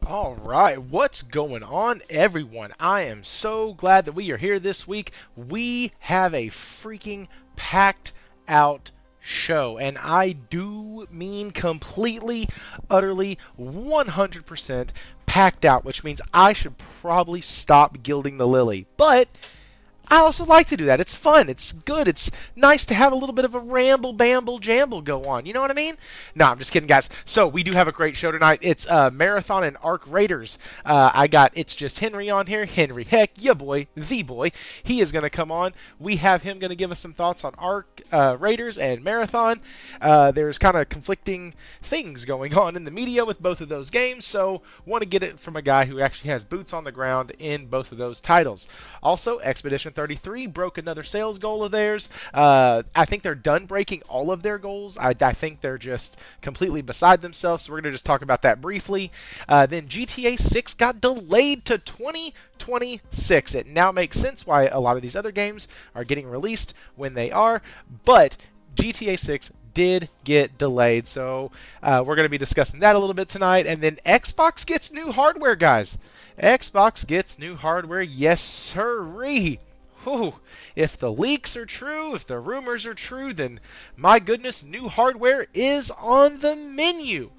All right, what's going on, everyone? I am so glad that we are here this week. We have a freaking packed out show, and I do mean completely, utterly, 100% packed out, which means I should probably stop gilding the lily. But I also like to do that. It's fun. It's good. It's nice to have a little bit of a ramble, bamble, jamble go on. You know what I mean? No, I'm just kidding, guys. So we do have a great show tonight. It's Marathon and Arc Raiders. I got It's Just Henry on here. Henri Heck, ya boy, the boy. He is going to come on. We have him going to give us some thoughts on Arc Raiders and Marathon. There's kind of conflicting things going on in the media with both of those games, so want to get it from a guy who actually has boots on the ground in both of those titles. Also, Expedition 33 broke another sales goal of theirs. I think they're done breaking all of their goals. I think they're just completely beside themselves, so we're going to just talk about that briefly. Then GTA 6 got delayed to 2026. It now makes sense why a lot of these other games are getting released when they are, but GTA 6 did get delayed, so we're going to be discussing that a little bit tonight. And then Xbox gets new hardware, guys. Xbox gets new hardware, yes sirree. Whew. If the leaks are true, if the rumors are true, then my goodness, new hardware is on the menu.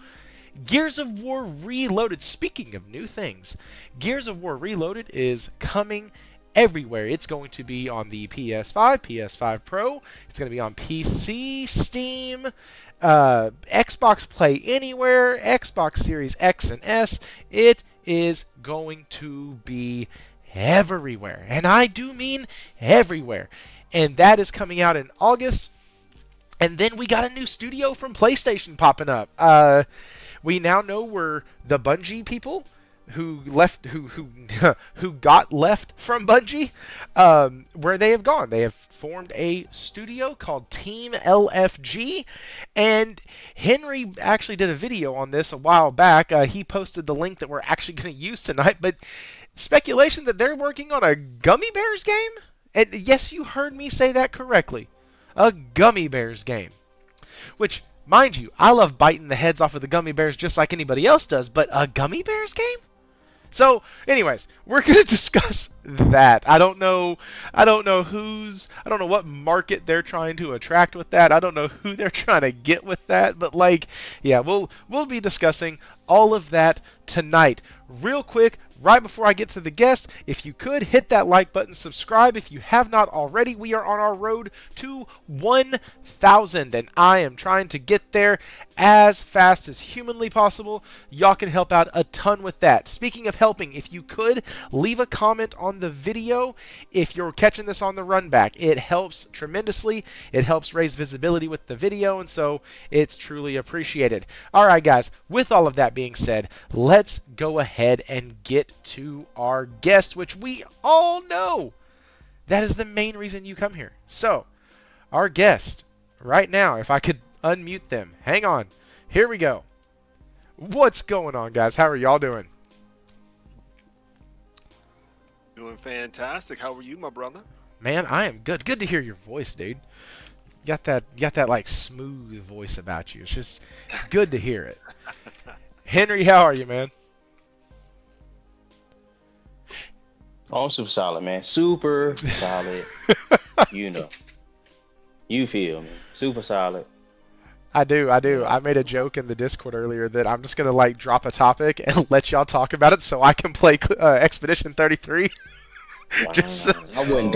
Gears of War Reloaded, speaking of new things, Gears of War Reloaded is coming everywhere. It's going to be on the PS5, PS5 Pro, it's going to be on PC, Steam, Xbox Play Anywhere, Xbox Series X and S. It is going to be everywhere, and I do mean everywhere. And that is coming out in August. And then we got a new studio from PlayStation popping up. We now know where the Bungie people who left, who got left from Bungie, where they have gone. They have formed a studio called Team LFG, and Henry actually did a video on this a while back. He posted the link that we're actually going to use tonight, but speculation that they're working on a Gummy Bears game? And yes, you heard me say that correctly. A Gummy Bears game. Which, mind you, I love biting the heads off of the Gummy Bears just like anybody else does, but a Gummy Bears game? So, anyways, we're going to discuss that. I don't know what market they're trying to attract with that. I don't know who they're trying to get with that, but yeah, we'll be discussing all of that tonight. Real quick, right before I get to the guest, if you could hit that like button, subscribe if you have not already. We are on our road to 1,000, and I am trying to get there as fast as humanly possible. Y'all can help out a ton with that. Speaking of helping, if you could leave a comment on the video if you're catching this on the run back. It helps tremendously. It helps raise visibility with the video, and so it's truly appreciated. All right, guys, with all of that being said, let's go ahead and get to our guest, which we all know that is the main reason you come here. So, our guest right now, if I could unmute them. Hang on. Here we go. What's going on, guys? How are y'all doing? Doing fantastic. How are you, my brother? Man, I am good. Good to hear your voice, dude. You got that like smooth voice about you. It's good to hear it. Henry, how are you, man? Oh, I'm super solid, man. Super solid. You know. You feel me. Super solid. I do. I made a joke in the Discord earlier that I'm just going to drop a topic and let y'all talk about it so I can play Expedition 33. Wow. I wouldn't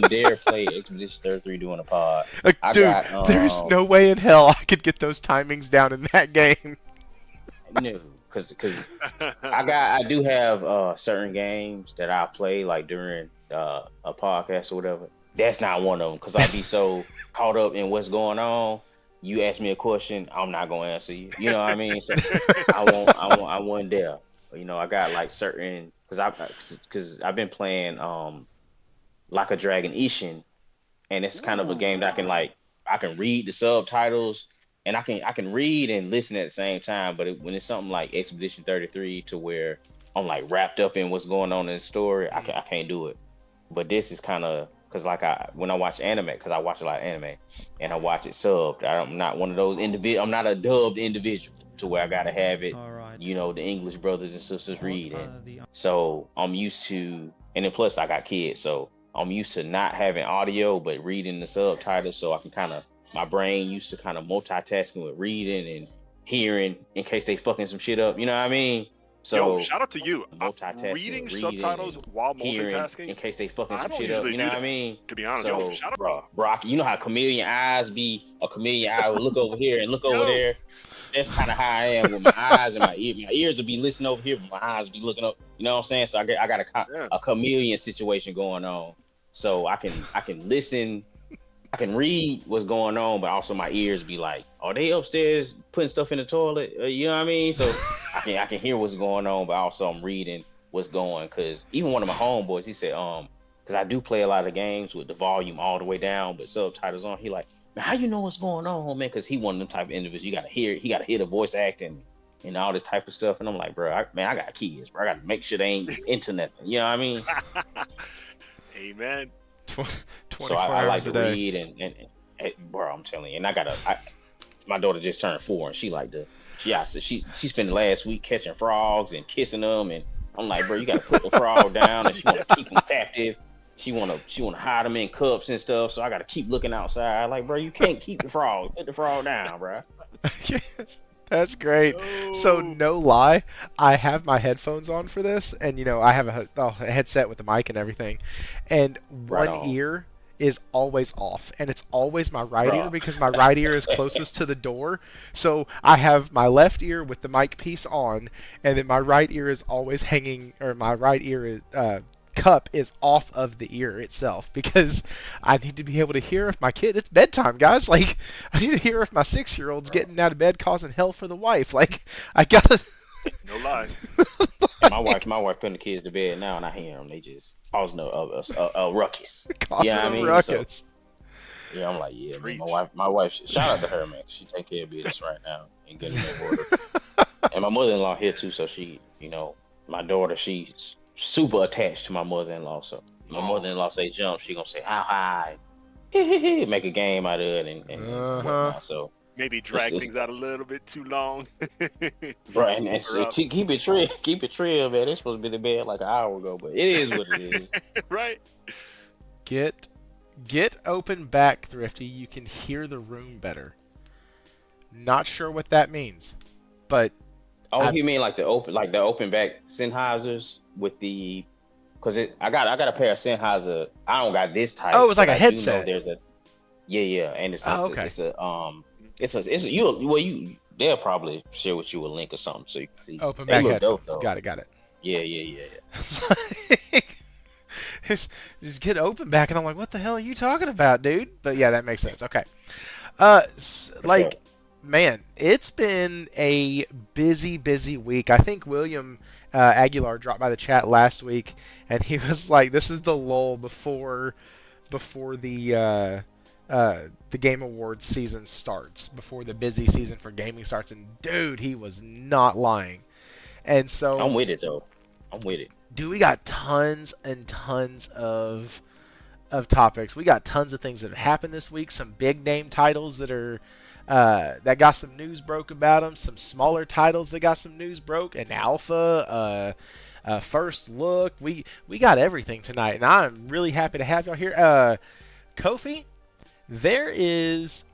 dare play Expedition 33 doing a pod. Dude, there's no way in hell I could get those timings down in that game. No, because I do have certain games that I play during a podcast or whatever. That's not one of them because I be so caught up in what's going on. You ask me a question, I'm not gonna answer you. You know what I mean? So I won't dare. I got certain because I've been playing Like a Dragon Ishin, and it's kind of a game that I can read the subtitles and I can read and listen at the same time. But when it's something like Expedition 33 to where I'm wrapped up in what's going on in the story, I can't do it. But this is kind of because when I watch anime, because I watch a lot of anime and I watch it subbed. I'm not one of those I'm not a dubbed individual. to where I gotta have it. All right. You know, the English brothers and sisters reading. So I'm used to, and then plus I got kids, so I'm used to not having audio but reading the subtitles, so I can kind of, my brain used to kind of multitasking with reading and hearing in case they fucking some shit up. You know what I mean? So yo, shout out to you. Multitasking, Reading subtitles while multitasking in case they fucking some don't shit up. usually You do know what that, I mean? to be honest. So, Yo, shout out. bro, you know how chameleon eyes be? A chameleon eye will look over here and look over Yo. there. That's kind of how I am with my eyes and my ears. My ears will be listening over here, but my eyes will be looking up. You know what I'm saying? So I got a chameleon situation going on. So I can listen, I can read what's going on, but also my ears be like, are they upstairs putting stuff in the toilet? You know what I mean? So I can hear what's going on, but also I'm reading what's going. Cause even one of my homeboys, he said, cause I do play a lot of games with the volume all the way down, but subtitles on. He like, man, how you know what's going on, man? Cause he one of them type of individuals. He gotta hear the voice acting and all this type of stuff. And I'm like, bro, I got kids, bro. I gotta make sure they ain't into nothing. You know what I mean? Amen. 24 So I like hours a to day. read and bro, I'm telling you, and my daughter just turned 4 and she spent the last week catching frogs and kissing them, and I'm like, bro, you gotta put the frog down, and she wanna keep them captive. She wanna hide them in cups and stuff, so I gotta keep looking outside. Like, bro, you can't keep the frog. Put the frog down, bro. That's great. So no lie, I have my headphones on for this, and you know I have a headset with the mic and everything, and Right one on. ear is always off, and it's always my right ear because my right ear is closest to the door. So I have my left ear with the mic piece on, and then my right ear is always hanging, or my right ear is, cup is off of the ear itself because I need to be able to hear if my kid, it's bedtime, guys. Like, I need to hear if my 6-year-old's getting out of bed causing hell for the wife. Like, I gotta. No lie. My wife putting the kids to bed now, and I hear them. They just causing a ruckus. Causing Yeah, I a mean, ruckus. So, yeah, I'm like, yeah, man, Preach. my wife, shout out to her, man. She take care of business right now and getting in order. And my mother-in-law here too, so she, you know, my daughter, she's super attached to my mother-in-law. So my mother-in-law say jump, she gonna say how high, make a game out of it and whatnot. So Maybe drag things out a little bit too long. bro, and so keep it trill, man. It's supposed to be to bed like an hour ago, but it is what it is. Right. Get open back, Thrifty. You can hear the room better. Not sure what that means, but you mean like the open back Sennheisers with the, cause I got a pair of Sennheiser. I don't got this type. Oh, it's like a I do know headset. there's a and it's okay. They'll probably share with you a link or something so you can see. Open They back look headphones. dope, though. Got it. Yeah. Just get open back, and I'm like, what the hell are you talking about, dude? But yeah, that makes sense. Okay. Like, man, it's been a busy week. I think William Aguilar dropped by the chat last week, and he was like, this is the lull before the Game Awards season starts, before the busy season for gaming starts, and dude, he was not lying. And so I'm with it though. I'm with it. Dude, we got tons and tons of topics. We got tons of things that have happened this week. Some big name titles that are that got some news broke about them. Some smaller titles that got some news broke. An alpha, first look. We got everything tonight, and I'm really happy to have y'all here. Kofi, there is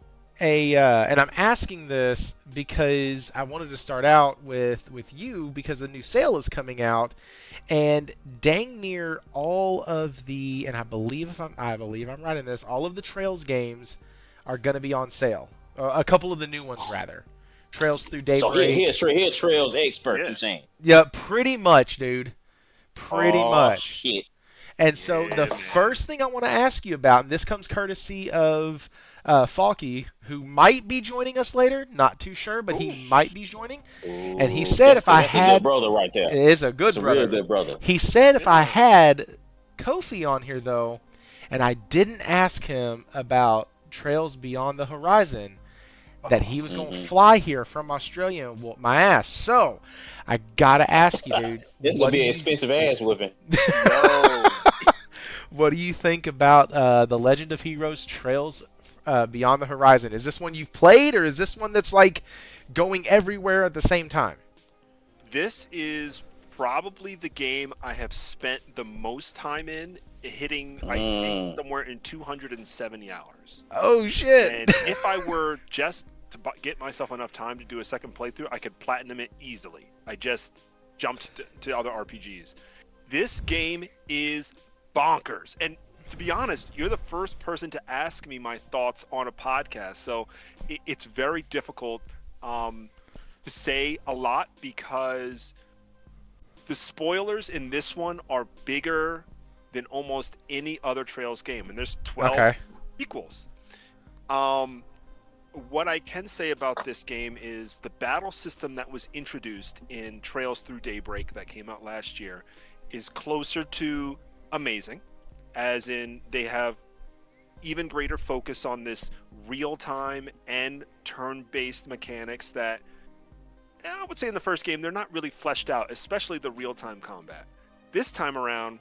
and I'm asking this because I wanted to start out with you because a new sale is coming out, and dang near all of the, and I believe I'm right in this, all of the Trails games are going to be on sale. A couple of the new ones rather. Trails through Daybreak. So here Trails expert, you saying? Yeah, pretty much, dude. Pretty much. Shit. And so the first thing I want to ask you about, and this comes courtesy of Falky, who might be joining us later, not too sure, but he might be joining. And he said if I had, a good brother right there. It is a good brother. Real good brother. He said if I had Kofi on here though, and I didn't ask him about Trails Beyond the Horizon, that he was going to fly here from Australia and whoop my ass. So I gotta ask you, dude. This is gonna be an expensive ass whipping. What do you think about the Legend of Heroes Trails Beyond the Horizon. Is this one you've played, or is this one that's like going everywhere at the same time? This is probably the game I have spent the most time in, hitting, I think, somewhere in 270 hours. Oh, shit. And if I were just to get myself enough time to do a second playthrough, I could platinum it easily. I just jumped to other RPGs. This game is bonkers. And to be honest, you're the first person to ask me my thoughts on a podcast, so it's very difficult to say a lot because the spoilers in this one are bigger than almost any other Trails game, and there's 12 equals. What I can say about this game is the battle system that was introduced in Trails Through Daybreak that came out last year is closer to amazing, as in they have even greater focus on this real-time and turn-based mechanics that I would say in the first game they're not really fleshed out, especially the real-time combat. This time around,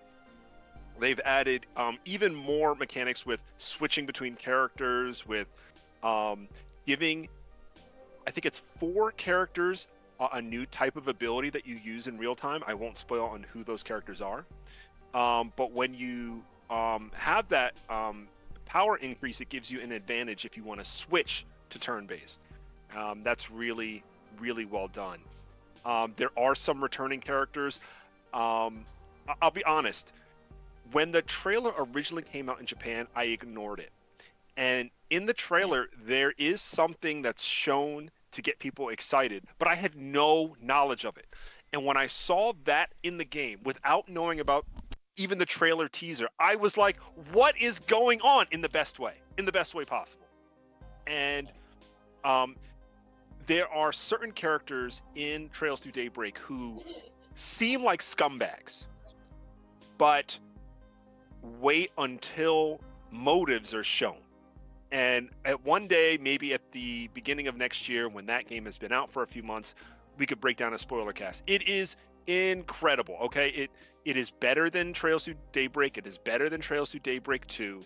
they've added even more mechanics with switching between characters, with giving, I think it's 4 characters a new type of ability that you use in real time. I won't spoil on who those characters are. But when you have that power increase, it gives you an advantage if you want to switch to turn-based. That's really, really well done. There are some returning characters. I'll be honest. When the trailer originally came out in Japan, I ignored it. And in the trailer, there is something that's shown to get people excited, but I had no knowledge of it. And when I saw that in the game, without knowing about even the trailer teaser, I was like, what is going on, in the best way possible? And there are certain characters in Trails Through Daybreak who seem like scumbags, but wait until motives are shown. And at one day, maybe at the beginning of next year, when that game has been out for a few months, we could break down a spoiler cast. It is incredible, okay? It is better than Trails Through Daybreak. It is better than Trails Through Daybreak 2.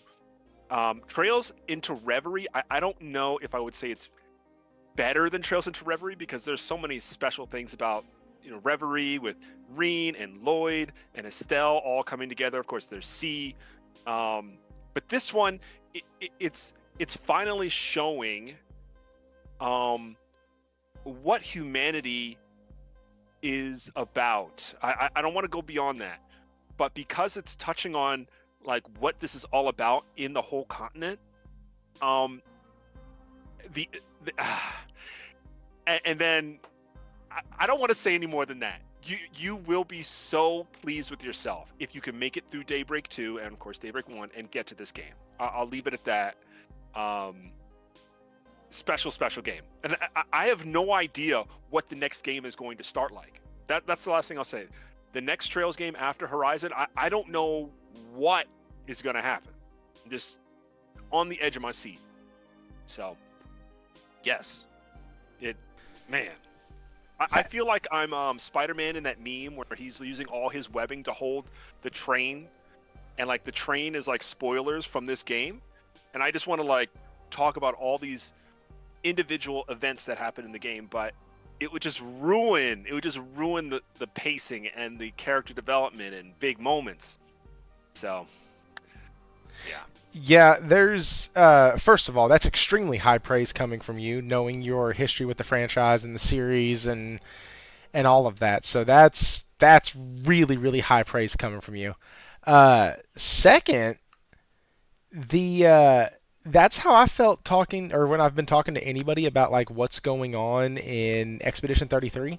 Trails into Reverie, I don't know if I would say it's better than Trails into Reverie, because there's so many special things about, Reverie with Reen and Lloyd and Estelle all coming together. Of course, there's C. But this one, it's finally showing what humanity is about. I don't want to go beyond that, but because it's touching on like what this is all about in the whole continent, and then I don't want to say any more than that. You will be so pleased with yourself if you can make it through Daybreak 2 and of course Daybreak 1 and get to this game. I'll leave it at that. Special game. And I have no idea what the next game is going to start like. That's the last thing I'll say. The next Trails game after Horizon, I don't know what is going to happen. I'm just on the edge of my seat. So, yes. I feel like I'm Spider-Man in that meme where he's using all his webbing to hold the train, and like the train is like spoilers from this game, and I just want to like talk about all these individual events that happen in the game, but it would just ruin the pacing and the character development and big moments. So yeah, there's first of all, that's extremely high praise coming from you, knowing your history with the franchise and the series and all of that. So that's really, really high praise coming from you. Second, that's how I felt talking, or when I've been talking to anybody about like what's going on in Expedition 33.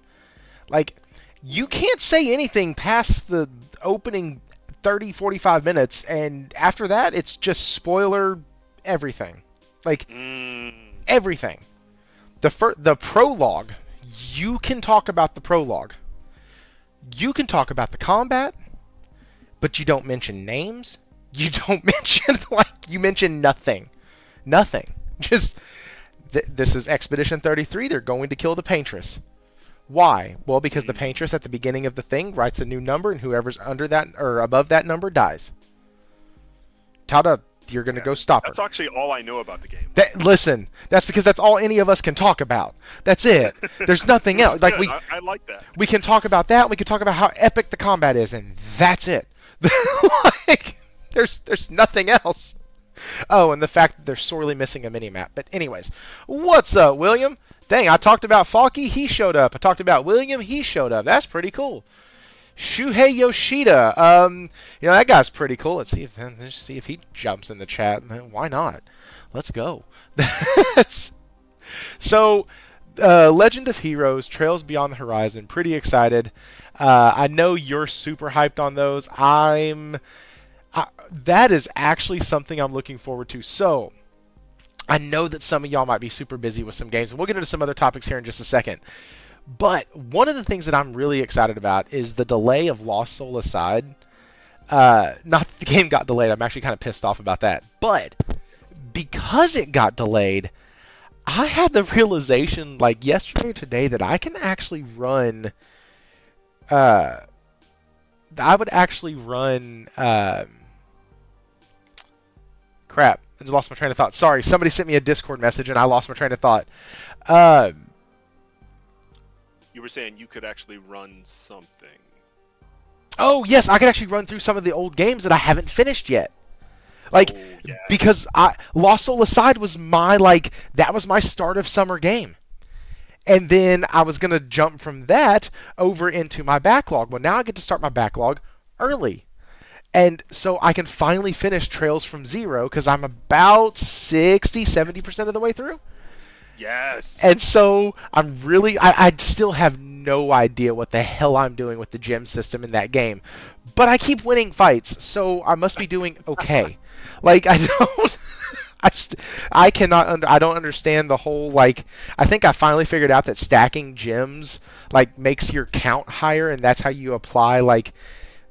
Like, you can't say anything past the opening 30-45 minutes, and after that it's just spoiler everything. Like everything. The prologue, you can talk about the prologue. You can talk about the combat, but you don't mention names. You don't mention, you mention nothing. Nothing. Just, this is Expedition 33, they're going to kill the Paintress. Why? Well, because the Paintress at the beginning of the thing writes a new number, and whoever's under that or above that number dies. Ta-da! you're going to go stop her. That's actually all I know about the game. Listen, that's because that's all any of us can talk about. That's it. There's nothing else. Like I like that. We can talk about that. We can talk about how epic the combat is, and that's it. Like, there's nothing else. Oh, and the fact that they're sorely missing a mini-map. But anyways, what's up, William? Dang, I talked about Falky, he showed up. I talked about William, he showed up. That's pretty cool. Shuhei Yoshida, that guy's pretty cool. Let's see if he jumps in the chat. Man, why not? Let's go. So, Legend of Heroes, Trails Beyond the Horizon, pretty excited. I know you're super hyped on those. That is actually something I'm looking forward to. So, I know that some of y'all might be super busy with some games, and we'll get into some other topics here in just a second. But one of the things that I'm really excited about is the delay of Lost Soul aside. Not that the game got delayed. I'm actually kind of pissed off about that. But because it got delayed, I had the realization, like yesterday or today, that I can actually run. I would actually run. Crap! I just lost my train of thought. Sorry, somebody sent me a Discord message and I lost my train of thought. You were saying you could actually run something. Oh, yes, I could actually run through some of the old games that I haven't finished yet. Like, yes. Because Lost Soul Aside was that was my start of summer game. And then I was going to jump from that over into my backlog. Well, now I get to start my backlog early. And so I can finally finish Trails from Zero because I'm about 60-70% of the way through. Yes. And so I'm really, I still have no idea what the hell I'm doing with the gem system in that game. But I keep winning fights, so I must be doing okay. Like, I don't understand the whole, I think I finally figured out that stacking gems, makes your count higher, and that's how you apply,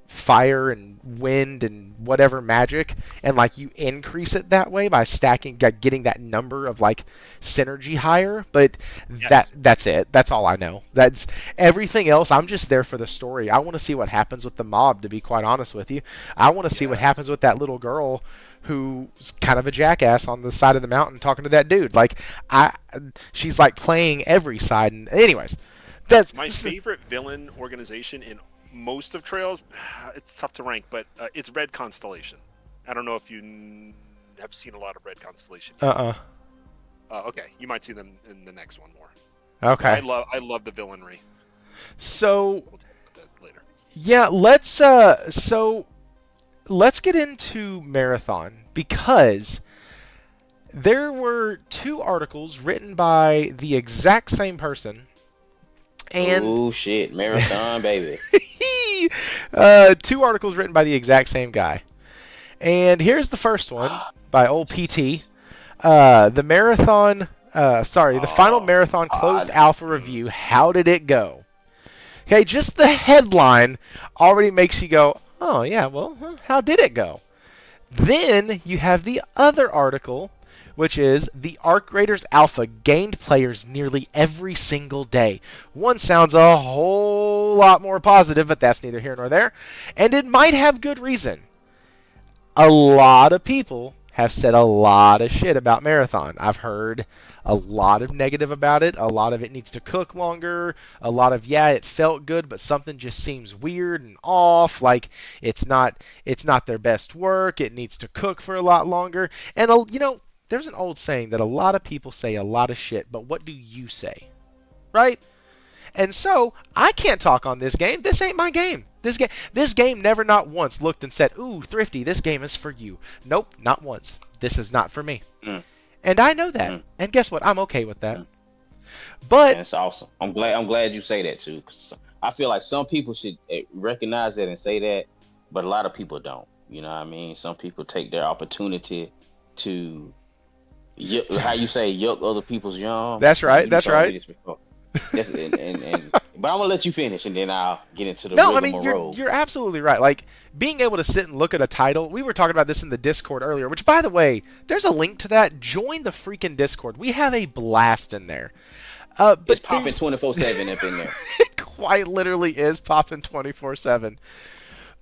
fire and wind and whatever magic, and you increase it that way by stacking, getting that number of synergy higher. But yes. That's it. That's all I know. That's everything else. I'm just there for the story. I want to see what happens with the mob, to be quite honest with you. I want to see what happens with that little girl who's kind of a jackass on the side of the mountain talking to that dude. She's playing every side. And anyways, that's my favorite villain organization in most of Trails. It's tough to rank, but it's Red Constellation. I don't know if you have seen a lot of Red Constellation. Okay, you might see them in the next one more. Okay. I love the villainry. So We'll talk about that later. Yeah, let's get into Marathon, because there were 2 articles written by the exact same person. And oh shit, Marathon baby. 2 articles written by the exact same guy. And here's the first one by old PT. The final Marathon closed alpha review. How did it go? Okay, just the headline already makes you go, oh yeah, well, how did it go? Then you have the other article, which is the Arc Raiders Alpha gained players nearly every single day. One sounds a whole lot more positive, but that's neither here nor there. And it might have good reason. A lot of people have said a lot of shit about Marathon. I've heard a lot of negative about it. A lot of it needs to cook longer. A lot of, it felt good, but something just seems weird and off. It's not their best work. It needs to cook for a lot longer. And, there's an old saying that a lot of people say a lot of shit, but what do you say? Right? And so, I can't talk on this game. This ain't my game. This game never not once looked and said, ooh, Thrifty, this game is for you. Nope, not once. This is not for me. And I know that. And guess what? I'm okay with that. But that's awesome. I'm glad you say that too. 'Cause I feel like some people should recognize that and say that, but a lot of people don't. You know what I mean? Some people take their opportunity to how you say yuck other people's yum. That's right. That's right. Yes, but I'm gonna let you finish, and then I'll get into the No, I rhythm mean, roll. you're absolutely right. Being able to sit and look at a title. We were talking about this in the Discord earlier, which, by the way, there's a link to that. Join the freaking Discord. We have a blast in there. But it's popping 24/7 up in there. It quite literally is popping 24/7.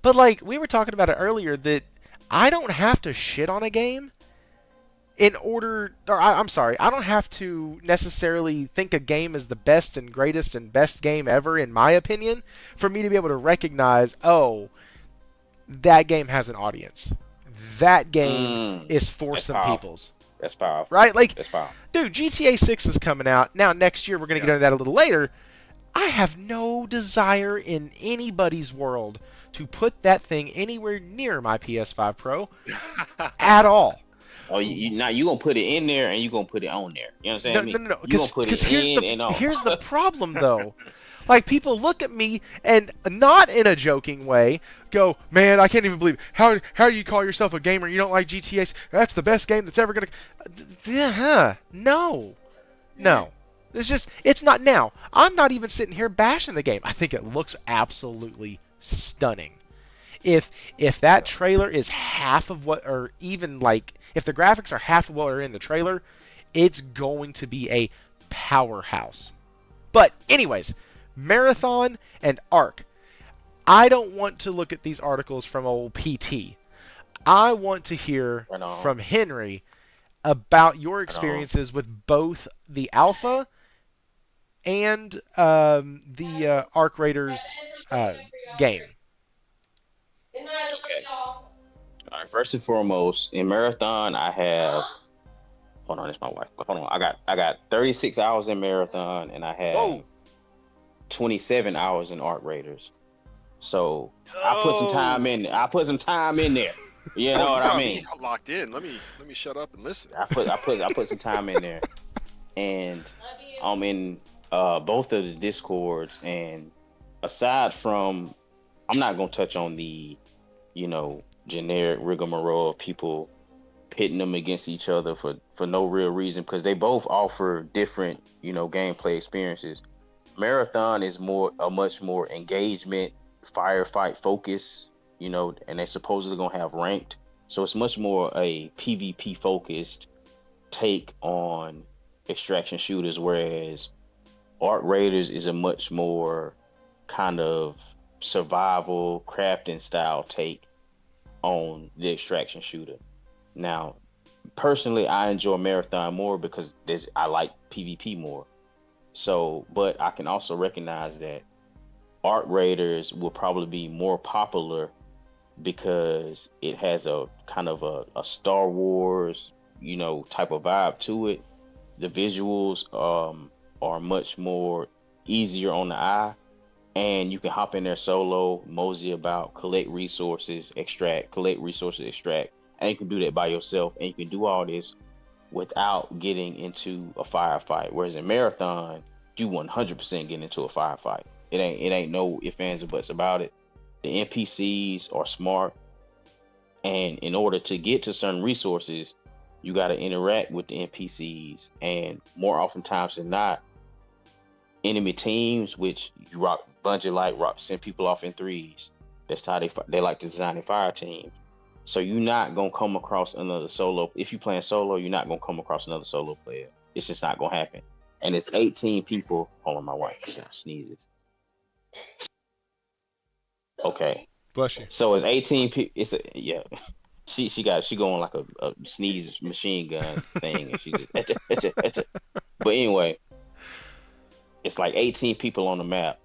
But we were talking about it earlier, that I don't have to shit on a game in order, or I'm sorry, I don't have to necessarily think a game is the best and greatest and best game ever, in my opinion, for me to be able to recognize, oh, that game has an audience. That game is for That's some powerful. peoples. That's powerful. Right? Like, That's powerful. dude, GTA 6 is coming out. Now, next year, we're going to get into that a little later. I have no desire in anybody's world to put that thing anywhere near my PS5 Pro at all. Oh, you gonna put it in there and you gonna put it on there. You understand me? No. You gonna put it in and on. Here's the problem, though. Like, people look at me and, not in a joking way, go, man, I can't even believe it. How do you call yourself a gamer? You don't like GTA? That's the best game that's ever going to... No. It's not now. I'm not even sitting here bashing the game. I think it looks absolutely stunning. If that trailer is half of what, or even like, if the graphics are half of what are in the trailer, it's going to be a powerhouse. But anyways, Marathon and Arc. I don't want to look at these articles from old PT. I want to hear from Henry about your experiences with both the alpha and the Arc Raiders game. Okay. All right. First and foremost, in Marathon, I have. Hold on, it's my wife. Hold on, I got 36 hours in Marathon, and I have 27 hours in Arc Raiders. So I put some time in. I put some time in there. You know what I mean? Locked in. Let me shut up and listen. I put some time in there, and I'm in both of the Discords. And aside from, I'm not gonna touch on the, generic rigmarole of people pitting them against each other for no real reason, because they both offer different, gameplay experiences. Marathon is a much more engagement, firefight focus, and they're supposedly gonna have ranked, so it's much more a PvP focused take on extraction shooters, whereas Arc Raiders is a much more kind of survival crafting style take on the extraction shooter. Now, personally, I enjoy Marathon more because I like PvP more. So, but I can also recognize that Arc Raiders will probably be more popular because it has a kind of a Star Wars, type of vibe to it. The visuals are much more easier on the eye, and you can hop in there solo, mosey about, collect resources, extract, and you can do that by yourself, and you can do all this without getting into a firefight. Whereas in Marathon, you 100% get into a firefight. It ain't no ifs, ands, or buts about it. The NPCs are smart, and in order to get to certain resources, you got to interact with the NPCs, and more oftentimes than not, enemy teams, which Bungie send people off in threes. That's how they like to design a fire team. So you're not gonna come across another solo. If you're playing solo, you're not gonna come across another solo player. It's just not gonna happen. And it's 18 people. Hold on, my wife sneezes. Okay. Bless you. So it's 18 people. She going like a sneeze machine gun thing, and she just But anyway, it's like 18 people on the map.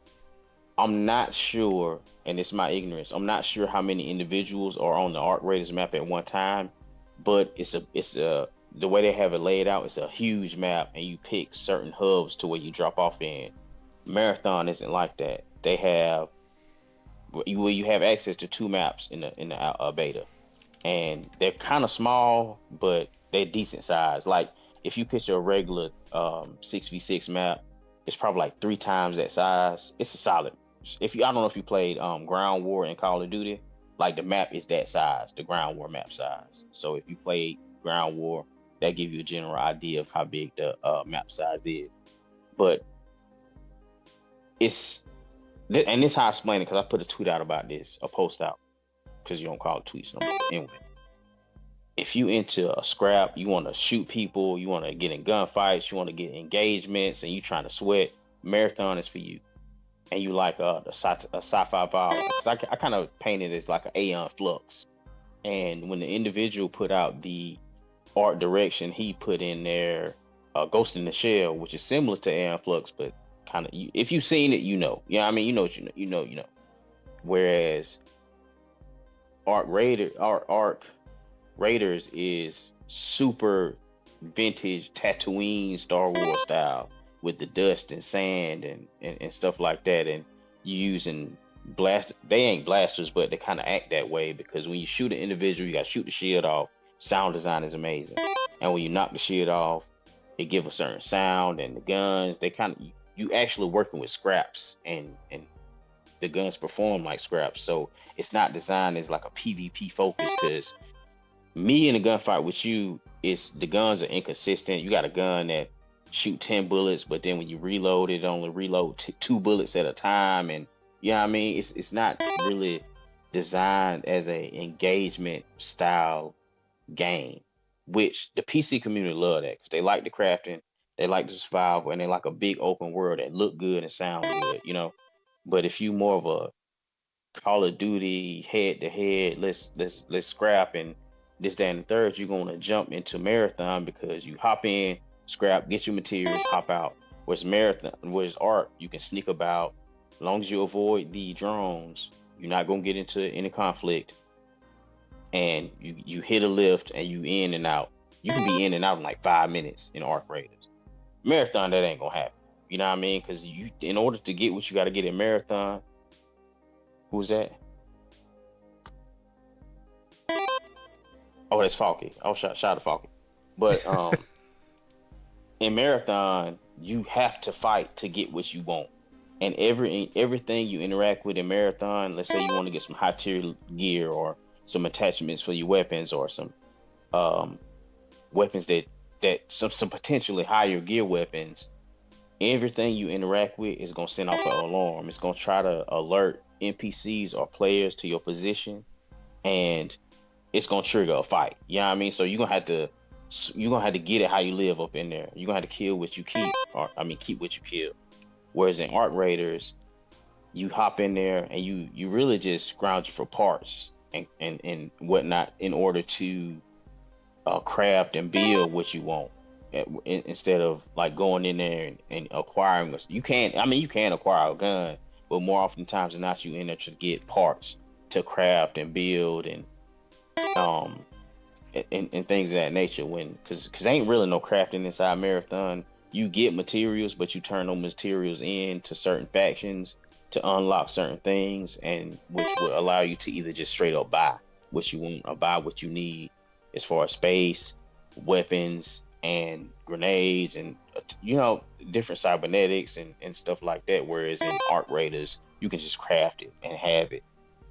I'm not sure, and it's my ignorance, I'm not sure how many individuals are on the Arc Raiders map at one time, but it's the way they have it laid out, it's a huge map, and you pick certain hubs to where you drop off in. Marathon isn't like that. They have, you have access to 2 maps in the beta, and they're kind of small, but they're decent size. Like if you picture a regular 6v6 map, it's probably like 3 times that size. It's a solid. I don't know if you played Ground War in Call of Duty, like the map is that size, the Ground War map size. So if you played Ground War, that gives you a general idea of how big the map size is. But this is how I explain it, because I put a tweet out about this, a post out, because you don't call it tweets no more. Anyway, if you into a scrap, you want to shoot people, you want to get in gunfights, you want to get engagements, and you trying to sweat, Marathon is for you. And you like a sci-fi vibe, because I kind of paint it as like an Aeon Flux. And when the individual put out the art direction, he put in there Ghost in the Shell, which is similar to Aeon Flux, but kind of, if you've seen it, you know. Yeah, I mean, you know what you know. Whereas Arc Raiders is super vintage Tatooine Star Wars style with the dust and sand and stuff like that, and you using they ain't blasters, but they kind of act that way because when you shoot an individual, you got to shoot the shield off. Sound design is amazing, and when you knock the shield off, it give a certain sound. And the guns, they kind of, you actually working with scraps, and the guns perform like scraps. So it's not designed as like a PvP focus, because me in a gunfight with you, is the guns are inconsistent. You got a gun that shoot 10 bullets, but then when you reload it only reload 2 bullets at a time, and you know what I mean, it's not really designed as a engagement style game, which the PC community love that, because they like the crafting, they like the survival, and they like a big open world that look good and sound good, you know. But if you more of a Call of Duty head to head, let's scrap and this, that, and the third, you're gonna jump into marathon because you hop in, scrap, get your materials, hop out. Whereas art, you can sneak about. As long as you avoid the drones, you're not gonna get into any conflict. And you hit a lift and you in and out. You can be in and out in like 5 minutes in Arc Raiders. Marathon, that ain't gonna happen. You know what I mean? Because in order to get what you got to get in marathon. Who's that? Oh, that's Falky. Oh, shout out to Falky. But in marathon, you have to fight to get what you want. And everything you interact with in marathon, let's say you want to get some high tier gear or some attachments for your weapons, or some weapons that some potentially higher gear weapons, everything you interact with is going to send off an alarm. It's going to try to alert NPCs or players to your position, and it's going to trigger a fight. You know what I mean? So you're going to have to get it how you live up in there. You're going to have to kill what you keep, or keep what you kill. Whereas in Arc Raiders, you hop in there and you really just scrounge for parts and whatnot in order to craft and build what you want, instead of like going in there and acquiring. You can acquire a gun, but more oftentimes than not, you in there to get parts to craft and build and things of that nature. Because ain't really no crafting inside Marathon. You get materials, but you turn those materials in to certain factions to unlock certain things, and which will allow you to either just straight up buy what you want or buy what you need as far as space, weapons, and grenades, and different cybernetics and stuff like that. Whereas in Arc Raiders, you can just craft it and have it,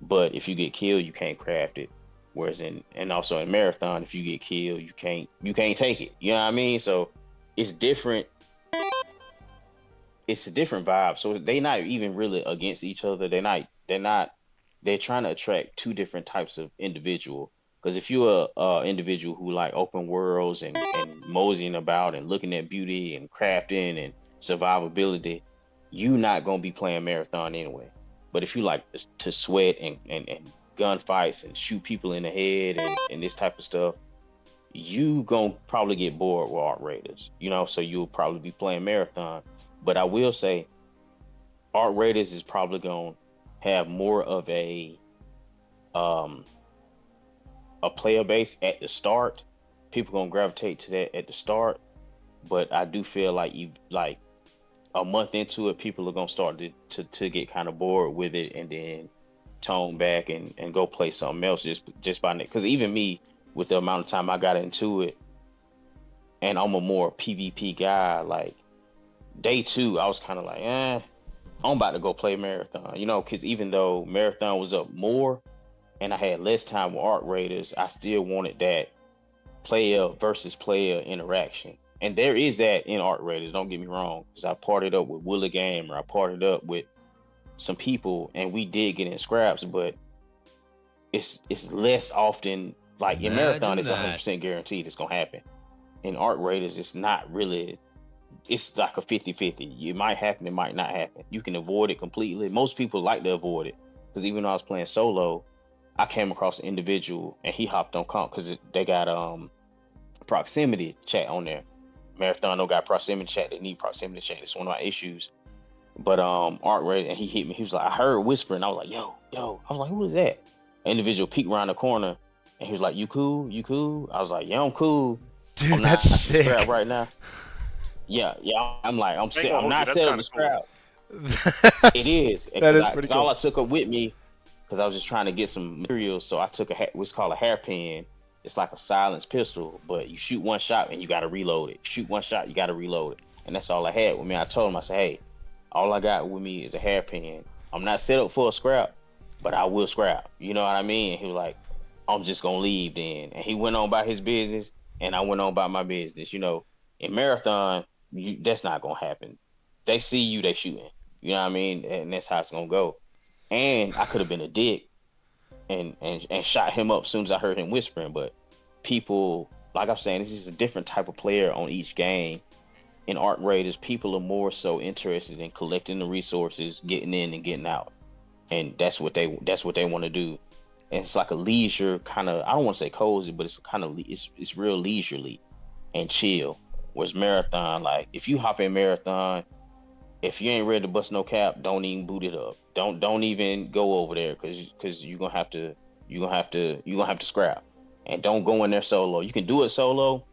but if you get killed, you can't craft it. Whereas also in Marathon, if you get killed, you can't take it. You know what I mean? So it's different. It's a different vibe. So they not even really against each other. They're trying to attract two different types of individual. Because if you're a individual who like open worlds and moseying about and looking at beauty and crafting and survivability, you not gonna be playing Marathon anyway. But if you like to sweat and gunfights and shoot people in the head and this type of stuff, you gonna probably get bored with Arc Raiders. So you'll probably be playing Marathon. But I will say, Arc Raiders is probably gonna have more of a player base at the start. People gonna gravitate to that at the start, but I do feel like a month into it, people are gonna start to get kind of bored with it, and then tone back and go play something else just by because even me, with the amount of time I got into it, and I'm a more PvP guy, like day 2 I was kind of like, I'm about to go play Marathon, because even though Marathon was up more and I had less time with Arc Raiders, I still wanted that player versus player interaction. And there is that in Arc Raiders, don't get me wrong, because I partied up with Willie Game, or I partied up with some people and we did get in scraps, but it's less often. Like in Marathon, it's 100% guaranteed it's gonna happen. In Arc Raiders, it's not really. It's like a 50-50. It might happen, it might not happen. You can avoid it completely. Most people like to avoid it, because even though I was playing solo, I came across an individual and he hopped on comp because they got proximity chat on there. Marathon don't got proximity chat. They need proximity chat. It's one of my issues. But Art Ray, and he hit me. He was like, I heard whispering. I was like, yo. I was like, who is that? An individual peeked around the corner, and he was like, you cool? I was like, yeah, I'm cool. Dude, I'm that's not sick. scrap right now. Yeah. I'm like, I'm not selling the scrap. It is. That is pretty cool. All I took up with me, because I was just trying to get some materials, so I took what's called a hairpin. It's like a silenced pistol, but you shoot one shot and you got to reload it. Shoot one shot, you got to reload it. And that's all I had with me. I told him, I said, hey, all I got with me is a hairpin. I'm not set up for a scrap, but I will scrap. You know what I mean? And he was like, I'm just going to leave then. And he went on about his business, and I went on about my business. You know, in marathon, that's not going to happen. They see you, they shooting. You know what I mean? And that's how it's going to go. And I could have been a dick and shot him up as soon as I heard him whispering. But people, like I'm saying, this is a different type of player on each game. In Arc Raiders, people are more so interested in collecting the resources, getting in and getting out, and that's what they want to do. And it's like a leisure kind of, I don't want to say cozy, but it's kind of it's real leisurely and chill. Whereas marathon, like if you hop in marathon, if you ain't ready to bust no cap, don't even boot it up. Don't even go over there because you're gonna have to scrap. And don't go in there solo. You can do it solo.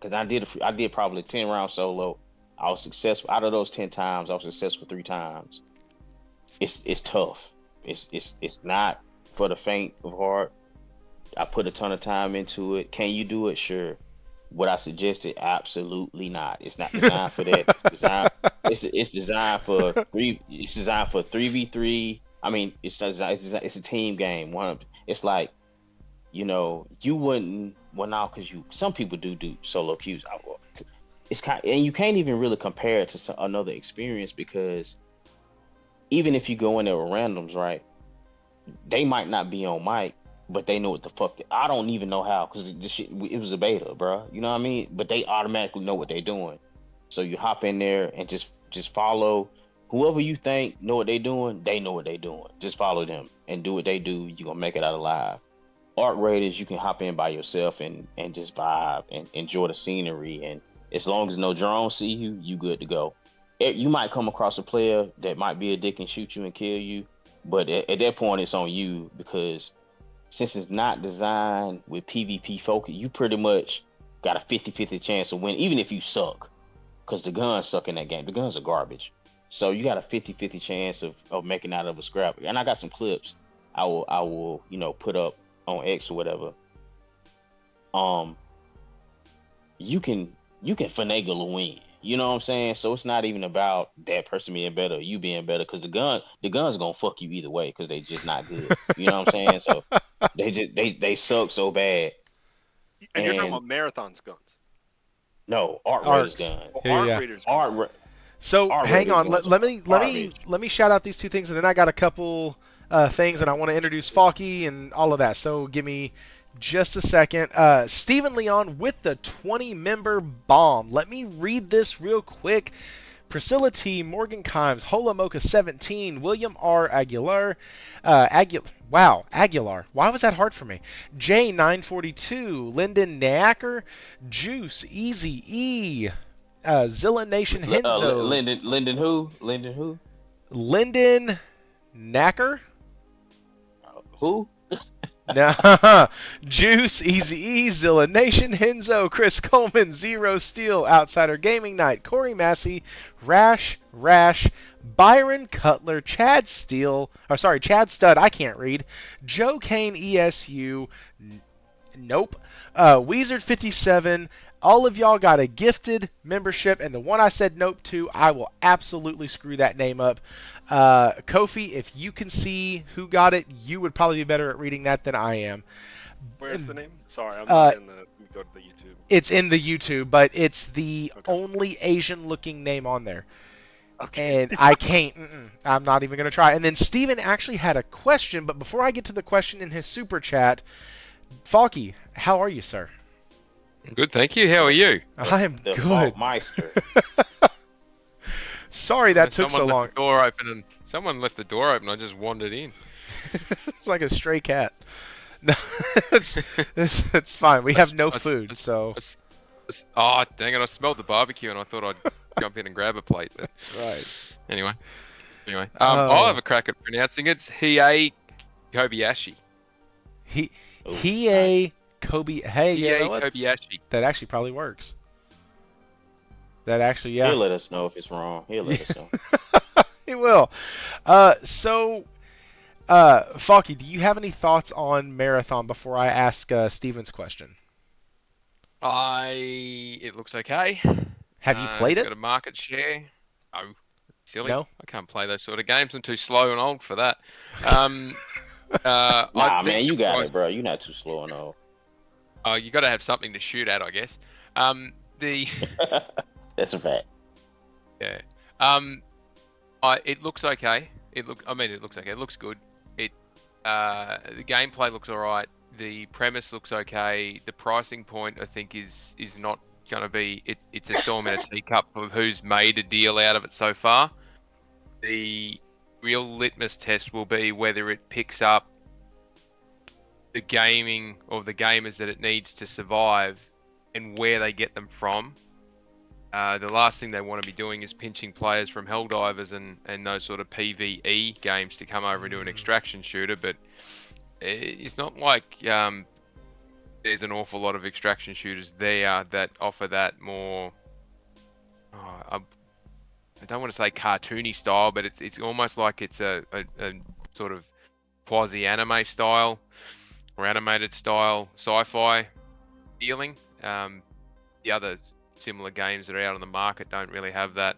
Because I did probably 10 rounds solo. I was successful. Out of those 10 times, I was successful 3 times. It's tough. It's not for the faint of heart. I put a ton of time into it. Can you do it? Sure. Would I suggest it? Absolutely not. It's not designed for that. It's designed for 3v3. I mean, it's a team game. It's like, you know, you wouldn't. Well, now because some people do solo queues. It's and you can't even really compare it to another experience because even if you go in there with randoms, right? They might not be on mic, but they know what the fuck. I don't even know how because it was a beta, bro. You know what I mean? But they automatically know what they're doing. So you hop in there and just follow whoever you think know what they're doing. They know what they're doing. Just follow them and do what they do. You're gonna make it out alive. Arc Raiders, you can hop in by yourself and just vibe and enjoy the scenery. And as long as no drones see you, you good to go. You might come across a player that might be a dick and shoot you and kill you. But at that point, it's on you because since it's not designed with PvP focus, you pretty much got a 50-50 chance of winning, even if you suck. Because the guns suck in that game. The guns are garbage. So you got a 50-50 chance of making out of a scrap. And I got some clips I will put up on X or whatever. You can finagle a win. You know what I'm saying? So it's not even about that person being better or you being better, because the gun's gonna fuck you either way because they just not good. You know what I'm saying? So they suck so bad. And you're talking about Marathon's guns. No, Art Raiders gun. Raiders gun. So hang on, let me shout out these two things, and then I got a couple things, and I want to introduce Falky and all of that. So give me just a second. Stephen Leon with the 20-member bomb. Let me read this real quick. Priscilla T, Morgan Kimes, Holamoka 17, William R. Aguilar, Aguilar. Why was that hard for me? J942, Lyndon Nacker, Juice, Easy E, Zilla Nation Henzo. Lyndon who? Lyndon Nacker. Who? Nah. Juice, Easy E, Zilla Nation, Henzo, Chris Coleman, Zero Steel, Outsider Gaming Night, Corey Massey, Rash, Byron Cutler, Chad Stud, I can't read, Joe Kane ESU, nope, Weezer 57. All of y'all got a gifted membership, and the one I said nope to, I will absolutely screw that name up. Kofi, if you can see who got it, you would probably be better at reading that than I am. Where's the name? Sorry, I'm not in the. Go to the YouTube. It's in the YouTube, but it's the only Asian-looking name on there. Okay. And I can't. I'm not even going to try. And then Steven actually had a question, but before I get to the question in his super chat, Falky, how are you, sir? Good, thank you. How are you? I am the good. Meister. Sorry that took so Someone long. left the door open, and someone left the door open. I just wandered in. It's like a stray cat. No, it's fine. We have no food, so. Oh, dang it! I smelled the barbecue, and I thought I'd jump in and grab a plate. But That's right. anyway, Oh. I'll have a crack at pronouncing it. It's Hiei Kobayashi. Hiei Kobe. Hey, you know Hiei what? Kobayashi. That actually probably works. That actually, yeah. He'll let us know if it's wrong. He'll let us know. He will. So, Falky, do you have any thoughts on Marathon before I ask Steven's question? It looks okay. Have you played It's it? got a market share. Oh, silly. No? I can't play those sort of games. I'm too slow and old for that. Nah, man, you got it, bro. You're not too slow and all. Oh, you got to have something to shoot at, I guess. The That's a fact. yeah. It looks okay. It looks okay. It looks good. The gameplay looks alright. The premise looks okay. The pricing point, I think, is not going to be. It's a storm in a teacup of who's made a deal out of it so far. The real litmus test will be whether it picks up the gaming or the gamers that it needs to survive and where they get them from. The last thing they want to be doing is pinching players from Helldivers and those sort of PvE games to come over and do an extraction shooter, but it's not like there's an awful lot of extraction shooters there that offer that more, I don't want to say cartoony style, but it's almost like it's a sort of quasi-anime style or animated style sci-fi feeling. The other similar games that are out on the market don't really have that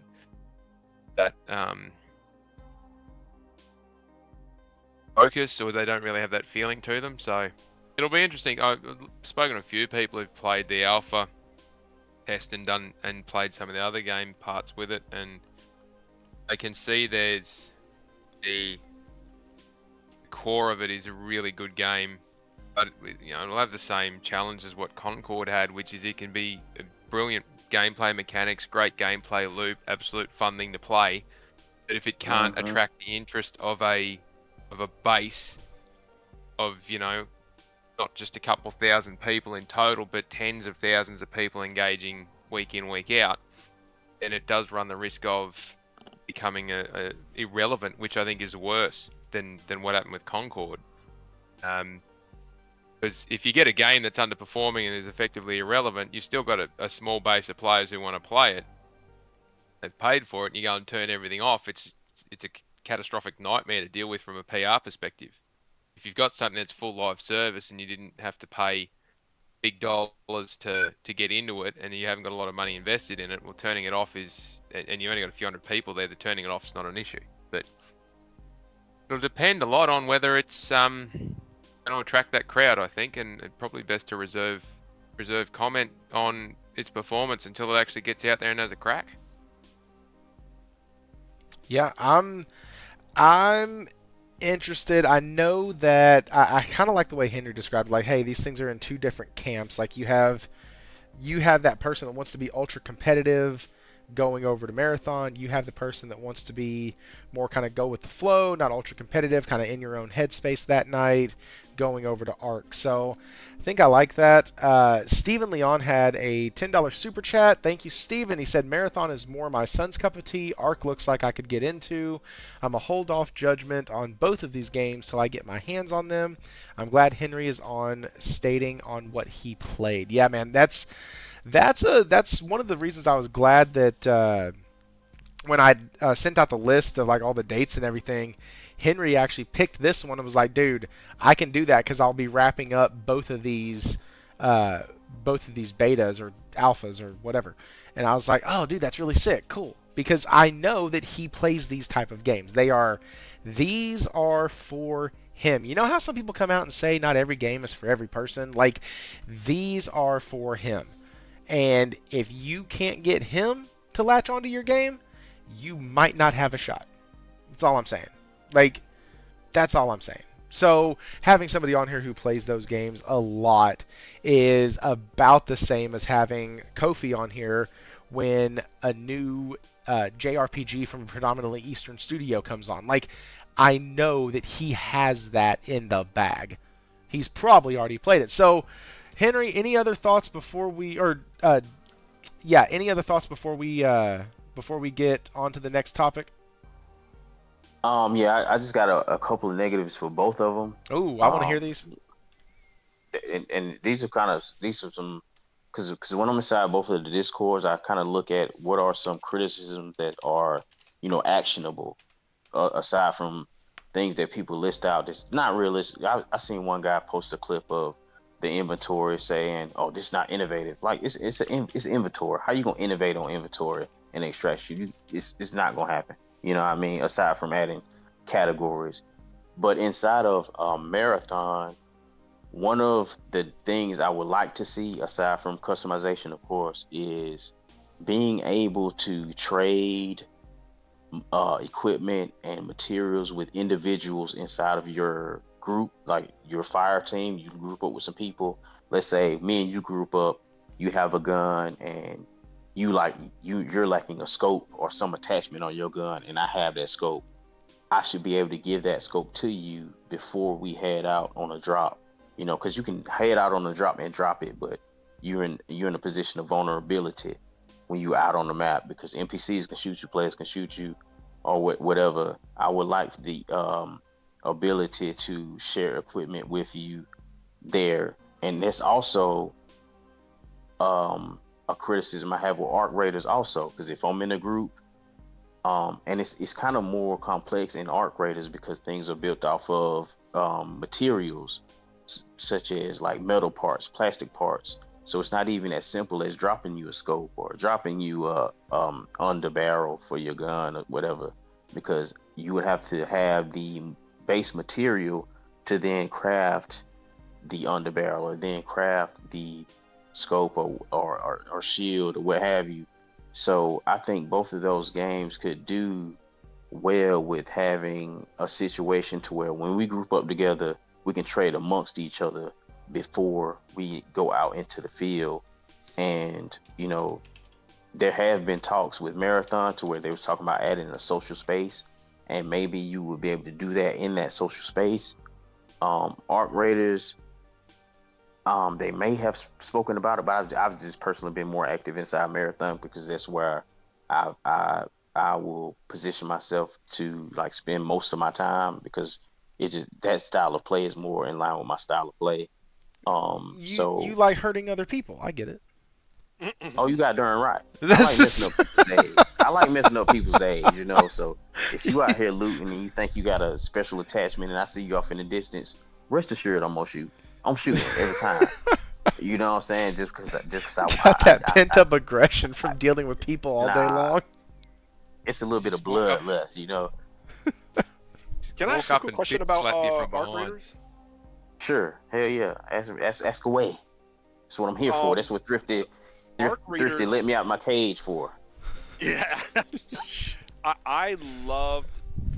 focus, or they don't really have that feeling to them. So it'll be interesting. I've spoken to a few people who've played the alpha test and played some of the other game parts with it, and I can see there's the core of it is a really good game, but it'll have the same challenge as what Concord had, which is it can be a brilliant gameplay mechanics, great gameplay loop, absolute fun thing to play. But if it can't attract the interest of a base of, not just a couple thousand people in total, but tens of thousands of people engaging week in, week out, then it does run the risk of becoming irrelevant, which I think is worse than what happened with Concord. Because if you get a game that's underperforming and is effectively irrelevant, you've still got a small base of players who want to play it. They've paid for it, and you go and turn everything off. It's a catastrophic nightmare to deal with from a PR perspective. If you've got something that's full live service and you didn't have to pay big dollars to get into it, and you haven't got a lot of money invested in it, well, turning it off and you only got a few hundred people there, the turning it off is not an issue. But it'll depend a lot on whether it's going to attract that crowd, I think, and it's probably best to reserve comment on its performance until it actually gets out there and has a crack. Yeah, I'm interested. I know that I kind of like the way Henry described it, like, hey, these things are in two different camps. Like you have that person that wants to be ultra competitive going over to Marathon. You have the person that wants to be more kind of go with the flow, not ultra competitive, kind of in your own headspace that night, going over to Arc. So I think I like that. Steven Leon had a $10 super chat. Thank you, Steven. He said, Marathon is more my son's cup of tea. Arc looks like I could get into. I'm a hold-off judgment on both of these games till I get my hands on them. I'm glad Henry is on stating on what he played. Yeah, man, that's one of the reasons I was glad that when I sent out the list of like all the dates and everything, Henry actually picked this one and was like, dude, I can do that because I'll be wrapping up both of these betas or alphas or whatever. And I was like, oh, dude, that's really sick. Cool. Because I know that he plays these type of games. These are for him. You know how some people come out and say not every game is for every person? Like, these are for him. And if you can't get him to latch onto your game, you might not have a shot. That's all I'm saying. Like, that's all I'm saying. So having somebody on here who plays those games a lot is about the same as having Kofi on here when a new JRPG from a predominantly Eastern studio comes on. Like, I know that he has that in the bag. He's probably already played it. So, Henry, any other thoughts before we, any other thoughts before we get on to the next topic? I just got a couple of negatives for both of them. Oh, I want to hear these. And these are some, because when I'm inside both of the Discords, I kind of look at what are some criticisms that are, actionable, aside from things that people list out that's not realistic. I seen one guy post a clip of the inventory saying, "Oh, this is not innovative." Like it's inventory. How you gonna innovate on inventory and extraction? It's not gonna happen. You know what I mean? Aside from adding categories, but inside of Marathon, one of the things I would like to see, aside from customization, of course, is being able to trade equipment and materials with individuals inside of your group, like your fire team. You group up with some people. Let's say me and you group up. You have a gun, and you're lacking a scope or some attachment on your gun, and I have that scope. I should be able to give that scope to you before we head out on a drop. Because you can head out on a drop and drop it, but you're in a position of vulnerability when you're out on the map, because NPCs can shoot you, players can shoot you, or whatever. I would like the ability to share equipment with you there. And that's also a criticism I have with Arc Raiders also, because if I'm in a group, and it's kind of more complex in Arc Raiders because things are built off of materials such as like metal parts, plastic parts. So it's not even as simple as dropping you a scope or dropping you a underbarrel for your gun or whatever, because you would have to have the base material to then craft the underbarrel or then craft the scope or shield or what have you. So I think both of those games could do well with having a situation to where when we group up together, we can trade amongst each other before we go out into the field. And there have been talks with Marathon to where they was talking about adding a social space, and maybe you would be able to do that in that social space. Arc Raiders, they may have spoken about it, but I've just personally been more active inside Marathon because that's where I will position myself to like spend most of my time, because that style of play is more in line with my style of play. You like hurting other people. I get it. Oh, you got darn right. I like messing up people's days. I like messing up people's days, So if you out here looting and you think you got a special attachment and I see you off in the distance, rest assured I'm gonna shoot. I'm shooting every time. You know what I'm saying? Just because I got that pent up aggression from dealing with people all day long. It's a little bit of bloodlust, Can I ask a quick question about Arc Raiders? Sure. Hell yeah. Ask away. That's what I'm here for. That's what Thrifty let me out my cage for. Yeah. I loved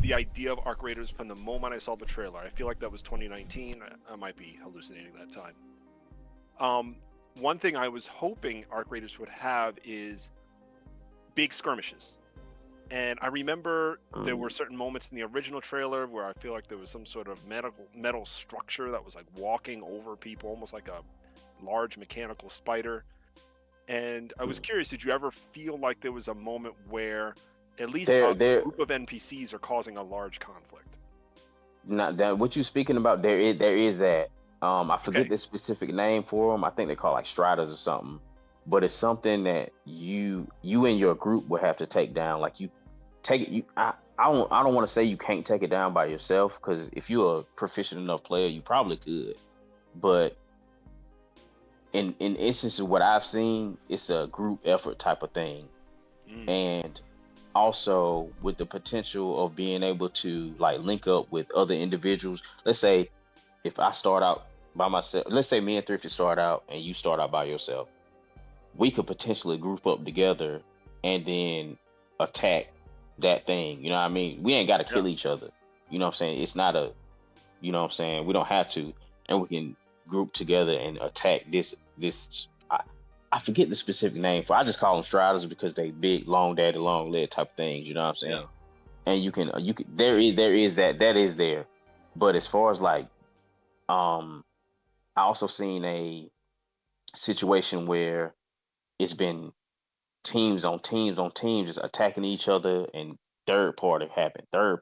the idea of Arc Raiders from the moment I saw the trailer. I feel like that was 2019. I might be hallucinating that time. One thing I was hoping Arc Raiders would have is big skirmishes. And I remember there were certain moments in the original trailer where I feel like there was some sort of metal structure that was like walking over people, almost like a large mechanical spider. And I was curious, did you ever feel like there was a moment where at least a group of NPCs are causing a large conflict? Not that what you're speaking about. There is that. I forget the specific name for them. I think they call like Striders or something. But it's something that you and your group will have to take down. Like you take it. I don't want to say you can't take it down by yourself, because if you're a proficient enough player, you probably could. But in instances of what I've seen, it's a group effort type of thing, and also with the potential of being able to like link up with other individuals. Let's say if I start out by myself, let's say me and Thrifty start out and you start out by yourself. We could potentially group up together and then attack that thing. You know what I mean? We ain't got to kill each other. You know what I'm saying? It's not you know what I'm saying? We don't have to. And we can group together and attack this. I forget the specific name for. I just call them striders because they big, long daddy, long leg type things. You know what I'm saying? Yeah. And you can there is that is there, but as far as like I also seen a situation where it's been teams on teams on teams just attacking each other, and third party happened to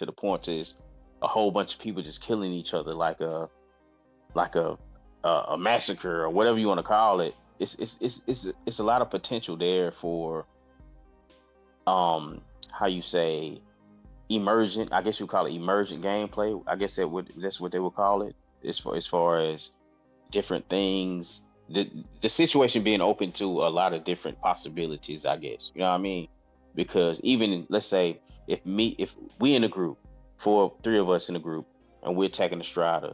the point is a whole bunch of people just killing each other like a massacre or whatever you want to call it. It's a lot of potential there for how you say emergent. I guess you call it emergent gameplay. I guess that's what they would call it. As far as different things, the situation being open to a lot of different possibilities. I guess you know what I mean. Because even let's say if we in a group, three of us in a group, and we're attacking the Strider,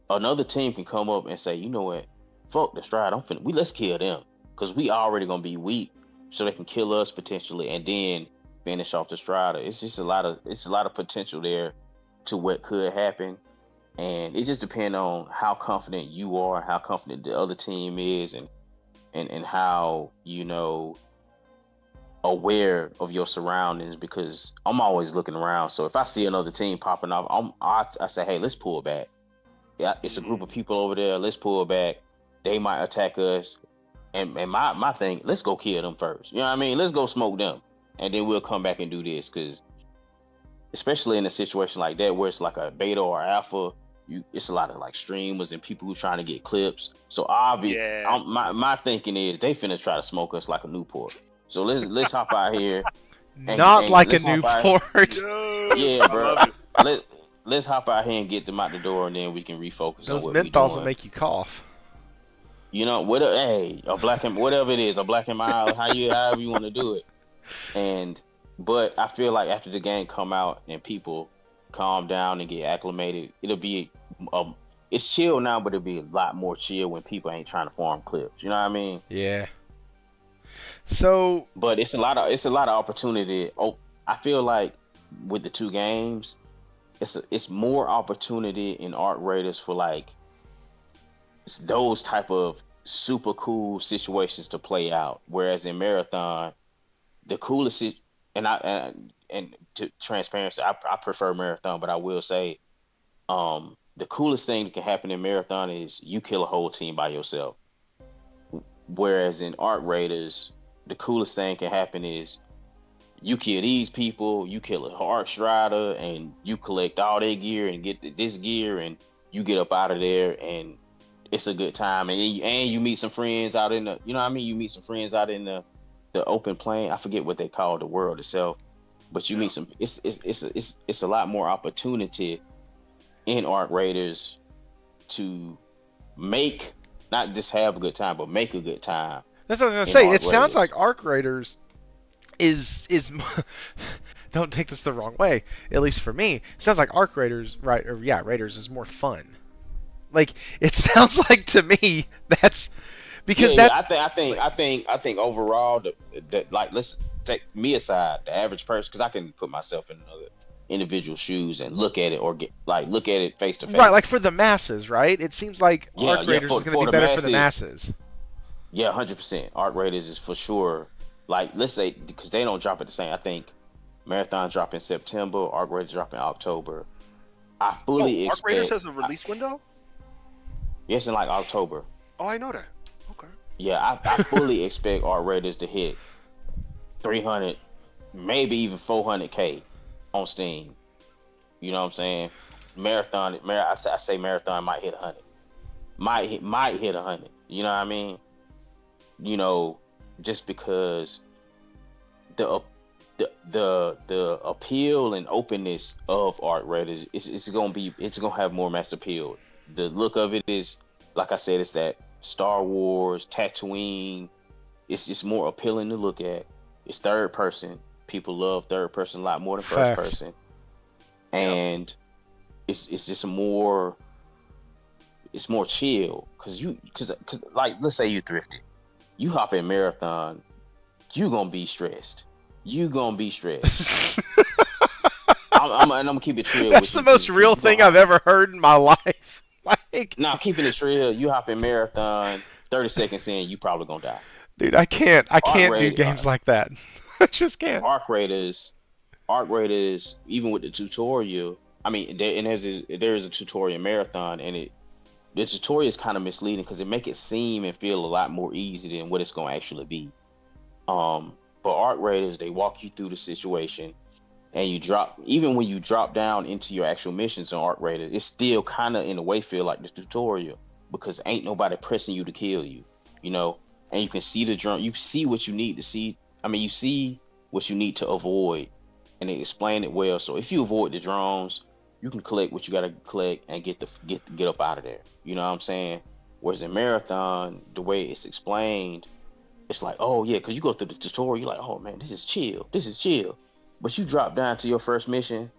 another team can come up and say, you know what, fuck the Strider, let's kill them because we already gonna be weak, so they can kill us potentially, and then finish off the Strider. It's just a lot of potential there to what could happen, and it just depends on how confident you are, how confident the other team is, and how aware of your surroundings, because I'm always looking around. So if I see another team popping off, I say, hey, let's pull back. Yeah, it's a group of people over there. Let's pull back. They might attack us. And my thing, let's go kill them first. You know what I mean? Let's go smoke them. And then we'll come back and do this. Because especially in a situation like that where it's like a beta or alpha, it's a lot of like streamers and people who trying to get clips. So obviously, my thinking is they finna try to smoke us like a Newport. So let's hop out here. Not like a Newport. Yeah, bro. Let's hop out here and get them out the door, and then we can refocus Those on what we're doing. menthols will make you cough. You know, whatever it is, a black and mild, however you want to do it. But I feel like after the game come out and people calm down and get acclimated, it'll be it's chill now, but it'll be a lot more chill when people ain't trying to farm clips. You know what I mean? Yeah. So, but it's a lot of opportunity. I feel like with the two games, it's more opportunity in Arc Raiders for like those type of super cool situations to play out. Whereas in Marathon, the coolest and to transparency, I prefer Marathon, but I will say, the coolest thing that can happen in Marathon is you kill a whole team by yourself. Whereas in Arc Raiders, the coolest thing can happen is you kill these people, you kill a hard strider, and you collect all their gear and get this gear, and you get up out of there, and it's a good time. And you meet some friends out in the, you know what I mean? You meet some friends out in the open plain. I forget what they call the world itself, but you meet some. It's a lot more opportunity in Arc Raiders to not just have a good time, but make a good time. That's what I was gonna say. It sounds like Arc Raiders is don't take this the wrong way. At least for me, it sounds like Arc Raiders, Raiders is more fun. Like it sounds like to me that's because I think overall like let's take me aside, the average person, because I can put myself in another individual shoes and look at it look at it face to face. Right, like for the masses, right? It seems like Arc Raiders is going to be better for the masses. Yeah, 100%. Arc Raiders is for sure. Like, let's say, because they don't drop at the same. I think Marathon drop in September, Arc Raiders drop in October. I fully expect. Arc Raiders has a release window? Yes, in like October. Oh, I know that. Okay. Yeah, I fully expect Arc Raiders to hit 300, maybe even 400K on Steam. You know what I'm saying? I say Marathon might hit 100. Might hit 100. You know what I mean? You know, just because the appeal and openness of Arc Raiders it's gonna have more mass appeal. The look of it is, like I said, it's that Star Wars, Tatooine. It's just more appealing to look at. It's third person. People love third person a lot more than first person, and it's just more. It's more chill because like let's say you thrifty. You hop in Marathon, you gonna be stressed. I'm gonna keep it real. That's the most real thing I've ever heard in my life. Like, keeping it real. You hop in Marathon, 30 seconds in, you probably gonna die. Dude, I can't do Arc-rated, games like that. I just can't. Arc Raiders, even with the tutorial, I mean, there is a tutorial marathon, and the tutorial is kind of misleading because it make it seem and feel a lot more easy than what it's gonna actually be. For Arc Raiders, they walk you through the situation, and even when you drop down into your actual missions on Arc Raiders, it's still kind of in a way feel like the tutorial because ain't nobody pressing you to kill you, you know, and you can see the drone, you see what you need to see. I mean, you see what you need to avoid, and they explain it well. So if you avoid the drones, you can collect what you gotta collect and get up out of there. You know what I'm saying? Whereas in Marathon, the way it's explained, it's like, oh yeah, because you go through the tutorial, you're like, oh man, this is chill. But you drop down to your first mission,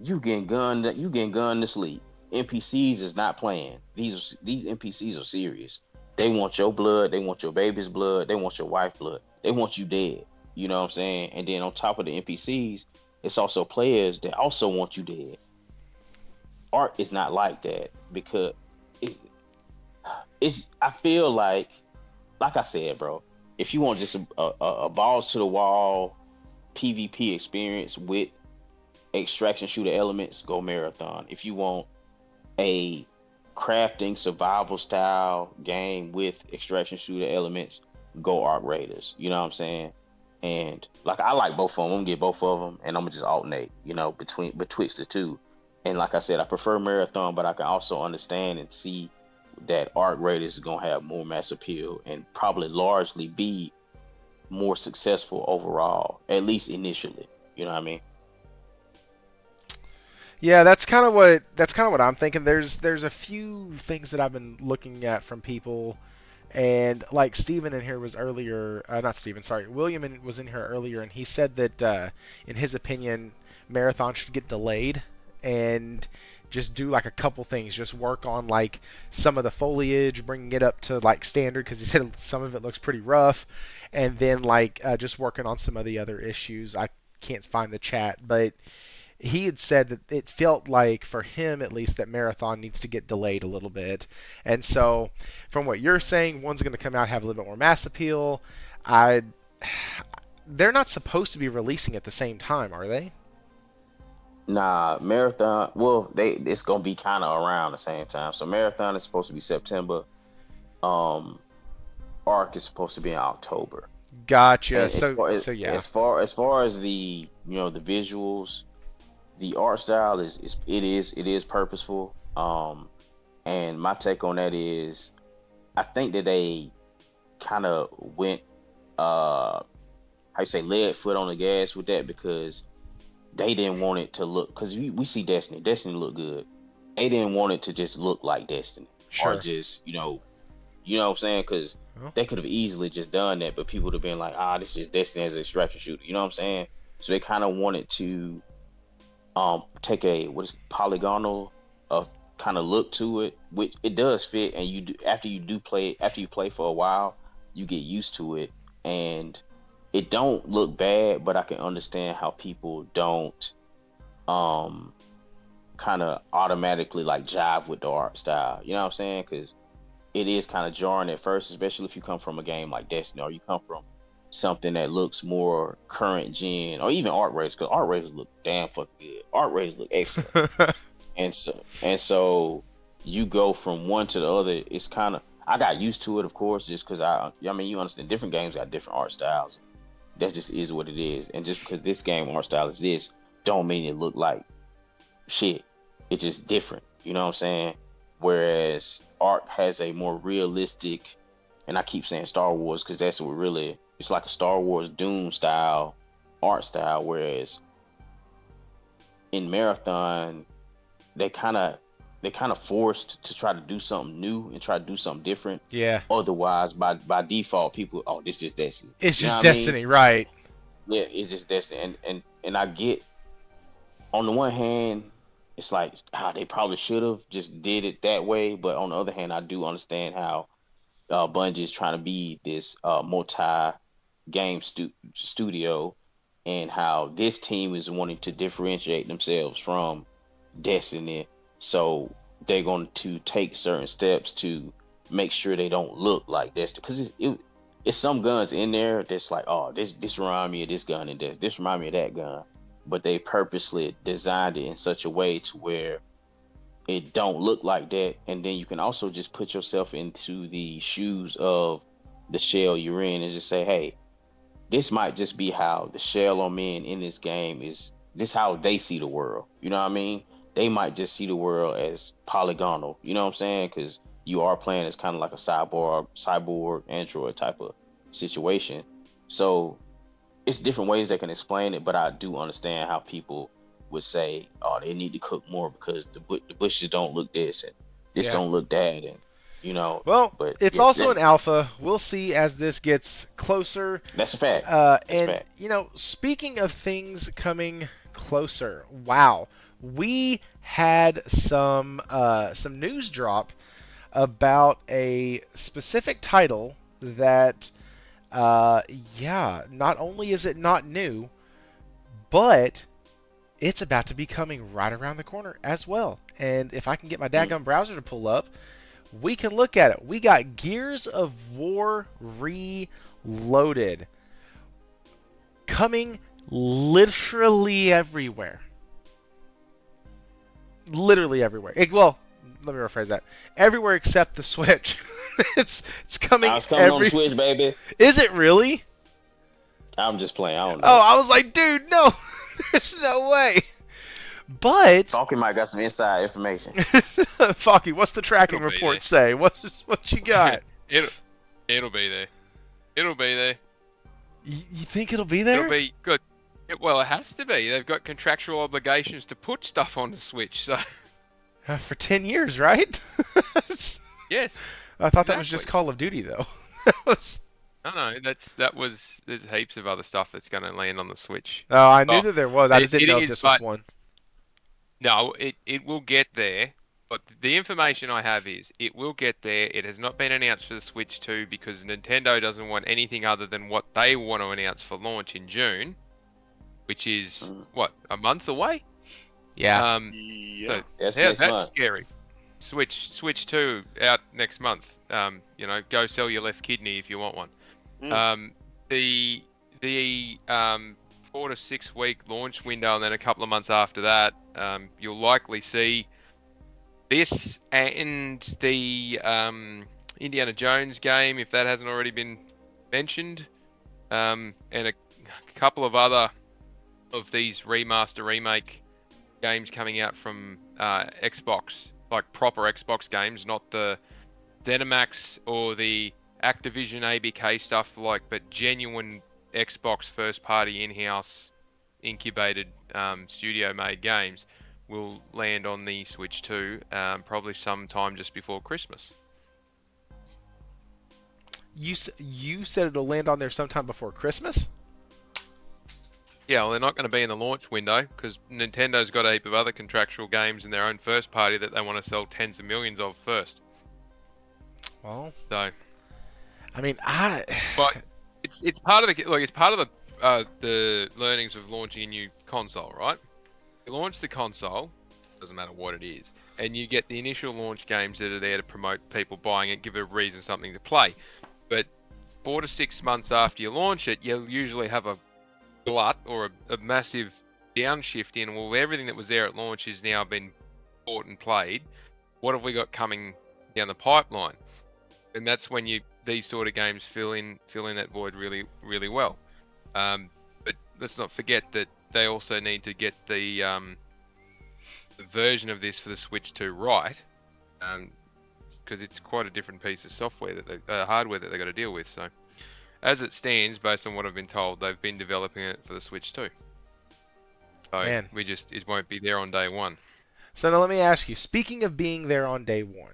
you getting gunned to sleep. NPCs is not playing. These NPCs are serious. They want your blood, they want your baby's blood, they want your wife's blood, they want you dead. You know what I'm saying? And then on top of the NPCs, it's also players that also want you dead. Art is not like that because it's I feel like I said, bro, if you want just a balls to the wall PvP experience with extraction shooter elements, go Marathon. If you want a crafting survival style game with extraction shooter elements, go Arc Raiders. You know what I'm saying? And like I like both of them. I'm gonna get both of them, and I'm gonna just alternate, you know, betwixt the two. And like I said, I prefer Marathon, but I can also understand and see that Arc Raiders is gonna have more mass appeal and probably largely be more successful overall, at least initially. You know what I mean? Yeah, that's kind of what I'm thinking. There's a few things that I've been looking at from people, and like Steven in here was earlier, not Steven, sorry, William was in here earlier, and he said that in his opinion, Marathon should get delayed and just do like a couple things, just work on like some of the foliage, bringing it up to like standard because he said some of it looks pretty rough, and then like just working on some of the other issues. I can't find the chat, but he had said that it felt like, for him at least, that Marathon needs to get delayed a little bit. And so, from what you're saying, one's going to come out have a little bit more mass appeal. They're not supposed to be releasing at the same time, are they? Nah, Marathon. Well, it's gonna be kind of around the same time. So Marathon is supposed to be September. Um, Arc is supposed to be in October. Gotcha. And So yeah. as far as the the visuals, the art style is purposeful. And my take on that is, I think that they kind of went how you say lead foot on the gas with that because they didn't want it to look, because we see Destiny look good. They didn't want it to just look like Destiny, Sure. or just you know what I'm saying, because they could have easily just done that, but people would have been like, this is Destiny as an extraction shooter. You know what I'm saying? So they kind of wanted to take a polygonal kind of look to it, which it does fit, and after you play for a while, you get used to it, and it don't look bad, but I can understand how people don't kind of automatically like jive with the art style. You know what I'm saying? Because it is kind of jarring at first, especially if you come from a game like Destiny, or you come from something that looks more current gen, or even Art Raiders, because Art Raiders look damn fucking good. Art Raiders look excellent. and so you go from one to the other. It's kind of, I got used to it, of course, just because I mean, you understand, different games got different art styles. That just is what it is. And just because this game art style is this, don't mean it look like shit. It's just different. You know what I'm saying? Whereas Arc has a more realistic, and I keep saying Star Wars because that's what really, it's like a Star Wars Doom style art style. Whereas in Marathon, they kind of forced to try to do something new and try to do something different. Yeah. Otherwise, by default, people, this is Destiny. It's just Destiny, right? Yeah, it's just Destiny, and I get, on the one hand, it's like they probably should have just did it that way, but on the other hand, I do understand how Bungie is trying to be this multi-game studio, and how this team is wanting to differentiate themselves from Destiny, so they're going to take certain steps to make sure they don't look like this, because it's some guns in there that's like, oh, this remind me of this gun, and this remind me of that gun, but they purposely designed it in such a way to where it don't look like that. And then you can also just put yourself into the shoes of the shell you're in and just say, hey, this might just be how the shell I'm in this game is. This how they see the world. You know what I mean? They might just see the world as polygonal. You know what I'm saying? Because you are playing as kind of like a cyborg android type of situation. So it's different ways they can explain it, but I do understand how people would say, oh, they need to cook more because the bushes don't look this and this don't look that, and you know. Well, but it's also an alpha. We'll see as this gets closer. That's a fact. You know, speaking of things coming closer, wow, we had some news drop about a specific title that, not only is it not new, but it's about to be coming right around the corner as well. And if I can get my daggum browser to pull up, we can look at it. We got Gears of War Reloaded coming literally everywhere. Literally everywhere. Well, let me rephrase that. Everywhere except the Switch. it's coming. It's coming on the Switch, baby. Is it really? I'm just playing. I don't know. Oh, I was like, dude, no. There's no way. But Falky might got some inside information. Falky, what's the tracking report say? What you got? It'll be there. It'll be there. You think it'll be there? It'll be good. Well, it has to be. They've got contractual obligations to put stuff on the Switch, so. For 10 years, right? Yes. I thought that was just Call of Duty, though. No, there's heaps of other stuff that's going to land on the Switch. Oh, I knew that there was. I just didn't know if this was one. No, it will get there, but the information I have is it will get there. It has not been announced for the Switch 2 because Nintendo doesn't want anything other than what they want to announce for launch in June, which is, what, a month away? Yeah. So that's scary. Switch 2 out next month. Go sell your left kidney if you want one. The 4 to 6 week launch window, and then a couple of months after that, you'll likely see this and the Indiana Jones game, if that hasn't already been mentioned, and a couple of other of these remake games coming out from Xbox, like proper Xbox games, not the ZeniMax or the Activision ABK stuff, but genuine Xbox first-party in-house incubated studio-made games will land on the Switch 2 probably sometime just before Christmas. You said it'll land on there sometime before Christmas? Yeah, well, they're not going to be in the launch window because Nintendo's got a heap of other contractual games in their own first party that they want to sell tens of millions of first. Well, so, I mean, but it's part of the learnings of launching a new console, right? You launch the console, doesn't matter what it is, and you get the initial launch games that are there to promote people buying it, give it a reason, something to play. But 4 to 6 months after you launch it, you'll usually have a glut or a massive downshift in, well, everything that was there at launch has now been bought and played. What have we got coming down the pipeline? And that's when these sort of games fill in that void really, really well. But let's not forget that they also need to get the version of this for the Switch 2 right, because it's quite a different piece of software hardware that they've got to deal with. So, as it stands, based on what I've been told, they've been developing it for the Switch 2. So it won't be there on day one. So now let me ask you, speaking of being there on day one,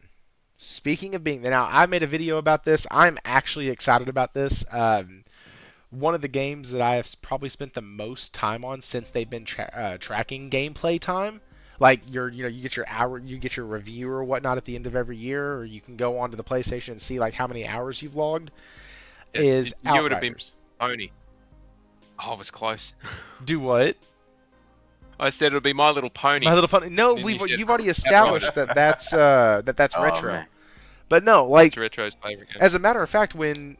now I made a video about this. I'm actually excited about this. One of the games that I have probably spent the most time on since they've been tracking gameplay time. Like you get your hour, you get your review or whatnot at the end of every year, or you can go onto the PlayStation and see like how many hours you've logged. Is Outriders. You would have been Pony. Oh, I was close. Do what? I said it'll be My Little Pony. My Little Pony. No, you've already established that's retro. Man. But no, like, It's Retro's favorite game. as a matter of fact, when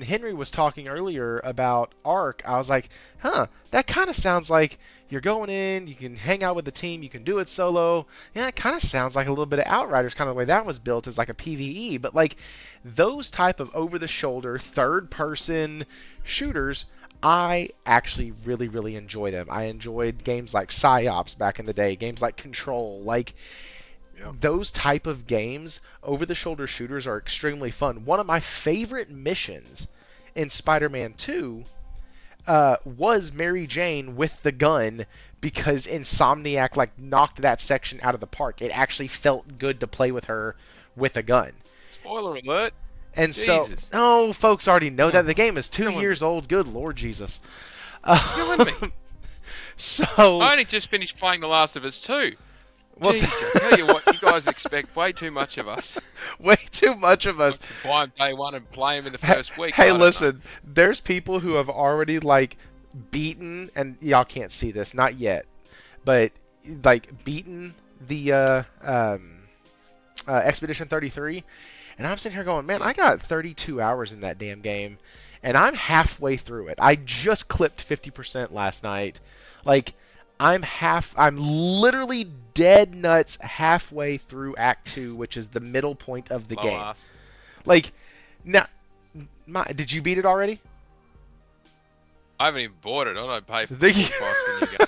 Henry was talking earlier about Ark, I was like, huh, that kind of sounds like you're going in, you can hang out with the team, you can do it solo. Yeah, it kind of sounds like a little bit of Outriders, kind of the way that was built as like a PvE. But like those type of over-the-shoulder, third-person shooters, I actually really, really enjoy them. I enjoyed games like PsyOps back in the day, games like Control, like those type of games, over-the-shoulder shooters are extremely fun. One of my favorite missions in Spider-Man 2 was Mary Jane with the gun because Insomniac like knocked that section out of the park. It actually felt good to play with her with a gun. Spoiler alert. And Jesus. so, folks already know that the Oh, game is 2 killing years old. Good Lord Jesus. Killing me. So I only just finished playing The Last of Us 2. well, Jeez, I tell you what, you guys expect way too much of us. way too much of us. Buy them day one and play them in the first week. I Hey, don't know. listen, there's people who have already like beaten, and y'all can't see this, not yet, but like beaten the Expedition 33, and I'm sitting here going, man, I got 32 hours in that damn game, and I'm halfway through it. I just clipped 50% last night. Like, I'm literally dead nuts halfway through Act 2, which is the middle point of the Slow game. ass. Like, now, did you beat it already? I haven't even bought it. I don't pay for The- the full price when you go.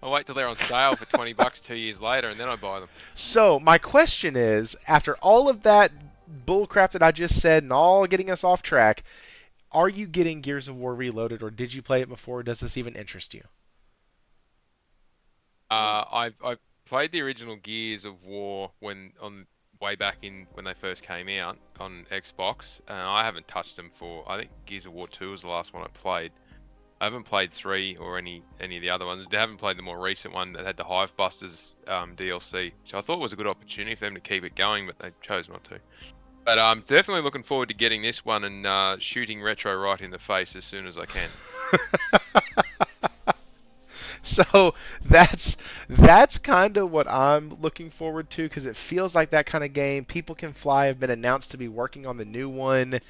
I'll wait till they're on sale for $20 2 years later, and then I buy them. So, my question is, after all of that bullcrap that I just said and all getting us off track, are you getting Gears of War Reloaded, or did you play it before? Does this even interest you? I played the original Gears of War way back in when they first came out on Xbox, and I haven't touched them for. I think Gears of War 2 was the last one I played. I haven't played 3 or any of the other ones. I haven't played the more recent one that had the Hive Busters DLC, which I thought was a good opportunity for them to keep it going, but they chose not to. But I'm definitely looking forward to getting this one and shooting Retro right in the face as soon as I can. So that's kind of what I'm looking forward to, because it feels like that kind of game. People Can Fly have been announced to be working on the new one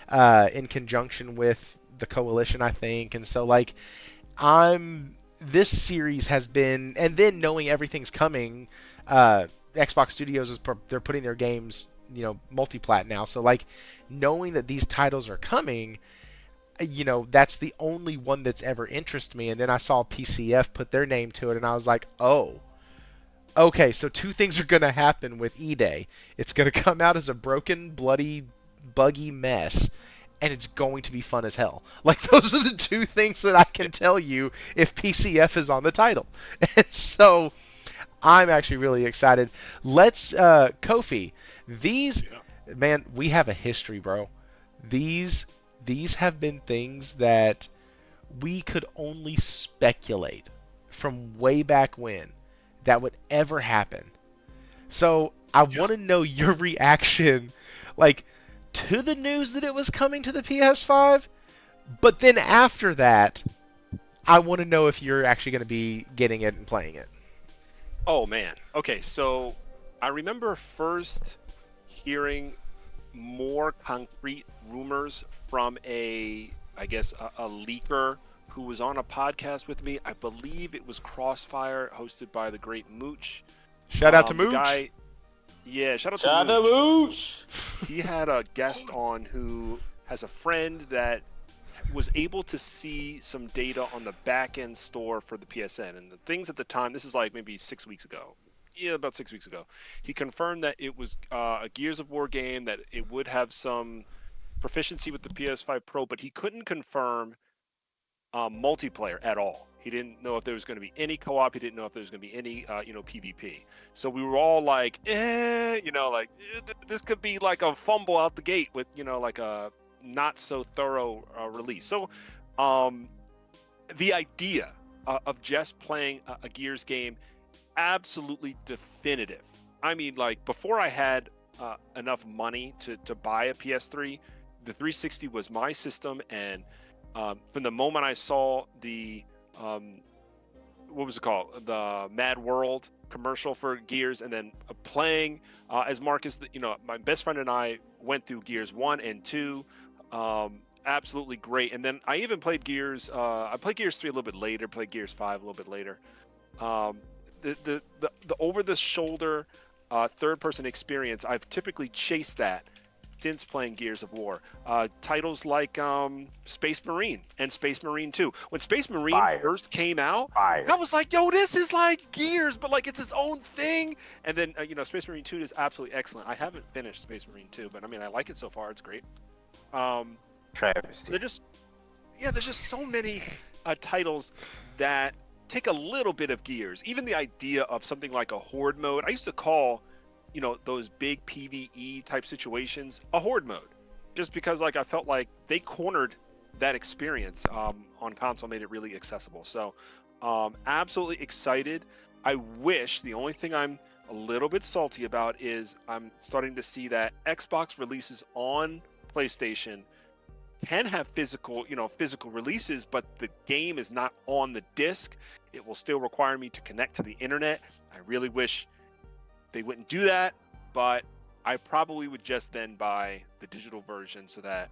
in conjunction with the Coalition, I think. And so like this series has been, and then knowing everything's coming, Xbox Studios they're putting their games, multi-plat now. So like knowing that these titles are coming, that's the only one that's ever interested me. And then I saw PCF put their name to it, and I was like, oh, okay, so two things are going to happen with E-Day. It's going to come out as a broken, bloody, buggy mess, and it's going to be fun as hell. Like, those are the two things that I can tell you if PCF is on the title. And so I'm actually really excited. Let's, Kofi, man, we have a history, bro. These have been things that we could only speculate from way back when that would ever happen. So I want to know your reaction, like, to the news that it was coming to the PS5, but then after that, I want to know if you're actually going to be getting it and playing it. Oh, man. Okay, so I remember first hearing more concrete rumors from a leaker who was on a podcast with me. I believe it was Crossfire, hosted by the great Mooch. Shout out to Mooch. Shout out to Mooch. He had a guest on who has a friend that was able to see some data on the back-end store for the PSN. And the things at the time, this is like maybe 6 weeks ago. Yeah, about 6 weeks ago. He confirmed that it was a Gears of War game, that it would have some proficiency with the PS5 Pro, but he couldn't confirm multiplayer at all. He didn't know if there was going to be any co-op. He didn't know if there was going to be any, PvP. So we were all like, this could be like a fumble out the gate with, like a not so thorough release. So the idea of just playing a Gears game, absolutely definitive. I mean, like, before I had enough money to buy a PS3, the 360 was my system, and from the moment I saw the what was it called? The Mad World commercial for Gears, and then playing as Marcus. My best friend and I went through Gears 1 and 2. Absolutely great. And then I even played Gears. I played Gears 3 a little bit later. Played Gears 5 a little bit later. The over the shoulder third person experience, I've typically chased that since playing Gears of War. Titles like Space Marine and Space Marine 2. When Space Marine first came out, I was like, yo, this is like Gears, but like it's its own thing. And then, Space Marine 2 is absolutely excellent. I haven't finished Space Marine 2, but I mean, I like it so far. It's great. Travesty. There's just so many titles that take a little bit of Gears. Even the idea of something like a horde mode. I used to call those big PvE type situations a horde mode, just because like I felt like they cornered that experience on console, made it really accessible. So absolutely excited. I wish, the only thing I'm a little bit salty about is I'm starting to see that Xbox releases on PlayStation can have physical releases, but the game is not on the disc. It will still require me to connect to the internet. I really wish they wouldn't do that, but I probably would just then buy the digital version so that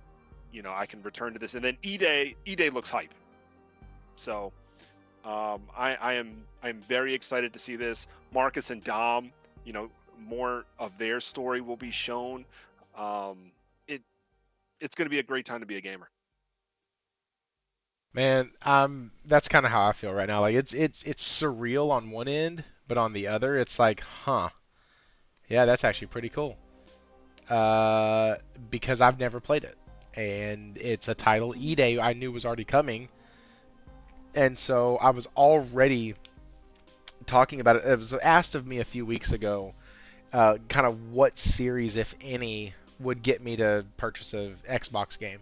I can return to this. And then E-Day looks hype. So I'm very excited to see this. Marcus and Dom, more of their story will be shown. It's going to be a great time to be a gamer. Man, that's kind of how I feel right now. Like it's surreal on one end, but on the other, it's like, huh. Yeah, that's actually pretty cool. Because I've never played it. And it's a title E-Day I knew was already coming. And so I was already talking about it. It was asked of me a few weeks ago, kind of what series, if any, would get me to purchase an Xbox game.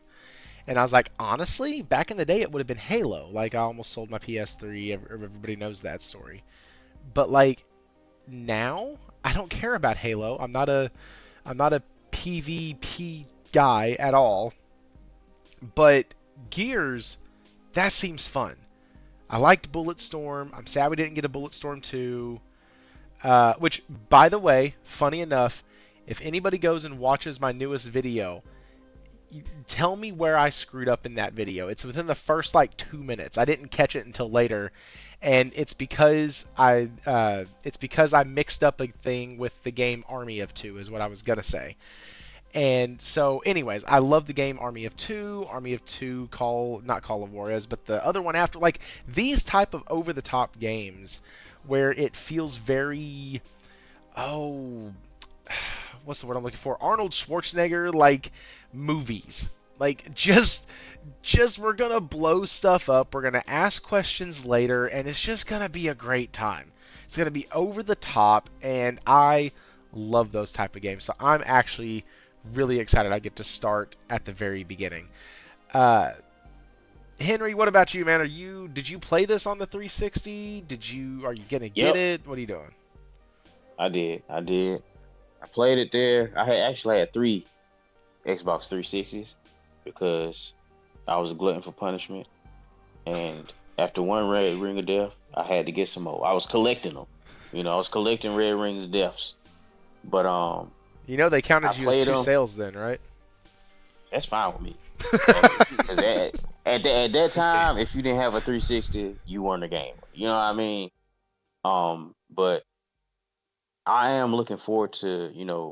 And I was like, honestly, back in the day, it would have been Halo. Like, I almost sold my PS3. Everybody knows that story. But, like, now, I don't care about Halo. I'm not a PvP guy at all. But Gears, that seems fun. I liked Bulletstorm. I'm sad we didn't get a Bulletstorm 2. Which, by the way, funny enough, if anybody goes and watches my newest video, tell me where I screwed up in that video. It's within the first, 2 minutes. I didn't catch it until later. And it's because I mixed up a thing with the game Army of Two, is what I was gonna say. And so, anyways, I love the game Army of Two, not Call of Juarez, but the other one after. Like, these type of over-the-top games where it feels very, what's the word I'm looking for? Arnold Schwarzenegger, movies. Just we're gonna blow stuff up, we're gonna ask questions later, and it's just gonna be a great time. It's gonna be over the top, and I love those type of games. So I'm actually really excited I get to start at the very beginning. Henry, what about you, man? Did you play this on the 360? Are you gonna get it? What are you doing? I did. I played it there. I actually had 3 Xbox 360s because I was a glutton for punishment. And after one Red Ring of Death, I had to get some more. I was collecting them. I was collecting Red Rings of Deaths. But they counted you as 2 sales then, right? That's fine with me. Because at that time, if you didn't have a 360, you weren't a gamer. You know what I mean? But I am looking forward to,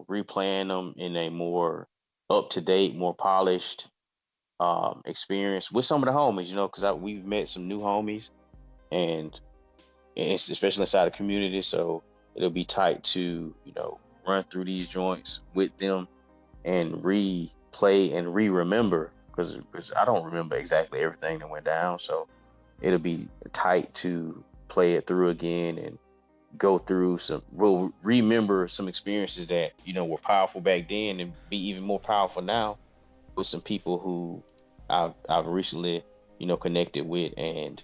replaying them in a more up-to-date, more polished experience with some of the homies, because we've met some new homies, and it's especially inside the community, so it'll be tight to, run through these joints with them and replay and remember, because I don't remember exactly everything that went down, so it'll be tight to play it through again and go through remember some experiences that were powerful back then and be even more powerful now with some people who I've recently connected with, and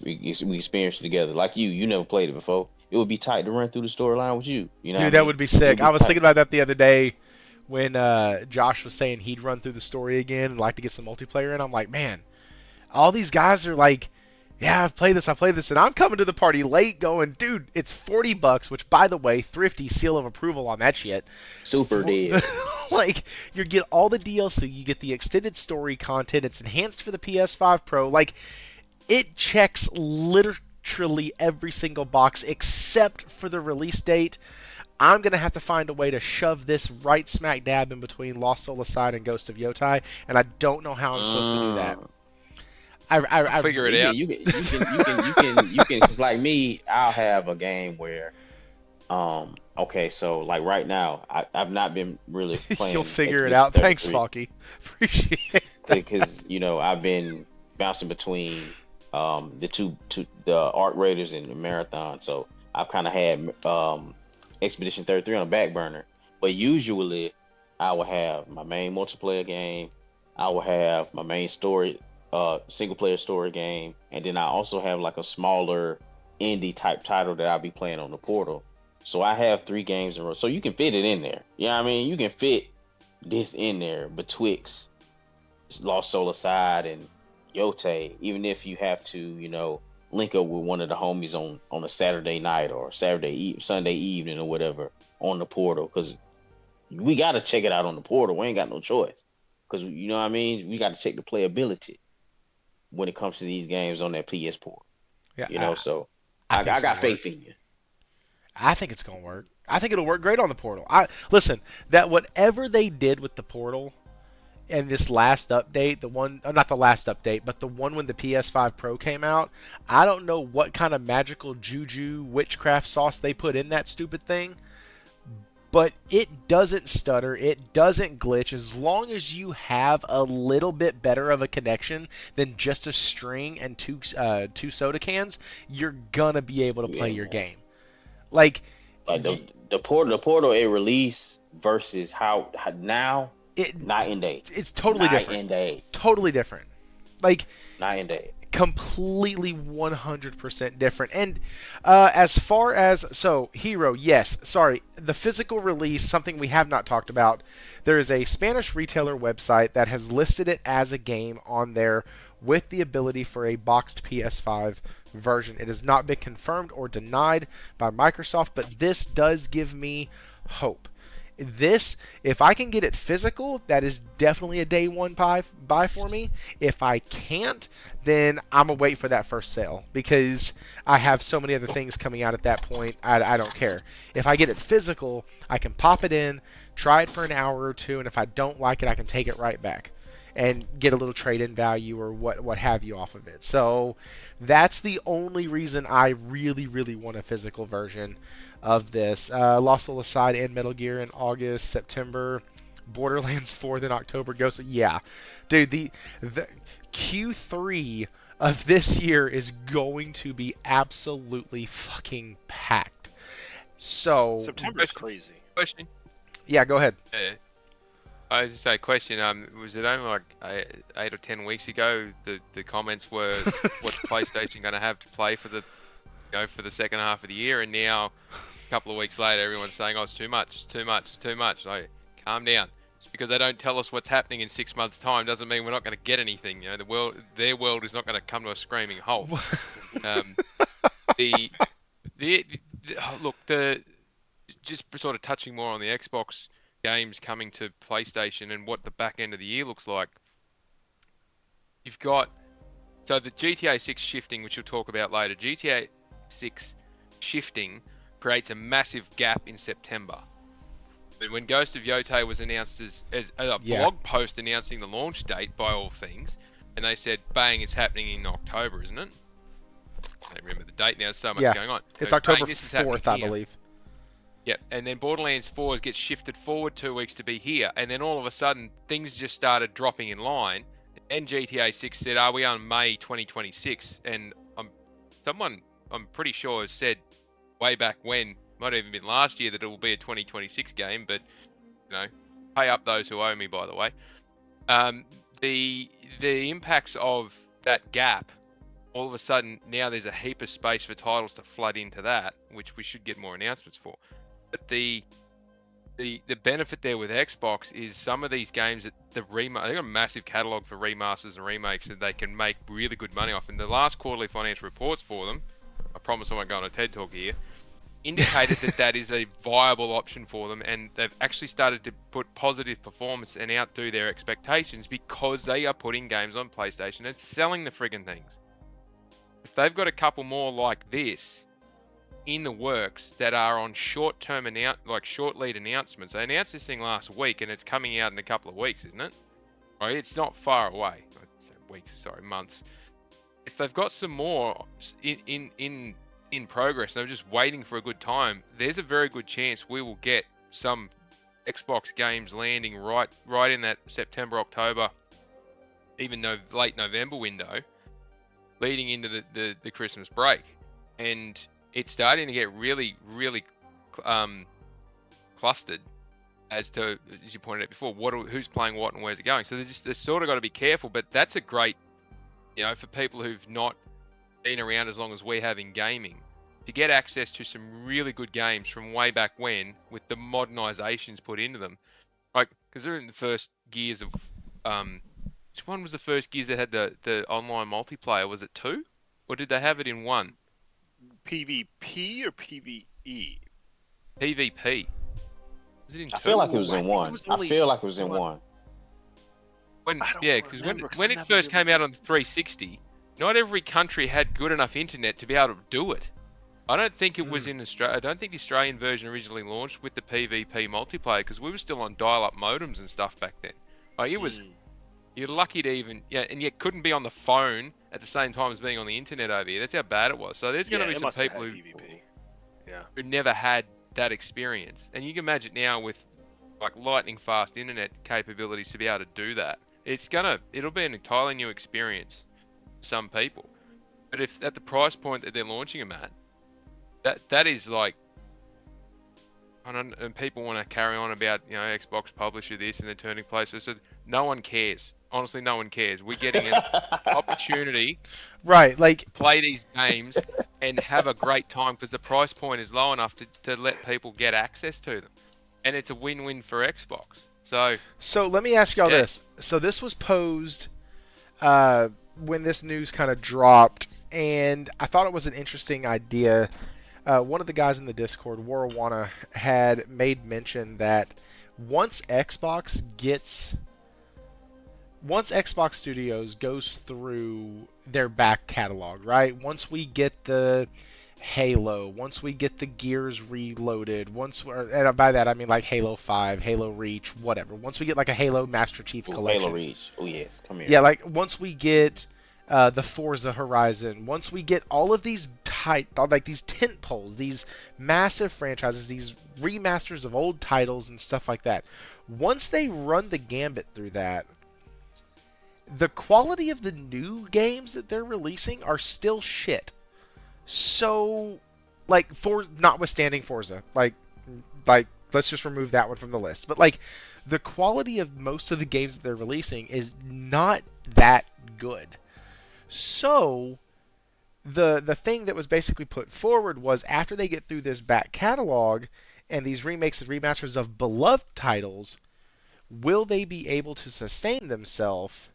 we experienced it together. Like you never played it before. It would be tight to run through the storyline with you. Dude, that would be sick. I was thinking about that the other day when Josh was saying he'd run through the story again and like to get some multiplayer in. I'm like, man, all these guys are Yeah, I've played this, and I'm coming to the party late going, dude, it's $40, which, by the way, thrifty seal of approval on that shit. Super deal. Like, you get all the DLC, you get the extended story content, it's enhanced for the PS5 Pro, like, it checks literally every single box except for the release date. I'm going to have to find a way to shove this right smack dab in between Lost Soul Aside and Ghost of Yotai, and I don't know how I'm supposed to do that. I'll figure it out. You can, cause like me, I'll have a game where, okay, so like right now, I've not been really playing. You'll figure it Expedition out. Thanks, 33 Falky. Appreciate it. Because I've been bouncing between the Arc Raiders and the Marathon, so I've kind of had Expedition 33 on the back burner. But usually, I will have my main multiplayer game, I will have my main story, single player story game, and then I also have like a smaller indie type title that I'll be playing on the portal. So I have 3 games in a row. So you can fit it in there. Yeah, I mean, you can fit this in there betwixt Lost Soul Aside and Yote, even if you have to, link up with one of the homies on a Saturday night or Sunday evening or whatever on the portal, because we got to check it out on the portal. We ain't got no choice, because you know what I mean. We got to check the playability when it comes to these games on that PS Port. Yeah, So I I think it's got gonna faith work. in you. I think it's gonna work. I think it'll work great on the portal. Listen, that whatever they did with the portal and this last update, the one, not the last update, but the one when the PS5 Pro came out, I don't know what kind of magical juju witchcraft sauce they put in that stupid thing, but it doesn't stutter, it doesn't glitch. As long as you have a little bit better of a connection than just a string and two soda cans, you're gonna be able to play your game. Like the portal a release versus how now. Night and day. It's totally different. Night and day. Totally different. Like, night and day. Completely 100% different. And as far as, Hero, yes, sorry, the physical release, something we have not talked about. There is a Spanish retailer website that has listed it as a game on there with the ability for a boxed PS5 version. It has not been confirmed or denied by Microsoft, but this does give me hope. This, if I can get it physical, that is definitely a day one buy for me. If I can't, then I'm going to wait for that first sale, because I have so many other things coming out at that point, I don't care. If I get it physical, I can pop it in, try it for an hour or two, and if I don't like it, I can take it right back and get a little trade-in value or what have you off of it. So that's the only reason I really, really want a physical version of this. Lost Soul Aside and Metal Gear in August, September, Borderlands 4th in October. Yeah, dude, the Q3 of this year is going to be absolutely fucking packed. So September's crazy. Question. Yeah, go ahead. I was just say, question. Was it only like 8 or 10 weeks ago the comments were, what's PlayStation going to have to play for the for the second half of the year, and now a couple of weeks later everyone's saying, oh, it's too much, it's too much, it's too much. Like, calm down. Just because they don't tell us what's happening in 6 months' time doesn't mean we're not going to get anything. Their world is not going to come to a screaming halt. Look, just sort of touching more on the Xbox games coming to PlayStation and what the back end of the year looks like. You've got the GTA 6 shifting, which we'll talk about later. GTA 6 shifting creates a massive gap in September. But when Ghost of Yote was announced as a blog post announcing the launch date, by all things, and they said, bang, it's happening in October, isn't it? I don't remember the date now. There's so much going on. It's October 4th, I believe. Yep, and then Borderlands 4 gets shifted forward 2 weeks to be here, and then all of a sudden things just started dropping in line. And GTA 6 said, "Are we on May 2026?" And I'm pretty sure has said way back when, might have even been last year, that it will be a 2026 game. But pay up those who owe me, by the way. The impacts of that gap. All of a sudden, now there's a heap of space for titles to flood into that, which we should get more announcements for. But the the benefit there with Xbox is some of these games that they've got a massive catalog for remasters and remakes that they can make really good money off. And the last quarterly financial reports for them, I promise I won't go on a TED Talk here, indicated that is a viable option for them, and they've actually started to put positive performance and outdo their expectations because they are putting games on PlayStation and selling the friggin' things. If they've got a couple more like this in the works that are on short lead announcements. They announced this thing last week, and it's coming out in a couple of weeks, isn't it? Right, it's not far away. Months. If they've got some more in progress, they're just waiting for a good time. There's a very good chance we will get some Xbox games landing right in that September, October, even though late November window, leading into the Christmas break, and it's starting to get really, really clustered as to, as you pointed out before, who's playing what and where's it going. So they're sort of got to be careful, but that's a great, for people who've not been around as long as we have in gaming, to get access to some really good games from way back when with the modernizations put into them. Like, because they're in the first Gears of, which one was the first Gears that had the online multiplayer? Was it 2? Or did they have it in 1? PvP or PvE? PvP. Was it in 2? I feel like it was in 1. I feel like it was in 1. Because when it first came out on the 360, not every country had good enough internet to be able to do it. I don't think it was in Australia. I don't think the Australian version originally launched with the PvP multiplayer because we were still on dial-up modems and stuff back then. Like, it was, you're lucky to even, and yet couldn't be on the phone at the same time as being on the internet over here. That's how bad it was. So there's going to be some people who never had that experience. And you can imagine now with like lightning fast internet capabilities to be able to do that. It'll be an entirely new experience for some people. But if at the price point that they're launching them at, that is like, and people want to carry on about, Xbox publisher this and they're turning places. So no one cares. Honestly, no one cares. We're getting an opportunity, right? Like, play these games and have a great time because the price point is low enough to let people get access to them, and it's a win-win for Xbox. So let me ask y'all this. So this was posed when this news kind of dropped, and I thought it was an interesting idea. One of the guys in the Discord, Warawana, had made mention that once Xbox Studios goes through their back catalog, right? Once we get the Halo, once we get the Gears Reloaded, and by that I mean like Halo 5, Halo Reach, whatever. Once we get like a Halo Master Chief Collection. Halo Reach. Oh yes, come here. Yeah, like once we get the Forza Horizon, once we get all of these these tent poles, these massive franchises, these remasters of old titles and stuff like that. Once they run the gambit through that, the quality of the new games that they're releasing are still shit. So, notwithstanding Forza, like let's just remove that one from the list. But like, the quality of most of the games that they're releasing is not that good. So, the thing that was basically put forward was after they get through this back catalog and these remakes and remasters of beloved titles, will they be able to sustain themselves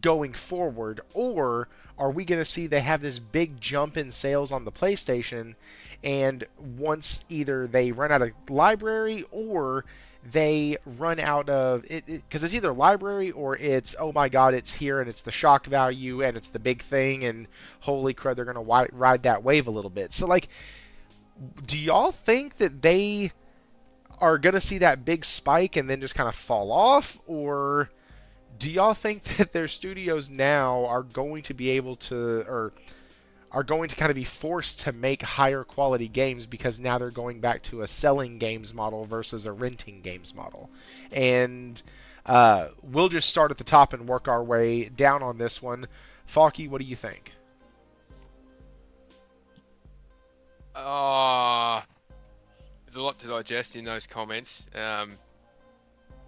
going forward, or are we going to see they have this big jump in sales on the PlayStation, and once either they run out of library or they run out of it, because it's either library or it's, oh my god, it's here and it's the shock value and it's the big thing and holy crud, they're going to ride that wave a little bit. So like, do y'all think that they are going to see that big spike and then just kind of fall off, or do y'all think that their studios now are going to be able to, or are going to kind of be forced to make higher quality games because now they're going back to a selling games model versus a renting games model? And we'll just start at the top and work our way down on this one. Falky, what do you think? There's a lot to digest in those comments. If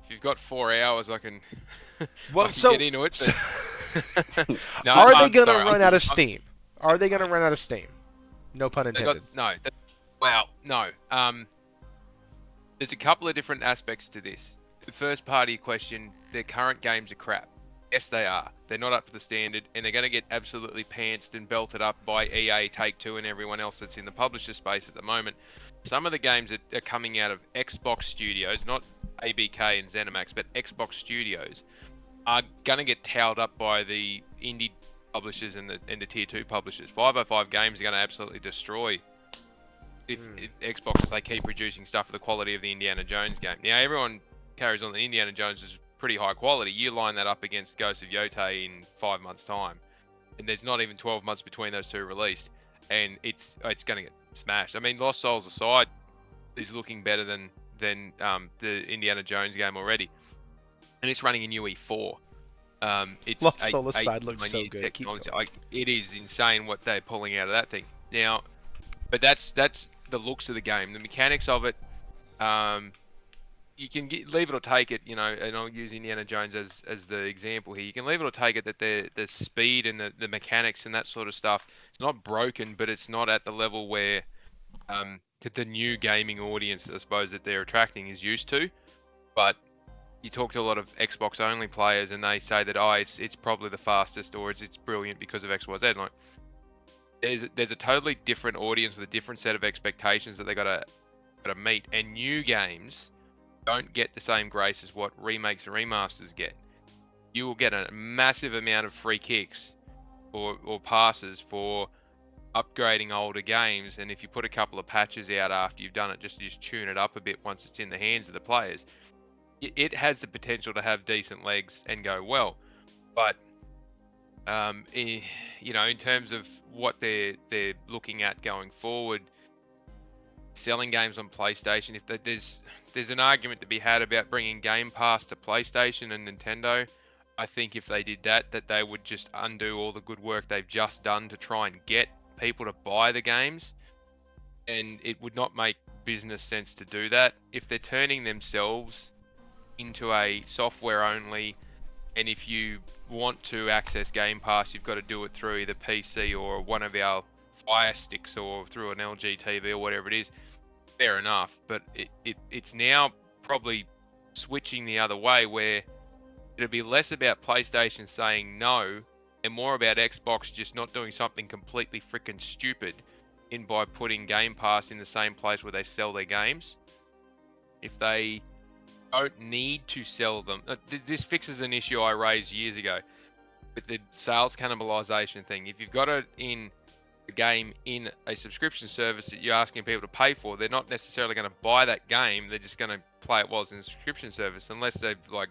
you've got 4 hours, I can, get into it. But... No, are they going to run out of steam? Are they going to run out of steam? No pun intended. No. There's a couple of different aspects to this. The first part of your question, their current games are crap. Yes, they are. They're not up to the standard, and they're going to get absolutely pantsed and belted up by EA, Take-Two, and everyone else that's in the publisher space at the moment. Some of the games that are coming out of Xbox Studios, not ABK and ZeniMax, but Xbox Studios, are going to get towed up by the indie publishers and the Tier 2 publishers. 505 Games are going to absolutely destroy if Xbox, if they keep producing stuff for the quality of the Indiana Jones game. Now, everyone carries on that Indiana Jones is pretty high quality. You line that up against Ghost of Yotei in 5 months' time, and there's not even 12 months between those two released, and it's going to get smashed. I mean, Lost Souls aside, is looking better than the Indiana Jones game already, and it's running in UE4. It's Lost Souls aside looks so good. It is insane what they're pulling out of that thing now. But that's the looks of the game. The mechanics of it, you can leave it or take it, and I'll use Indiana Jones as the example here. You can leave it or take it that the speed and the mechanics and that sort of stuff, it's not broken, but it's not at the level where the new gaming audience, I suppose, that they're attracting is used to. But you talk to a lot of Xbox only players and they say that, it's probably the fastest, or it's brilliant because of X, Y, Z. Like, there's a totally different audience with a different set of expectations that they gotta meet, and new games don't get the same grace as what remakes and remasters get. You will get a massive amount of free kicks or passes for upgrading older games, and if you put a couple of patches out after you've done it, just tune it up a bit once it's in the hands of the players, it has the potential to have decent legs and go well. But in terms of what they're looking at going forward, selling games on PlayStation, if there's an argument to be had about bringing Game Pass to PlayStation and Nintendo. I think if they did that they would just undo all the good work they've just done to try and get people to buy the games, and it would not make business sense to do that. If they're turning themselves into a software only, and if you want to access Game Pass, you've got to do it through either PC or one of our Fire Sticks or through an LG TV or whatever it is, fair enough. But it's now probably switching the other way, where it'll be less about PlayStation saying no and more about Xbox just not doing something completely freaking stupid by putting Game Pass in the same place where they sell their games. If they don't need to sell them, this fixes an issue I raised years ago with the sales cannibalization thing. If you've got it in the game in a subscription service that you're asking people to pay for, they're not necessarily going to buy that game. They're just going to play it while it's in a subscription service, unless they're like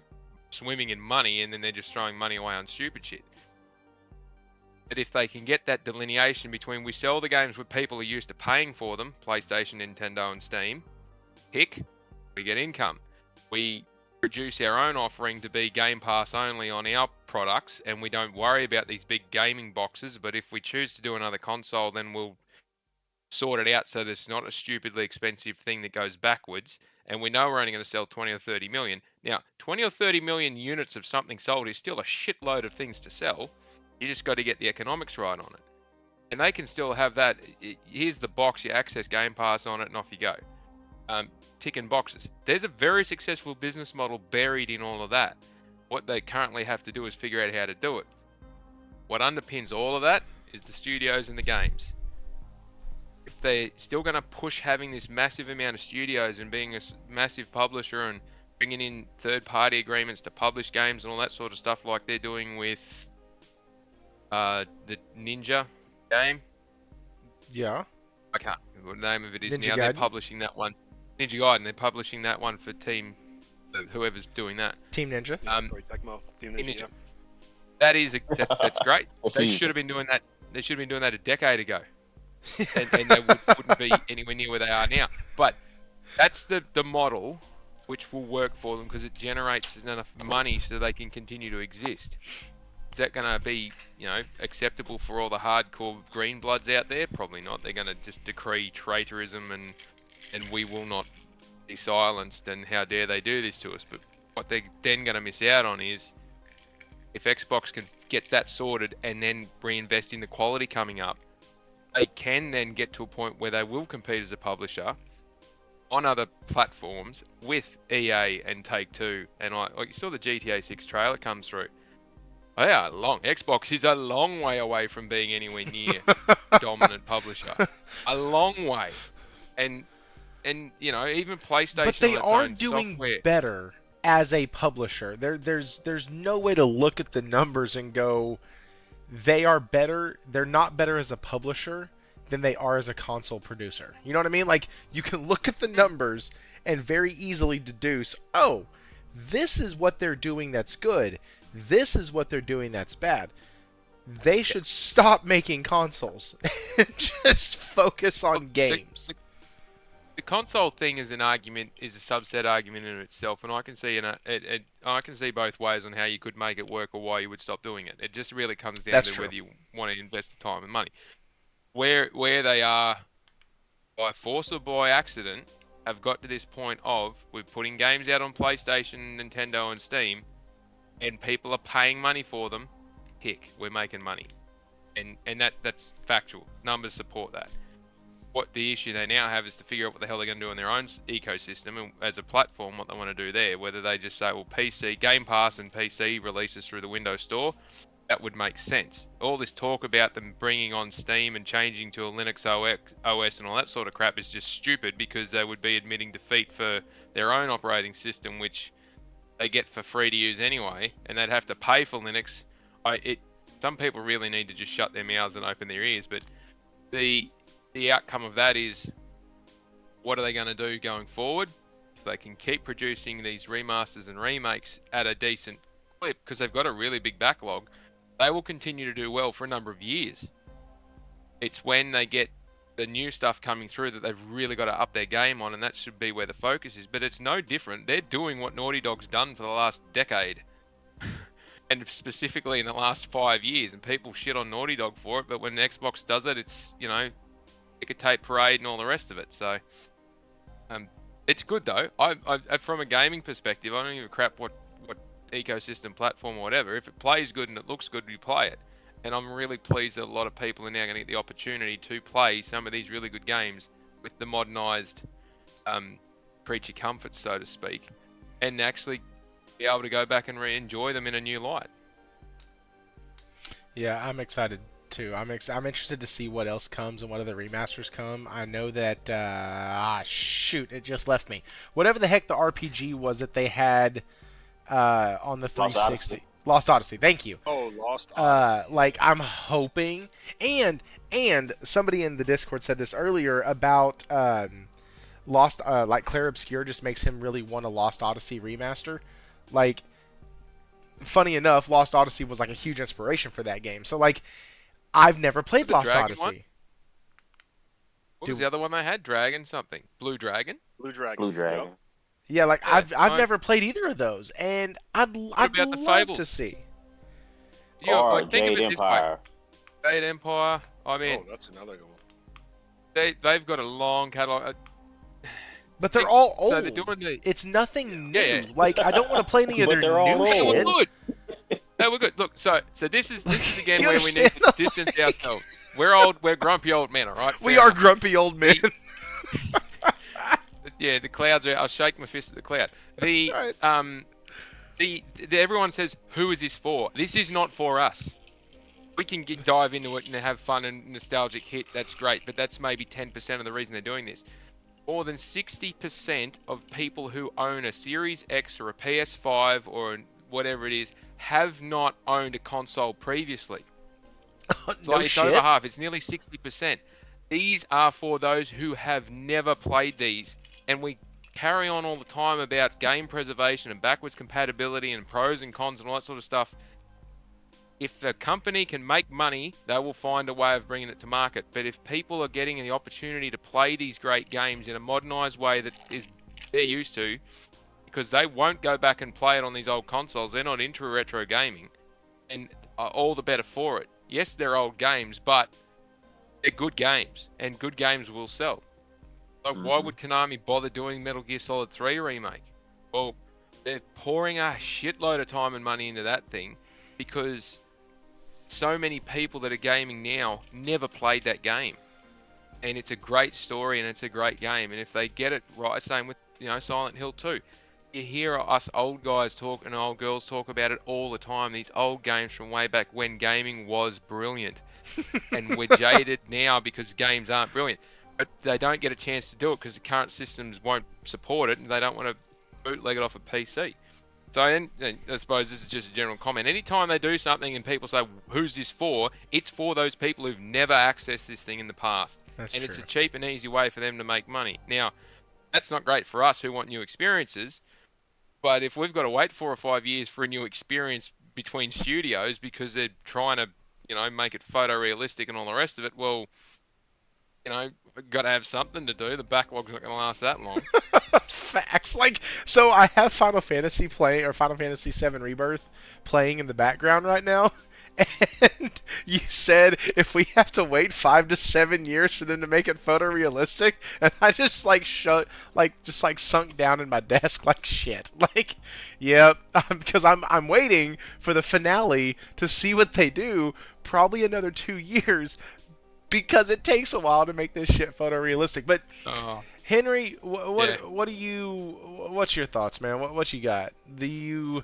swimming in money and then they're just throwing money away on stupid shit. But if they can get that delineation between, we sell the games where people are used to paying for them, PlayStation, Nintendo, and Steam, pick, we get income. We produce our own offering to be Game Pass only on our products, and we don't worry about these big gaming boxes. But if we choose to do another console, then we'll sort it out so that it's not a stupidly expensive thing that goes backwards. And we know we're only going to sell 20 or 30 million. Now, 20 or 30 million units of something sold is still a shitload of things to sell. You just got to get the economics right on it. And they can still have that. Here's the box, you access Game Pass on it, and off you go. Ticking boxes. There's a very successful business model buried in all of that. What they currently have to do is figure out how to do it. What underpins all of that is the studios and the games. If they're still going to push having this massive amount of studios and being a massive publisher and bringing in third-party agreements to publish games and all that sort of stuff like they're doing with the Ninja game. Yeah. I can't remember what the name of it is Ninja now. Gaiden? They're publishing that one. Ninja Gaiden, they're publishing that one for Team, whoever's doing that. Team Ninja. Team Ninja. That's great. They should have been doing that. They should have been doing that a decade ago, and they wouldn't be anywhere near where they are now. But that's the model which will work for them because it generates enough money so they can continue to exist. Is that going to be, acceptable for all the hardcore green bloods out there? Probably not. They're going to just decree traitorism and we will not be silenced, and how dare they do this to us. But what they're then going to miss out on is, if Xbox can get that sorted and then reinvest in the quality coming up, they can then get to a point where they will compete as a publisher on other platforms with EA and Take-Two, and you saw the GTA 6 trailer come through. They are long. Xbox is a long way away from being anywhere near the dominant publisher. A long way. And you know, even PlayStation But they on its are own doing software. better as a publisher. There's no way to look at the numbers and go, they are better. They're not better as a publisher than they are as a console producer. You know what I mean? Like, you can look at the numbers and very easily deduce, oh, this is what they're doing that's good. This is what they're doing that's bad. They should stop making consoles and just focus on games. The console thing is an argument, is a subset argument in itself, and I can see I can see both ways on how you could make it work or why you would stop doing it. It just really comes down That's to true. whether you want to invest the time and money. Where they are, by force or by accident, have got to this point of we're putting games out on PlayStation, Nintendo, and Steam, and people are paying money for them. Tick, we're making money, and that's factual. Numbers support that. What the issue they now have is to figure out what the hell they're going to do in their own ecosystem and as a platform, what they want to do there. Whether they just say, well, PC, Game Pass and PC releases through the Windows Store, that would make sense. All this talk about them bringing on Steam and changing to a Linux OS and all that sort of crap is just stupid, because they would be admitting defeat for their own operating system, which they get for free to use anyway, and they'd have to pay for Linux. Some people really need to just shut their mouths and open their ears, but the outcome of that is, what are they going to do going forward? If they can keep producing these remasters and remakes at a decent clip, because they've got a really big backlog, they will continue to do well for a number of years. It's when they get the new stuff coming through that they've really got to up their game on, and that should be where the focus is. But it's no different. They're doing what Naughty Dog's done for the last decade. And specifically in the last 5 years, and people shit on Naughty Dog for it, but when Xbox does it, it's, you know, ticker tape parade and all the rest of it. So it's good though. I from a gaming perspective, I don't give a crap what ecosystem, platform or whatever. If it plays good and it looks good, you play it. And I'm really pleased that a lot of people are now going to get the opportunity to play some of these really good games with the modernized creature comfort, so to speak, and actually be able to go back and enjoy them in a new light. Yeah, I'm excited too. I'm interested to see what else comes and what other remasters come. I know that shoot, it just left me. Whatever the heck the RPG was that they had on the 360. Lost Odyssey. Thank you. Oh, Lost Odyssey. Like, I'm hoping, and somebody in the Discord said this earlier about Lost, like Claire Obscure just makes him really want a Lost Odyssey remaster. Like, funny enough, Lost Odyssey was like a huge inspiration for that game. So like, I've never played Lost Odyssey. One? What was the other one they had? Dragon something. Blue Dragon? Blue Dragon. Blue Dragon. Yep. Yeah, like I've never played either of those, and I'd love to see. You know, Or like, think Jade of it this way. Empire. Jade Empire. I mean, that's another good one. They've got a long catalog. But they're all old. So they're doing It's nothing new. Yeah. Like, I don't want to play any of their they're all new old. They were shit. good. They were good. Look, so this is again You where we need to understand? distance ourselves. We're old. We're grumpy old men, all right? We Fair are enough. grumpy old men. Yeah, the clouds are. I'll shake my fist at the cloud. The right. everyone says, who is this for? This is not for us. We can dive into it and have fun and nostalgic hit. That's great, but that's maybe 10% of the reason they're doing this. More than 60% of people who own a Series X or a PS5 or whatever it is have not owned a console previously. It's over half. It's nearly 60%. These are for those who have never played these. And we carry on all the time about game preservation and backwards compatibility and pros and cons and all that sort of stuff. If the company can make money, they will find a way of bringing it to market. But if people are getting the opportunity to play these great games in a modernized way that they're used to, because they won't go back and play it on these old consoles, they're not into retro gaming, and all the better for it. Yes, they're old games, but they're good games, and good games will sell. So why would Konami bother doing Metal Gear Solid 3 remake? Well, they're pouring a shitload of time and money into that thing because so many people that are gaming now never played that game. and it's a great story and it's a great game. And if they get it right, same with Silent Hill 2. You hear us old guys talk and old girls talk about it all the time. These old games from way back when gaming was brilliant, and we're jaded now because games aren't brilliant. But they don't get a chance to do it because the current systems won't support it, and they don't want to bootleg it off a PC. So I suppose this is just a general comment. Anytime they do something and people say, who's this for? It's for those people who've never accessed this thing in the past. That's and true. It's a cheap and easy way for them to make money. Now, that's not great for us who want new experiences, but if we've got to wait 4 or 5 years for a new experience between studios because they're trying to, make it photorealistic and all the rest of it, well, we've got to have something to do. The backlog's not going to last that long. Facts. So I have Final Fantasy Final Fantasy VII Rebirth playing in the background right now. And you said if we have to wait 5 to 7 years for them to make it photorealistic, and I just sunk down in my desk like shit. Yep, because I'm waiting for the finale to see what they do. Probably another 2 years. Because it takes a while to make this shit photorealistic. But Henry, what's your thoughts, man? What you got? Do you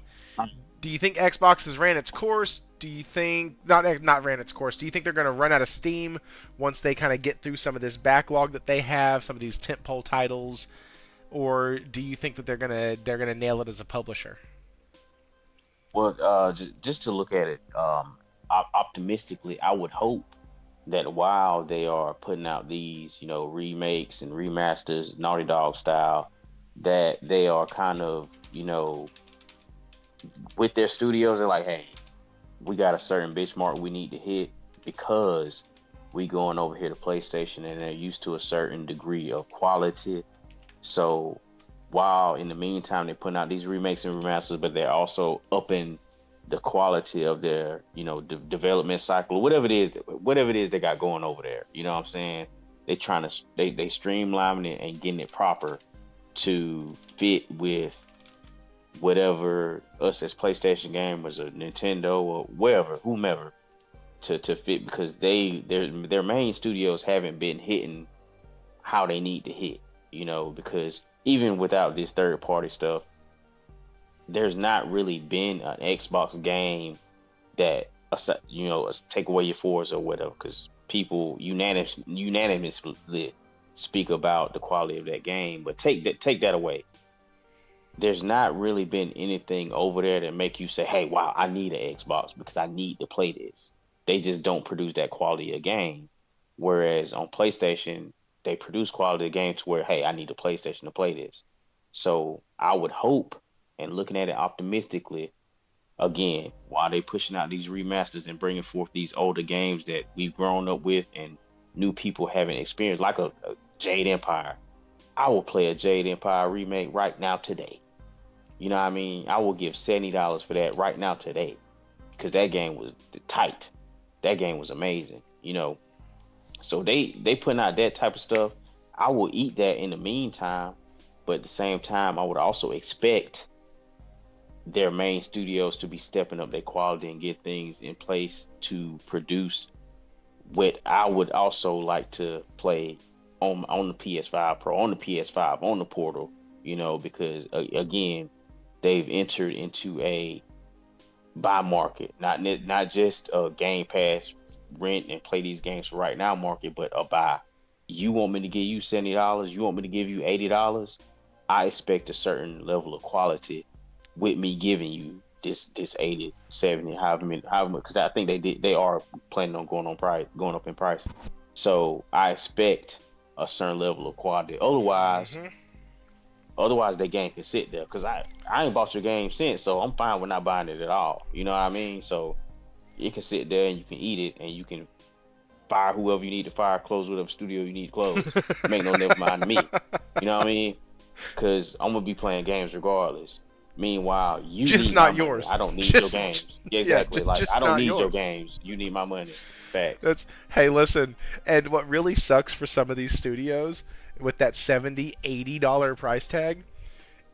think Xbox has ran its course? Do you think not ran its course? Do you think they're going to run out of steam once they kind of get through some of this backlog that they have, some of these tentpole titles, or do you think that they're gonna nail it as a publisher? Well, just to look at it optimistically, I would hope that while they are putting out these, remakes and remasters, Naughty Dog style, that they are kind of, with their studios, they're like, hey, we got a certain benchmark we need to hit because we going over here to PlayStation and they're used to a certain degree of quality. So while in the meantime they're putting out these remakes and remasters, but they're also upping the quality of their, development cycle, whatever it is they got going over there. You know what I'm saying? They trying to they streamlining it and getting it proper to fit with whatever us as PlayStation gamers or Nintendo or whomever to fit, because their main studios haven't been hitting how they need to hit, because even without this third party stuff, there's not really been an Xbox game that, take away your Forza or whatever, because people unanimously speak about the quality of that game. But take that away. There's not really been anything over there that make you say, hey, wow, I need an Xbox because I need to play this. They just don't produce that quality of game. Whereas on PlayStation, they produce quality of game to where, hey, I need a PlayStation to play this. So I would hope, and looking at it optimistically, again, while they pushing out these remasters and bringing forth these older games that we've grown up with and new people haven't experienced, like a Jade Empire, I will play a Jade Empire remake right now today. You know what I mean? I will give $70 for that right now today, because that game was tight. That game was amazing, So they putting out that type of stuff. I will eat that in the meantime, but at the same time, I would also expect their main studios to be stepping up their quality and get things in place to produce what I would also like to play on the PS5 Pro, on the PS5, on the Portal, because again, they've entered into a buy market, not just a Game Pass, rent and play these games for right now market, but a buy. You want me to give you $70? You want me to give you $80? I expect a certain level of quality with me giving you this 80, 70, however many, because I think they are planning on going up in price. So I expect a certain level of quality. Otherwise the game can sit there, because I ain't bought your game since, so I'm fine with not buying it at all. You know what I mean? So it can sit there and you can eat it and you can fire whoever you need to fire, close whatever studio you need to close. Make no never mind me. You know what I mean? Because I'm gonna be playing games regardless. Meanwhile, you just need not my yours. Money. I don't need your games. Yeah, exactly. Yeah, I don't need yours. your games. You need my money. Facts. Hey, listen, and what really sucks for some of these studios with that $70, $80 price tag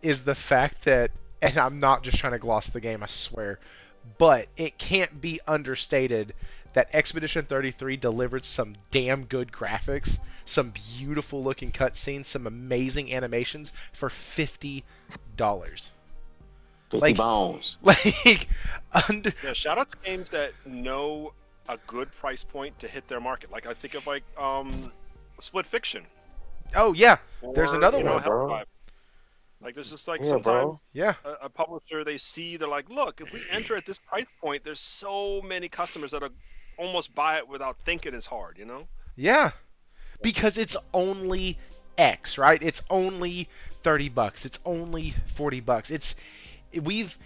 is the fact that, and I'm not just trying to gloss the game, I swear, but it can't be understated that Expedition 33 delivered some damn good graphics. some beautiful looking cutscenes, some amazing animations for $50. 50 bones. Like under. Yeah, shout out to games that know a good price point to hit their market. Like I think of like Split Fiction. Oh yeah, there's Or, another you know, one. bro. Helldive. Like there's just like Yeah, sometimes bro. Yeah, a publisher, they see, they're like, look, if we enter at this price point, there's so many customers that'll almost buy it without thinking it's hard, you know? yeah, because it's only X, right? It's only $30. It's only $40. We've,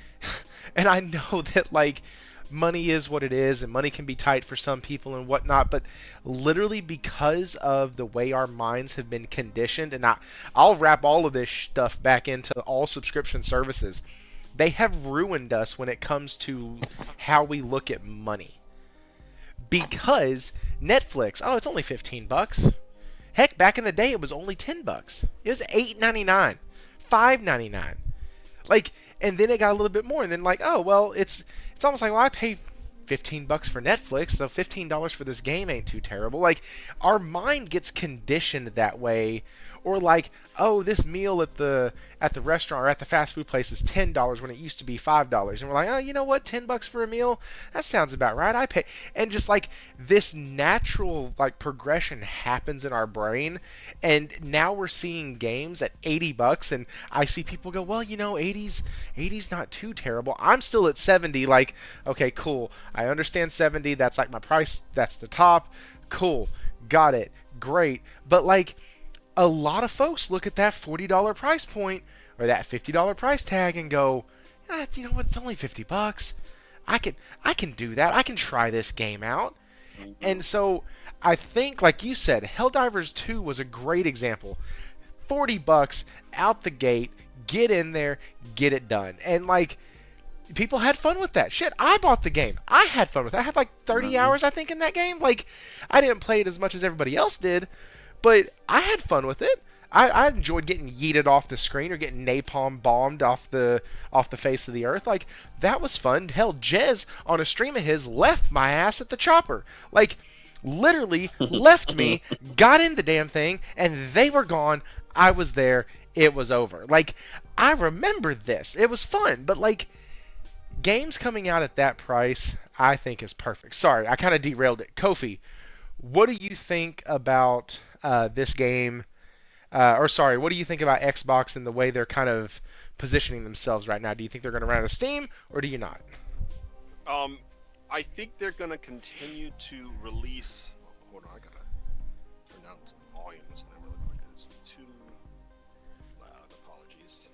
and I know that like money is what it is, and money can be tight for some people and whatnot, but literally because of the way our minds have been conditioned, and I'll wrap all of this stuff back into all subscription services. They have ruined us when it comes to how we look at money. Because Netflix, oh, it's only $15. Heck, back in the day, it was only $10. It was $8.99, $5.99. Like, and then it got a little bit more, and then like, oh well, it's almost like, well, I paid $15 for Netflix, so $15 for this game ain't too terrible. Like, our mind gets conditioned that way, or like, oh, this meal at the restaurant or at the fast food place is $10 when it used to be $5, and we're like, oh, you know what, $10 for a meal, that sounds about right. I pay, and just like this natural like progression happens in our brain, and now we're seeing games at $80, and I see people go, well, you know, 80's not too terrible. I'm still at 70, like, okay, cool. I understand 70, that's like my price, that's the top. Cool. Got it. Great. But like a lot of folks look at that $40 price point or that $50 price tag and go, you know what, it's only $50. I can do that. I can try this game out. And so I think, like you said, Helldivers 2 was a great example. $40 out the gate, get in there, get it done. And like, people had fun with that. Shit, I bought the game. I had fun with it. I had like 30 hours, I think, in that game. Like, I didn't play it as much as everybody else did, but I had fun with it. I enjoyed getting yeeted off the screen or getting napalm bombed off the face of the earth. Like, that was fun. Hell, Jez on a stream of his left my ass at the chopper. Like, literally left me, got in the damn thing, and they were gone. I was there. It was over. Like, I remember this. It was fun, but like, games coming out at that price, I think is perfect. Sorry, I kind of derailed it. Kofi, what do you think about this game? What do you think about Xbox and the way they're kind of positioning themselves right now? Do you think they're going to run out of steam, or do you not? I think they're going to continue to release. Hold on, I gotta turn down some volume so that really quick. It's too loud. Apologies.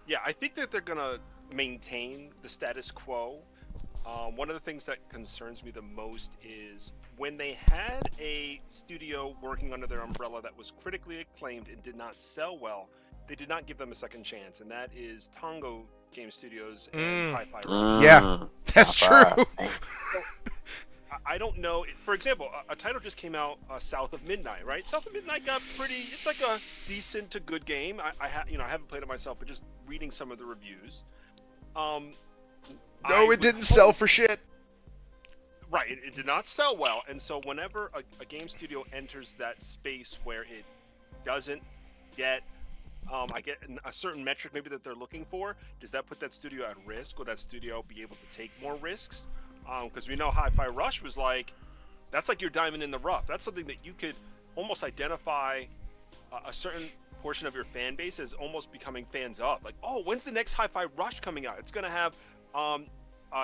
Yeah, I think that they're going to maintain the status quo. One of the things that concerns me the most is when they had a studio working under their umbrella that was critically acclaimed and did not sell well, they did not give them a second chance, and that is Tongo Game Studios and Hi-Fi Rush. Yeah, that's true. So, I don't know. For example, a title just came out, South of Midnight, right? South of Midnight got pretty. It's like a decent to good game. I haven't played it myself, but just reading some of the reviews. No, it didn't sell for shit. Right, it did not sell well, and so whenever a game studio enters that space where it doesn't get, I get a certain metric maybe that they're looking for, does that put that studio at risk? Will that studio be able to take more risks? Because we know Hi-Fi Rush was like, that's like your diamond in the rough. That's something that you could almost identify a certain portion of your fan base as almost becoming fans of. Like, oh, when's the next Hi-Fi Rush coming out? It's going to have...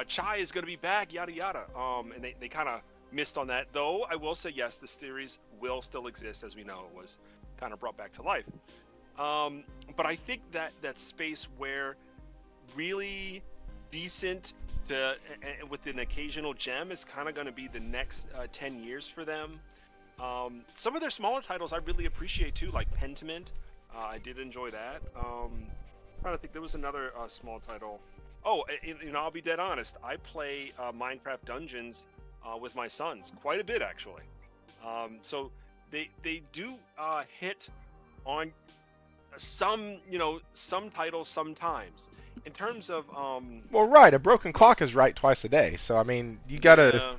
Chai is going to be back, yada yada. And they kind of missed on that. Though I will say, yes, the series will still exist, as we know it was kind of brought back to life. But I think that space where really decent with an occasional gem is kind of going to be the next 10 years for them. Some of their smaller titles I really appreciate too, like Pentiment. I did enjoy that. I'm trying to think, there was another small title. Oh, I'll be dead honest. I play Minecraft Dungeons with my sons quite a bit, actually. So they do hit on some titles sometimes. In terms of well, right, a broken clock is right twice a day. So I mean, you gotta.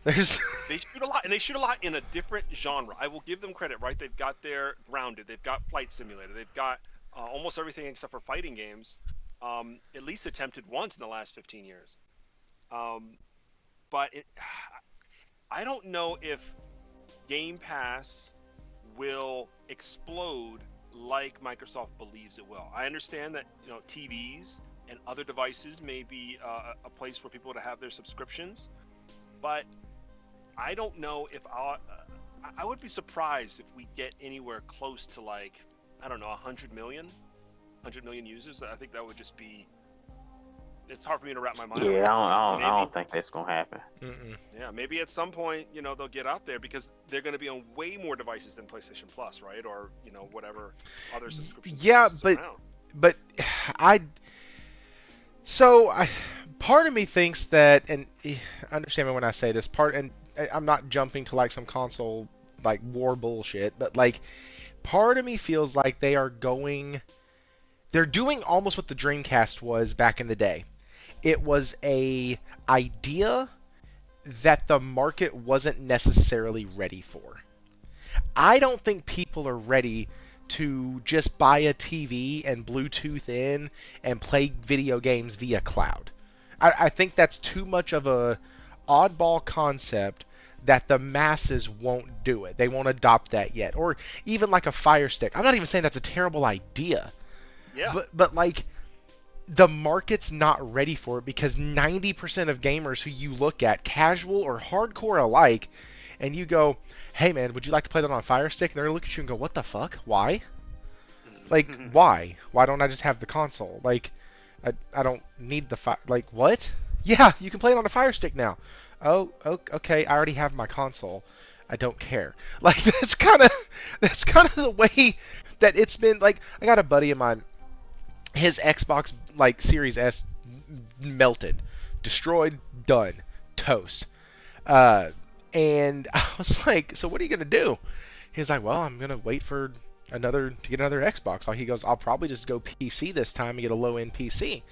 There's They shoot a lot, and they shoot a lot in a different genre. I will give them credit, right? They've got their Grounded, they've got Flight Simulator, they've got almost everything except for fighting games, at least attempted once in the last 15 years. Um, but I don't know if Game Pass will explode like Microsoft believes it will. I understand that TVs and other devices may be a place for people to have their subscriptions, but I don't know if I would be surprised if we get anywhere close to, like, I don't know, 100 million users. I think that would just be. It's hard for me to wrap my mind around. Yeah, I don't think that's gonna happen. Yeah, maybe at some point, they'll get out there because they're going to be on way more devices than PlayStation Plus, right? Or whatever other subscriptions. Yeah, but part of me thinks that, and understand me when I say this, and I'm not jumping to like some console like war bullshit, but like part of me feels like they're doing almost what the Dreamcast was back in the day. It was a idea that the market wasn't necessarily ready for. I don't think people are ready to just buy a TV and Bluetooth in and play video games via cloud. I think that's too much of a oddball concept that the masses won't do it. They won't adopt that yet. Or even like a Fire Stick. I'm not even saying that's a terrible idea. Yeah. But like, the market's not ready for it because 90% of gamers who you look at, casual or hardcore alike, and you go, hey man, would you like to play that on a Fire Stick? And they're going to look at you and go, what the fuck? Why? Like, why? Why don't I just have the console? Like, I don't need the like, what? Yeah, you can play it on a Fire Stick now. Oh, okay, I already have my console. I don't care. Like, that's kind of the way that it's been. Like, I got a buddy of mine, his Xbox like Series S melted, destroyed, done, toast. And I was like, so what are you gonna do? He's like, well, I'm gonna wait for to get another Xbox. He goes, I'll probably just go PC this time and get a low-end PC.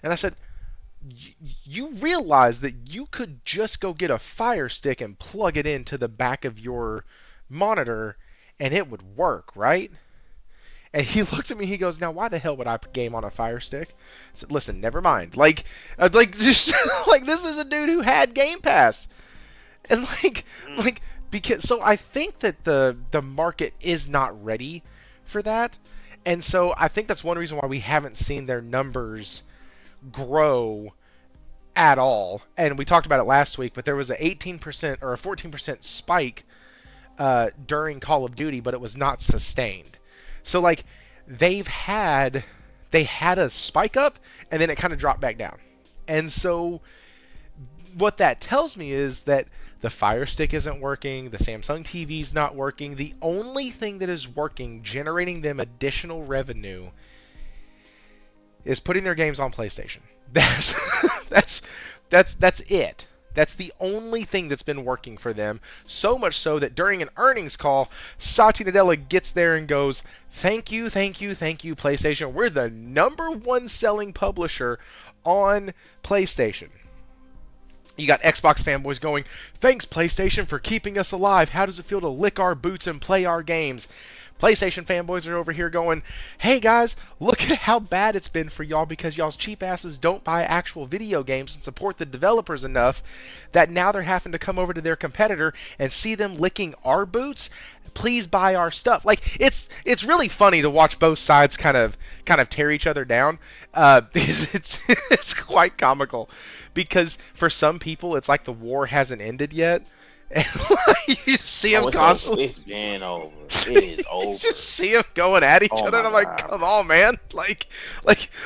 And I said, you realize that you could just go get a Fire Stick and plug it into the back of your monitor and it would work, right? And he looked at me, he goes, now why the hell would I game on a Fire Stick? I said, listen, never mind. Like just like, this is a dude who had Game Pass. And because, so I think that the market is not ready for that. And so I think that's one reason why we haven't seen their numbers grow at all. And we talked about it last week, but there was an 18% or a 14% spike during Call of Duty, but it was not sustained. So like they had a spike up and then it kind of dropped back down. And so what that tells me is that the Fire Stick isn't working, the Samsung TV's not working. The only thing that is working, generating them additional revenue, is putting their games on PlayStation. That's it. That's the only thing that's been working for them. So much so that during an earnings call, Satya Nadella gets there and goes, thank you, PlayStation. We're the #1 selling publisher on PlayStation. You got Xbox fanboys going, thanks PlayStation for keeping us alive. How does it feel to lick our boots and play our games? PlayStation fanboys are over here going, hey guys, look at how bad it's been for y'all because y'all's cheap asses don't buy actual video games and support the developers enough that now they're having to come over to their competitor and see them licking our boots. Please buy our stuff. Like, it's really funny to watch both sides kind of tear each other down. It's quite comical because for some people it's like the war hasn't ended yet. And you see them constantly. It's been over. It is over. You just see them going at each other, and I'm like, come on, man. Like,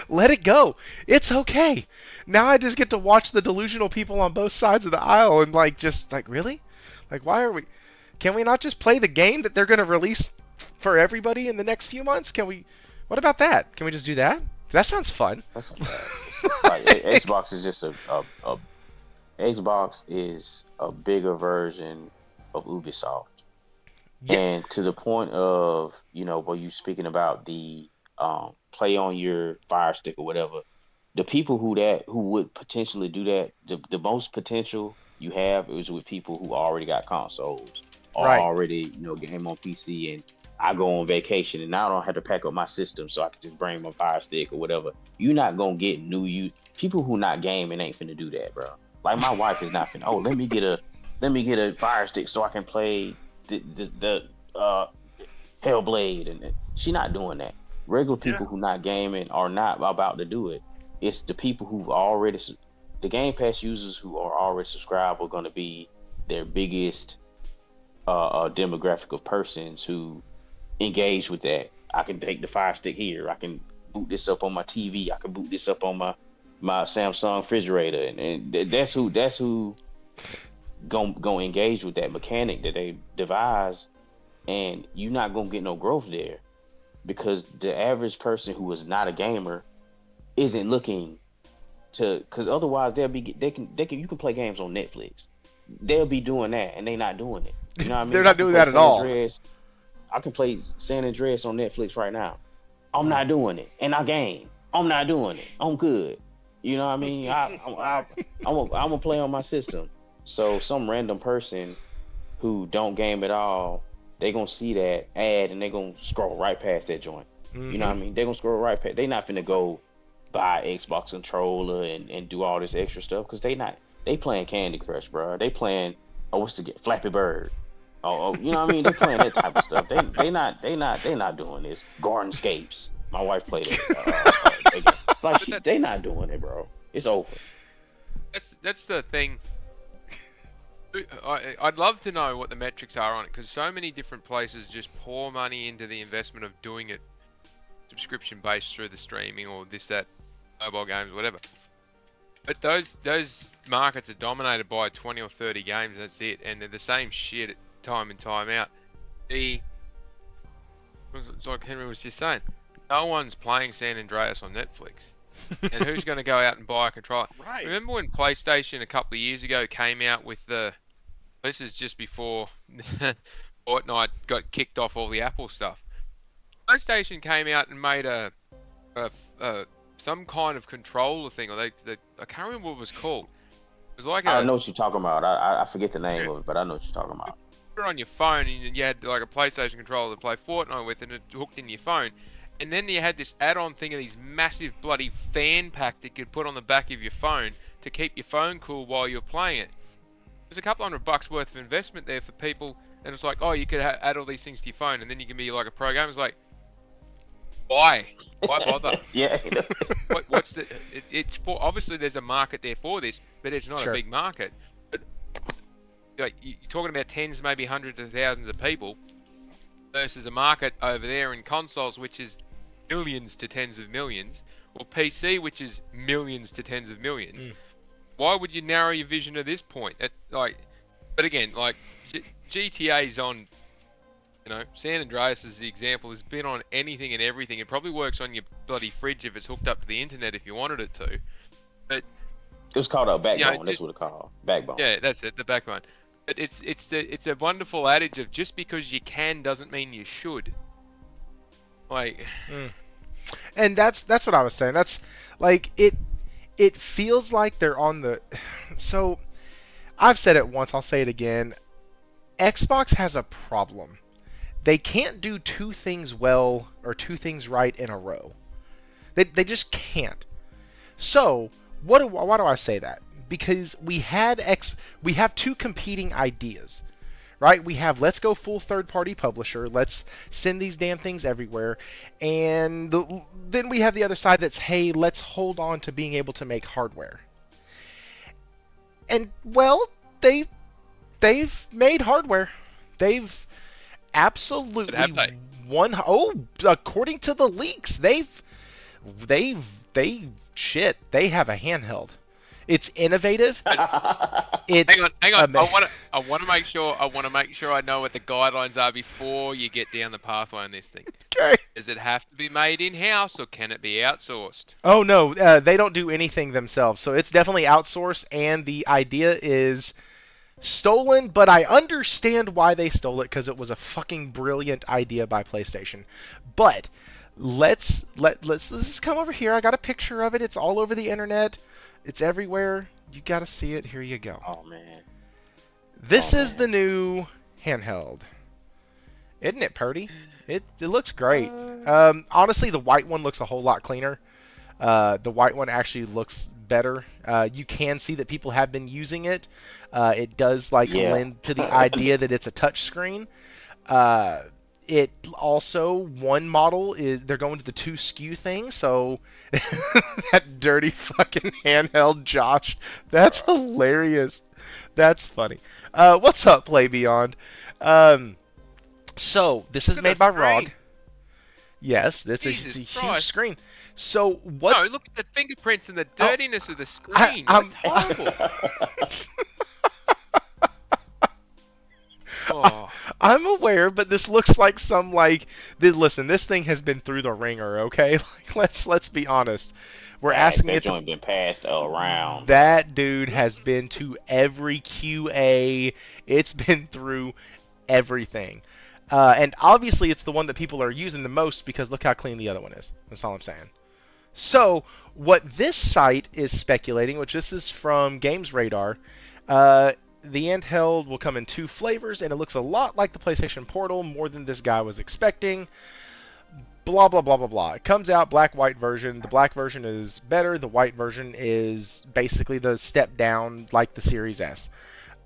let it go. It's okay. Now I just get to watch the delusional people on both sides of the aisle and really? Like, why are we? Can we not just play the game that they're going to release for everybody in the next few months? What about that? Can we just do that? That sounds fun. That's like, Xbox is just Xbox is a bigger version of Ubisoft. Yeah. And to the point of, where you speaking about the play on your Fire Stick or whatever, the people who would potentially do that, the most potential, you have is with people who already got consoles or Right. already, game on PC, and I go on vacation and I don't have to pack up my system, so I can just bring my Fire Stick or whatever. You're not gonna get people who not gaming ain't finna do that, bro. Like my wife is not finna. Oh, let me get a Fire Stick so I can play the Hellblade, and she not doing that. Regular people who not gaming are not about to do it. It's the people who've already, the Game Pass users who are already subscribed are going to be their biggest demographic of persons who engage with that. I can take the Fire Stick here. I can boot this up on my TV. I can boot this up on my Samsung refrigerator, and that's who gonna engage with that mechanic that they devise, and you're not gonna get no growth there because the average person who is not a gamer isn't looking to, because otherwise you can play games on Netflix. They'll be doing that, and they're not doing it. You know what I mean? They're not doing that at all. I can play San Andreas on Netflix right now. I'm not doing it, and I game. I'm not doing it. I'm good. You know what I mean? I'm gonna play on my system. So some random person who don't game at all, they gonna see that ad and they gonna scroll right past that joint. You know what I mean? They gonna scroll right past. They not finna go buy an Xbox controller and do all this extra stuff because they playing Candy Crush, bro. They playing Flappy Bird. Oh, you know what I mean? They playing that type of stuff. They not doing this. Gardenscapes. My wife played it. They not doing it, bro. It's over. That's the thing. I'd love to know what the metrics are on it, because so many different places just pour money into the investment of doing it subscription based through the streaming or this, that, mobile games, whatever. But those markets are dominated by 20 or 30 games. That's it, and they're the same shit time and time out. It's like Henry was just saying, no one's playing San Andreas on Netflix. And who's going to go out and buy a controller? Right. Remember when PlayStation a couple of years ago came out with this is just before Fortnite got kicked off all the Apple stuff. PlayStation came out and made some kind of controller thing, or I can't remember what it was called. It was like I know what you're talking about. I forget the name of it, but I know what you're talking about. You were on your phone and you had like a PlayStation controller to play Fortnite with, and it hooked in your phone. And then you had this add-on thing of these massive bloody fan pack that you could put on the back of your phone to keep your phone cool while you're playing it. There's a couple $100 worth of investment there for people, and it's like, oh, you could add all these things to your phone, and then you can be like a pro gamer. It's like, why bother? Yeah. What's the? It's for, obviously there's a market there for this, but it's not a big market. But like, you're talking about tens, maybe hundreds of thousands of people, versus a market over there in consoles, which is millions to tens of millions, or PC, which is millions to tens of millions. Why would you narrow your vision to this point? But again, like GTA's on, San Andreas is the example, has been on anything and everything. It probably works on your bloody fridge if it's hooked up to the internet if you wanted it to. But it's called a backbone. That's what it's called. Backbone. Yeah, that's it, the backbone. But it's a wonderful adage of just because you can doesn't mean you should. Like, and that's what I was saying. That's like it feels like they're on the. So I've said it once. I'll say it again. Xbox has a problem. They can't do two things well or two things right in a row. They just can't. So why do I say that? Because we have two competing ideas, right? We have let's go full third-party publisher, let's send these damn things everywhere, and then we have the other side that's, hey, let's hold on to being able to make hardware. And well, they've made hardware. They've absolutely according to the leaks, they have a handheld. It's innovative. It's hang on. I want to make sure I know what the guidelines are before you get down the pathway on this thing. Okay. Does it have to be made in-house or can it be outsourced? Oh no, they don't do anything themselves. So it's definitely outsourced, and the idea is stolen, but I understand why they stole it because it was a fucking brilliant idea by PlayStation. But let's just come over here. I got a picture of it. It's all over the internet. It's everywhere. You gotta see it. Here you go. Oh man. This Oh, is man. the new handheld. Isn't it pretty? It looks great. Honestly, the white one looks a whole lot cleaner. The white one actually looks better. You can see that people have been using it. It does Yeah. lend to the idea that it's a touch screen. It also, one model is, they're going to the 2 SKU thing, so that dirty fucking handheld, Josh. That's hilarious. That's funny. What's up, Play Beyond? So, this is Look made at by the ROG. screen. Yes, this is Jesus a huge Christ. screen. So, what... No, look at the fingerprints and the dirtiness of the I- screen. I'm- That's horrible. Oh, I'm aware, but this looks like some listen, this thing has been through the ringer, okay? Let's be honest. We're asking that it to, joint been passed around. that dude has been to every QA. It's been through everything. And obviously it's the one that people are using the most because look how clean the other one is. That's all I'm saying. So, what this site is speculating, which this is from Games Radar, the handheld will come in 2 flavors, and it looks a lot like the PlayStation Portal, more than this guy was expecting. Blah, blah, blah, blah, blah. It comes out black-white version. The black version is better. The white version is basically the step down like the Series S.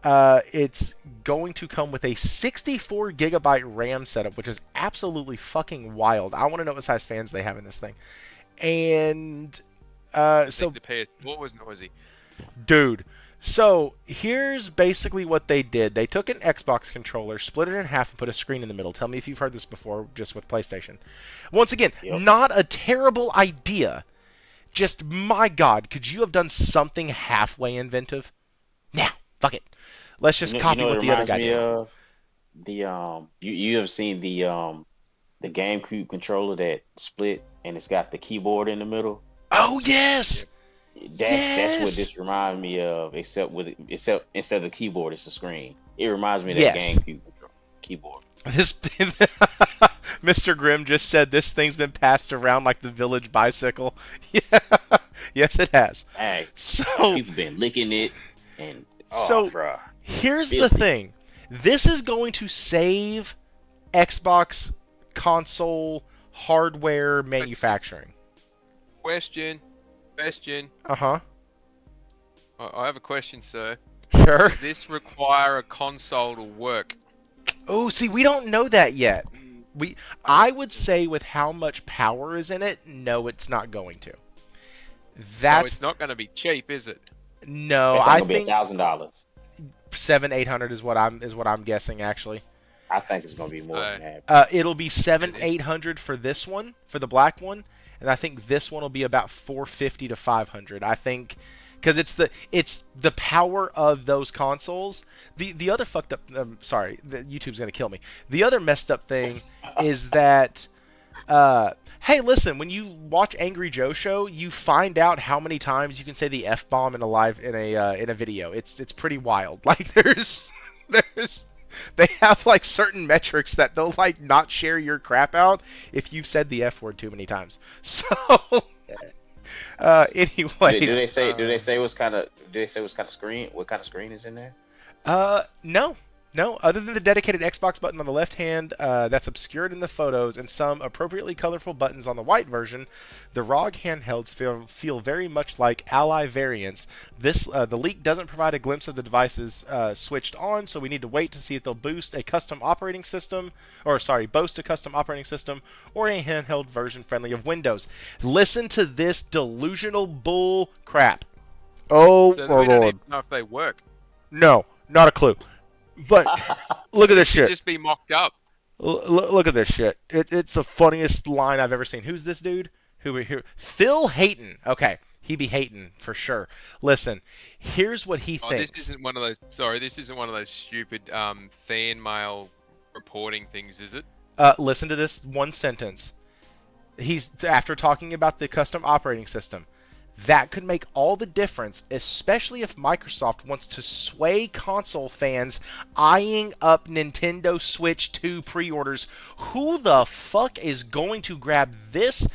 It's going to come with a 64 gigabyte RAM setup, which is absolutely fucking wild. I want to know what size fans they have in this thing. And I so, think the PS4 was noisy. dude, so here's basically what they did. They took an Xbox controller, split it in half, and put a screen in the middle. Tell me if you've heard this before, just with PlayStation. Once again, Yep. not a terrible idea. Just, my God, could you have done something halfway inventive? Now, fuck it. Let's just copy what what it the other reminds guy me did. of? You have seen the GameCube controller that split and it's got the keyboard in the middle. Oh, yes! That's what Yes! this reminds me of, except instead of the keyboard, it's the screen. It reminds me of Yes. that GameCube keyboard. This Mr. Grimm just said this thing's been passed around like the village bicycle. Yeah. Yes, it has. Hey, So, people been licking it and So- bruh. here's the Filthy. thing. This is going to save Xbox console hardware manufacturing. Question. Uh-huh. I have a question, sir. Sure. Does this require a console to work? Oh, see, we don't know that yet. I would say with how much power is in it, no, it's not going to. So That's it's not going to be cheap, is it? no. It's I not gonna be think $1,000. 700-800 is what I'm guessing actually. I think it's gonna be more than that. It'll be 700-800 for this one, for the black one, and I think this one will be about 450 to 500. I think because it's the power of those consoles. The other fucked up. Sorry, YouTube's gonna kill me. The other messed up thing is that. Hey, listen. When you watch Angry Joe Show, you find out how many times you can say the F bomb in a video. It's pretty wild. Like there's they have like certain metrics that they'll like not share your crap out if you've said the F word too many times. So, anyways, Do they say what kind of screen is in there? No. Other than the dedicated Xbox button on the left hand that's obscured in the photos and some appropriately colorful buttons on the white version, the ROG handhelds feel very much like Ally variants. The leak doesn't provide a glimpse of the devices switched on, so we need to wait to see if they'll boast a custom operating system or a custom operating system or a handheld version friendly of Windows. Listen to this delusional bull crap. Oh, So my we don't lord. even know if they work. No, not a clue. But look at this Should shit. just be mocked up. Look at this shit. It's the funniest line I've ever seen. Who's this dude? Who? Phil Hayton. Okay, he be hating for sure. Listen, here's what he Oh, thinks. this isn't one of those. Sorry, this isn't one of those stupid fan mail reporting things, is it? Listen to this one sentence. He's after talking about the custom operating system. That could make all the difference, especially if Microsoft wants to sway console fans eyeing up Nintendo Switch 2 pre-orders. Who the fuck is going to grab this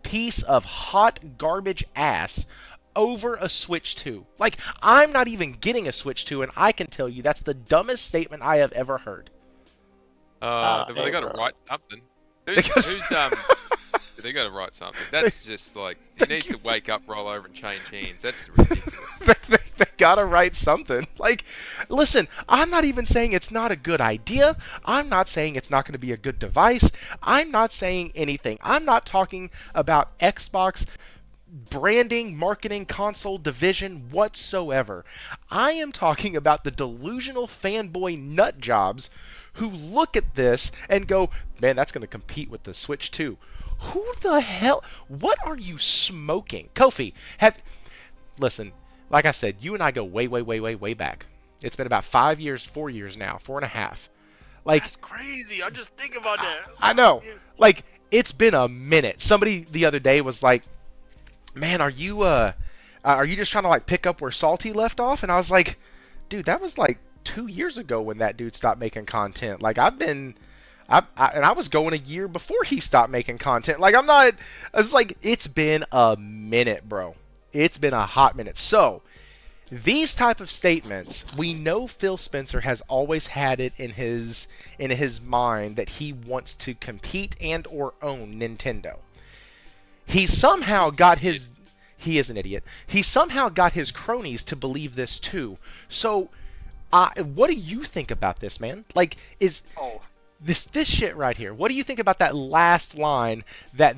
piece of hot garbage ass over a Switch 2. Like, I'm not even getting a Switch 2, and I can tell you that's the dumbest statement I have ever heard. They hey, got to bro. write something. They got to write something. That's just like he needs to wake up, roll over, and change hands. That's ridiculous. They gotta write something. Like, listen, I'm not even saying it's not a good idea. I'm not saying it's not going to be a good device. I'm not saying anything. I'm not talking about Xbox branding, marketing, console division whatsoever. I am talking about the delusional fanboy nut jobs who look at this and go, man, that's going to compete with the Switch 2. Who the hell? What are you smoking? Kofi, listen, like I said, you and I go way, way, way, way, way back. It's been about 5 years, 4 years now, 4.5. Like, That's crazy. I'm just thinking about that. I know. Like, it's been a minute. Somebody the other day was like, man, are you just trying to like pick up where Salty left off? And I was like, dude, that was like 2 years ago when that dude stopped making content. Like, and I was going a year before he stopped making content. Like, it's like, it's been a minute, bro. It's been a hot minute. So, these type of statements, we know Phil Spencer has always had it in his mind that he wants to compete and or own Nintendo. He somehow got his... He is an idiot. He somehow got his cronies to believe this too. So, what do you think about this, man? Like, this shit right here. What do you think about that last line that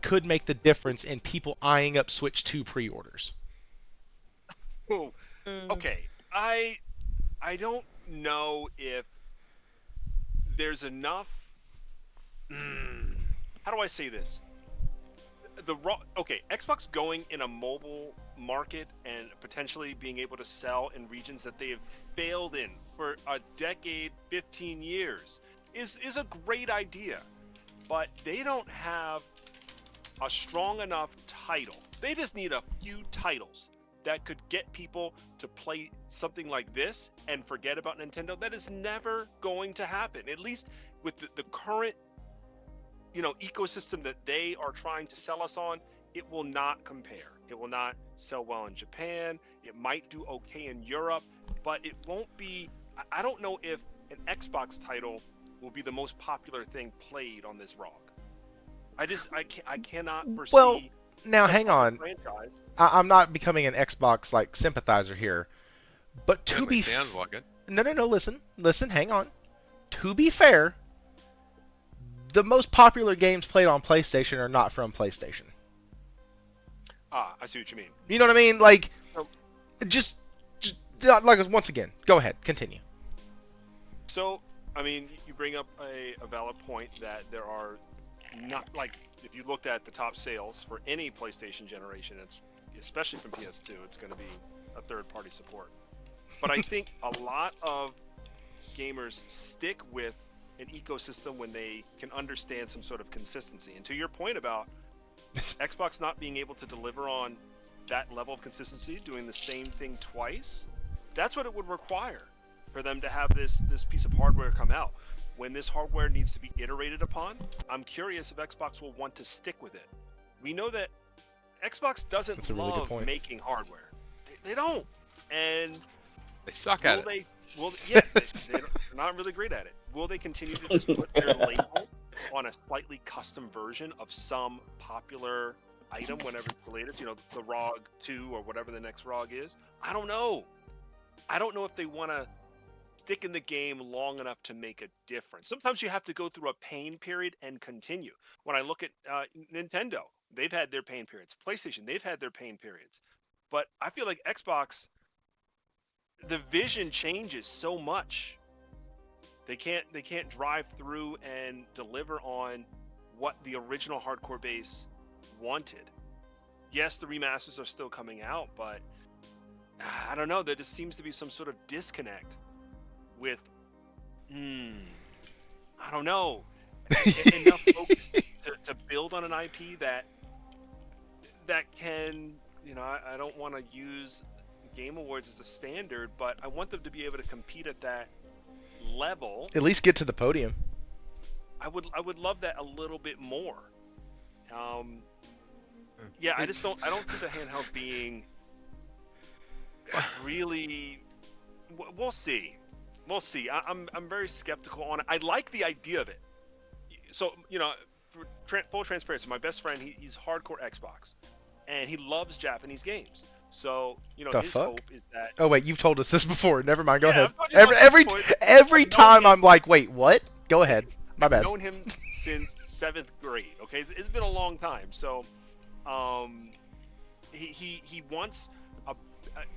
could make the difference in people eyeing up Switch 2 pre-orders? Oh, okay. I don't know if there's enough. How do I say this? Xbox going in a mobile market and potentially being able to sell in regions that they have failed in for a decade, 15 years is a great idea, but they don't have a strong enough title. They just need a few titles that could get people to play something like this and forget about Nintendo. That is never going to happen, at least with the current ecosystem that they are trying to sell us on. It will not compare. It will not sell well in Japan. It might do okay in Europe, but it won't be. I don't know if an Xbox title will be the most popular thing played on this ROG. I cannot foresee. Well, now hang on. Franchise. I'm not becoming an Xbox like sympathizer here, but to be sounds like it. No, listen, hang on. To be fair, the most popular games played on PlayStation are not from PlayStation. I see what you mean. You know what I mean? Like, just like, once again, go ahead, continue. So, I mean, you bring up a valid point that there are not, like, if you looked at the top sales for any PlayStation generation, it's especially from PS2, it's going to be a third-party support. But I think a lot of gamers stick with an ecosystem when they can understand some sort of consistency. And to your point about Xbox not being able to deliver on that level of consistency, doing the same thing twice, that's what it would require for them to have this piece of hardware come out. When this hardware needs to be iterated upon, I'm curious if Xbox will want to stick with it. We know that Xbox doesn't love making hardware. They don't. And they suck at it. They're not really great at it. Will they continue to just put their label on a slightly custom version of some popular item whenever it's related? The ROG 2 or whatever the next ROG is? I don't know. I don't know if they want to stick in the game long enough to make a difference. Sometimes you have to go through a pain period and continue. When I look at Nintendo, they've had their pain periods. PlayStation, they've had their pain periods. But I feel like Xbox, the vision changes so much. They can't drive through and deliver on what the original hardcore base wanted. Yes, the remasters are still coming out, but I don't know. There just seems to be some sort of disconnect with, I don't know, enough focus to build on an IP that can, I don't want to use Game Awards as a standard, but I want them to be able to compete at that level. At least get to the podium. I would love that a little bit more. I don't see the handheld being really, we'll see. We'll see. I'm very skeptical on it. I like the idea of it. So, for full transparency, my best friend, he's hardcore Xbox, and he loves Japanese games. So, The his fuck? hope is that. Oh wait, you've told us this before. Never mind. Go Yeah, ahead. I've told you about Every this before. every I've known time him- I'm like, wait, what? Go ahead. My I've bad. known him since 7th grade. Okay, it's been a long time. So, he wants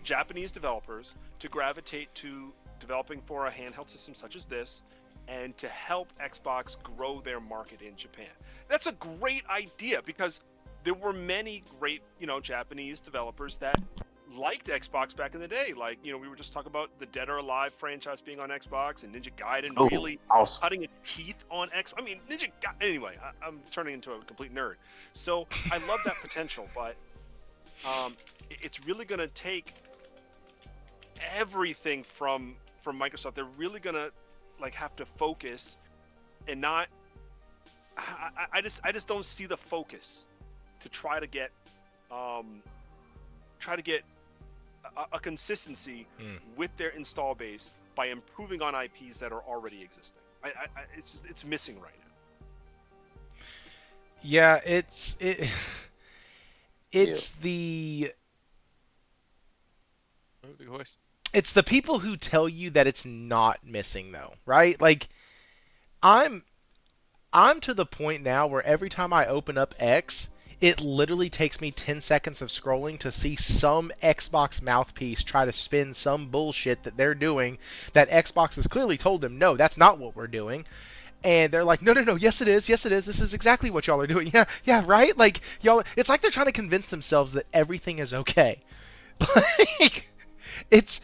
Japanese developers to gravitate to developing for a handheld system such as this, and to help Xbox grow their market in Japan. That's a great idea because there were many great, Japanese developers that liked Xbox back in the day. Like, we were just talking about the Dead or Alive franchise being on Xbox, and Ninja Gaiden really awesome. cutting its teeth on X. I mean, Anyway, I'm turning into a complete nerd. So I love that potential, but it's really going to take everything from Microsoft. They're really going to have to focus and not. I just don't see the focus to try to get a consistency with their install base by improving on IPs that are already existing. It's missing right now. Yeah, it's the it's the people who tell you that it's not missing though, right? Like I'm to the point now where every time I open up X, it literally takes me 10 seconds of scrolling to see some Xbox mouthpiece try to spin some bullshit that they're doing that Xbox has clearly told them, no, that's not what we're doing. And they're like, no, yes it is, this is exactly what y'all are doing. Yeah, right? Like, y'all, it's like they're trying to convince themselves that everything is okay. Like, it's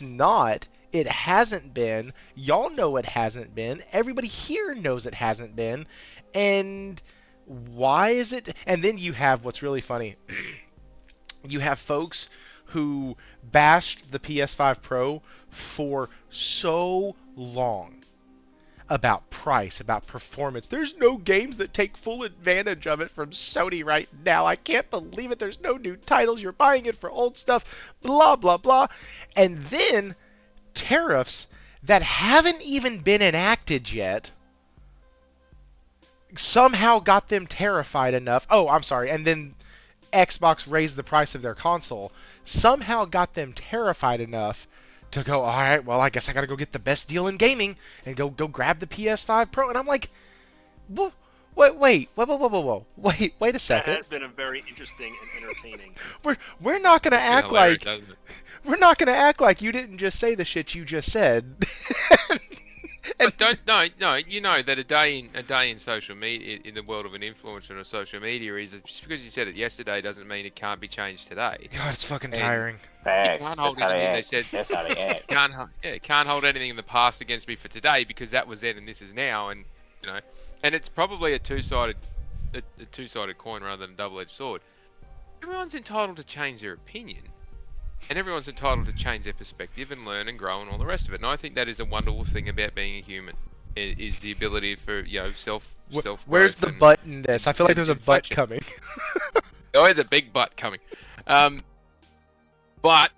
not. It hasn't been. Y'all know it hasn't been. Everybody here knows it hasn't been. And why is it? And then you have what's really funny. You have folks who bashed the PS5 Pro for so long about price, about performance. There's no games that take full advantage of it from Sony right now. I can't believe it. There's no new titles. You're buying it for old stuff. Blah, blah, blah. And then tariffs that haven't even been enacted yet somehow got them terrified enough. Oh, I'm sorry. And then Xbox raised the price of their console. Somehow got them terrified enough to go, all right, well, I guess I got to go get the best deal in gaming and go grab the PS5 Pro. And I'm like, whoa, wait a second. That has been a very interesting and entertaining. We're not going to act like we're not going to act like you didn't just say the shit you just said. But no. You know that a day in social media, in the world of an influencer and social media, is just because you said it yesterday doesn't mean it can't be changed today. God, it's fucking tiring. Facts. Can't hold anything they said. That's how they act. Can't hold anything in the past against me for today because that was then and this is now, and and it's probably a two-sided coin rather than a double-edged sword. Everyone's entitled to change their opinion. And everyone's entitled to change their perspective and learn and grow and all the rest of it. And I think that is a wonderful thing about being a human, is the ability for self. Where's the butt in this? I feel like there's a butt coming. There is a big butt coming. But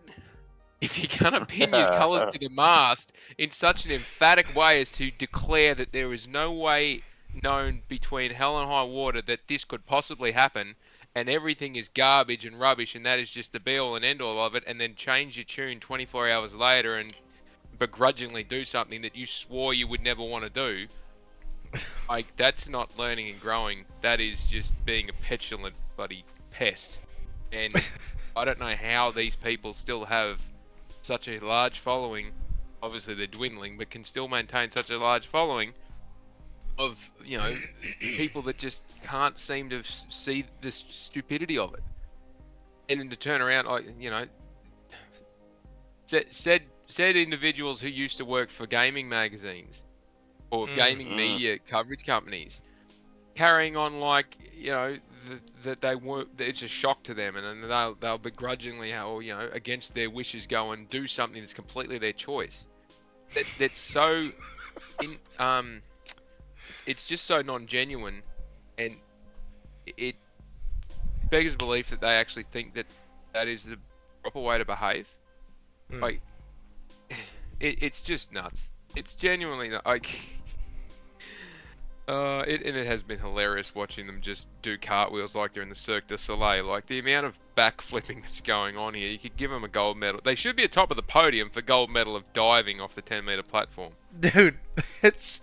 if you're gonna pin your colours to the mast in such an emphatic way as to declare that there is no way known between hell and high water that this could possibly happen, and everything is garbage and rubbish, and that is just the be-all and end-all of it, and then change your tune 24 hours later and begrudgingly do something that you swore you would never want to do, like, that's not learning and growing. That is just being a petulant bloody pest. And I don't know how these people still have such a large following. Obviously they're dwindling, but can still maintain such a large following of people that just can't seem to see the stupidity of it, and then to turn around, like said individuals who used to work for gaming magazines or gaming media coverage companies, carrying on like that they weren't. It's a shock to them, and then they'll begrudgingly or against their wishes go and do something that's completely their choice. That's so it's just so non-genuine, and it beggars belief that they actually think that is the proper way to behave. Like, it's just nuts. It's genuinely like. And it has been hilarious watching them just do cartwheels like they're in the Cirque du Soleil. Like, the amount of backflipping that's going on here, you could give them a gold medal. They should be atop of the podium for gold medal of diving off the 10-meter platform. Dude, it's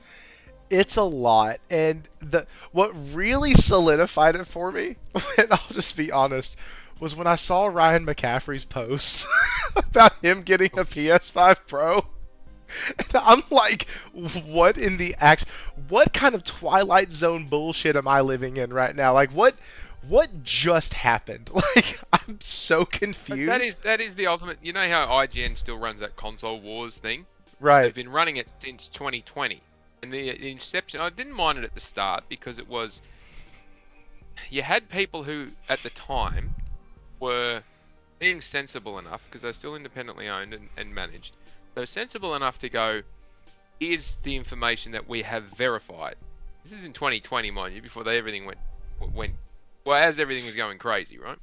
a lot. And what really solidified it for me, and I'll just be honest, was when I saw Ryan McCaffrey's post about him getting a PS5 Pro. And I'm like, what kind of Twilight Zone bullshit am I living in right now? Like, what just happened? Like, I'm so confused. That is the ultimate. You know how IGN still runs that console wars thing? Right. They've been running it since 2020. And the inception, I didn't mind it at the start because it was, you had people who at the time were being sensible enough, because they're still independently owned and managed. They're sensible enough to go, here's the information that we have verified. This is in 2020, mind you, before everything went well, as everything was going crazy, right?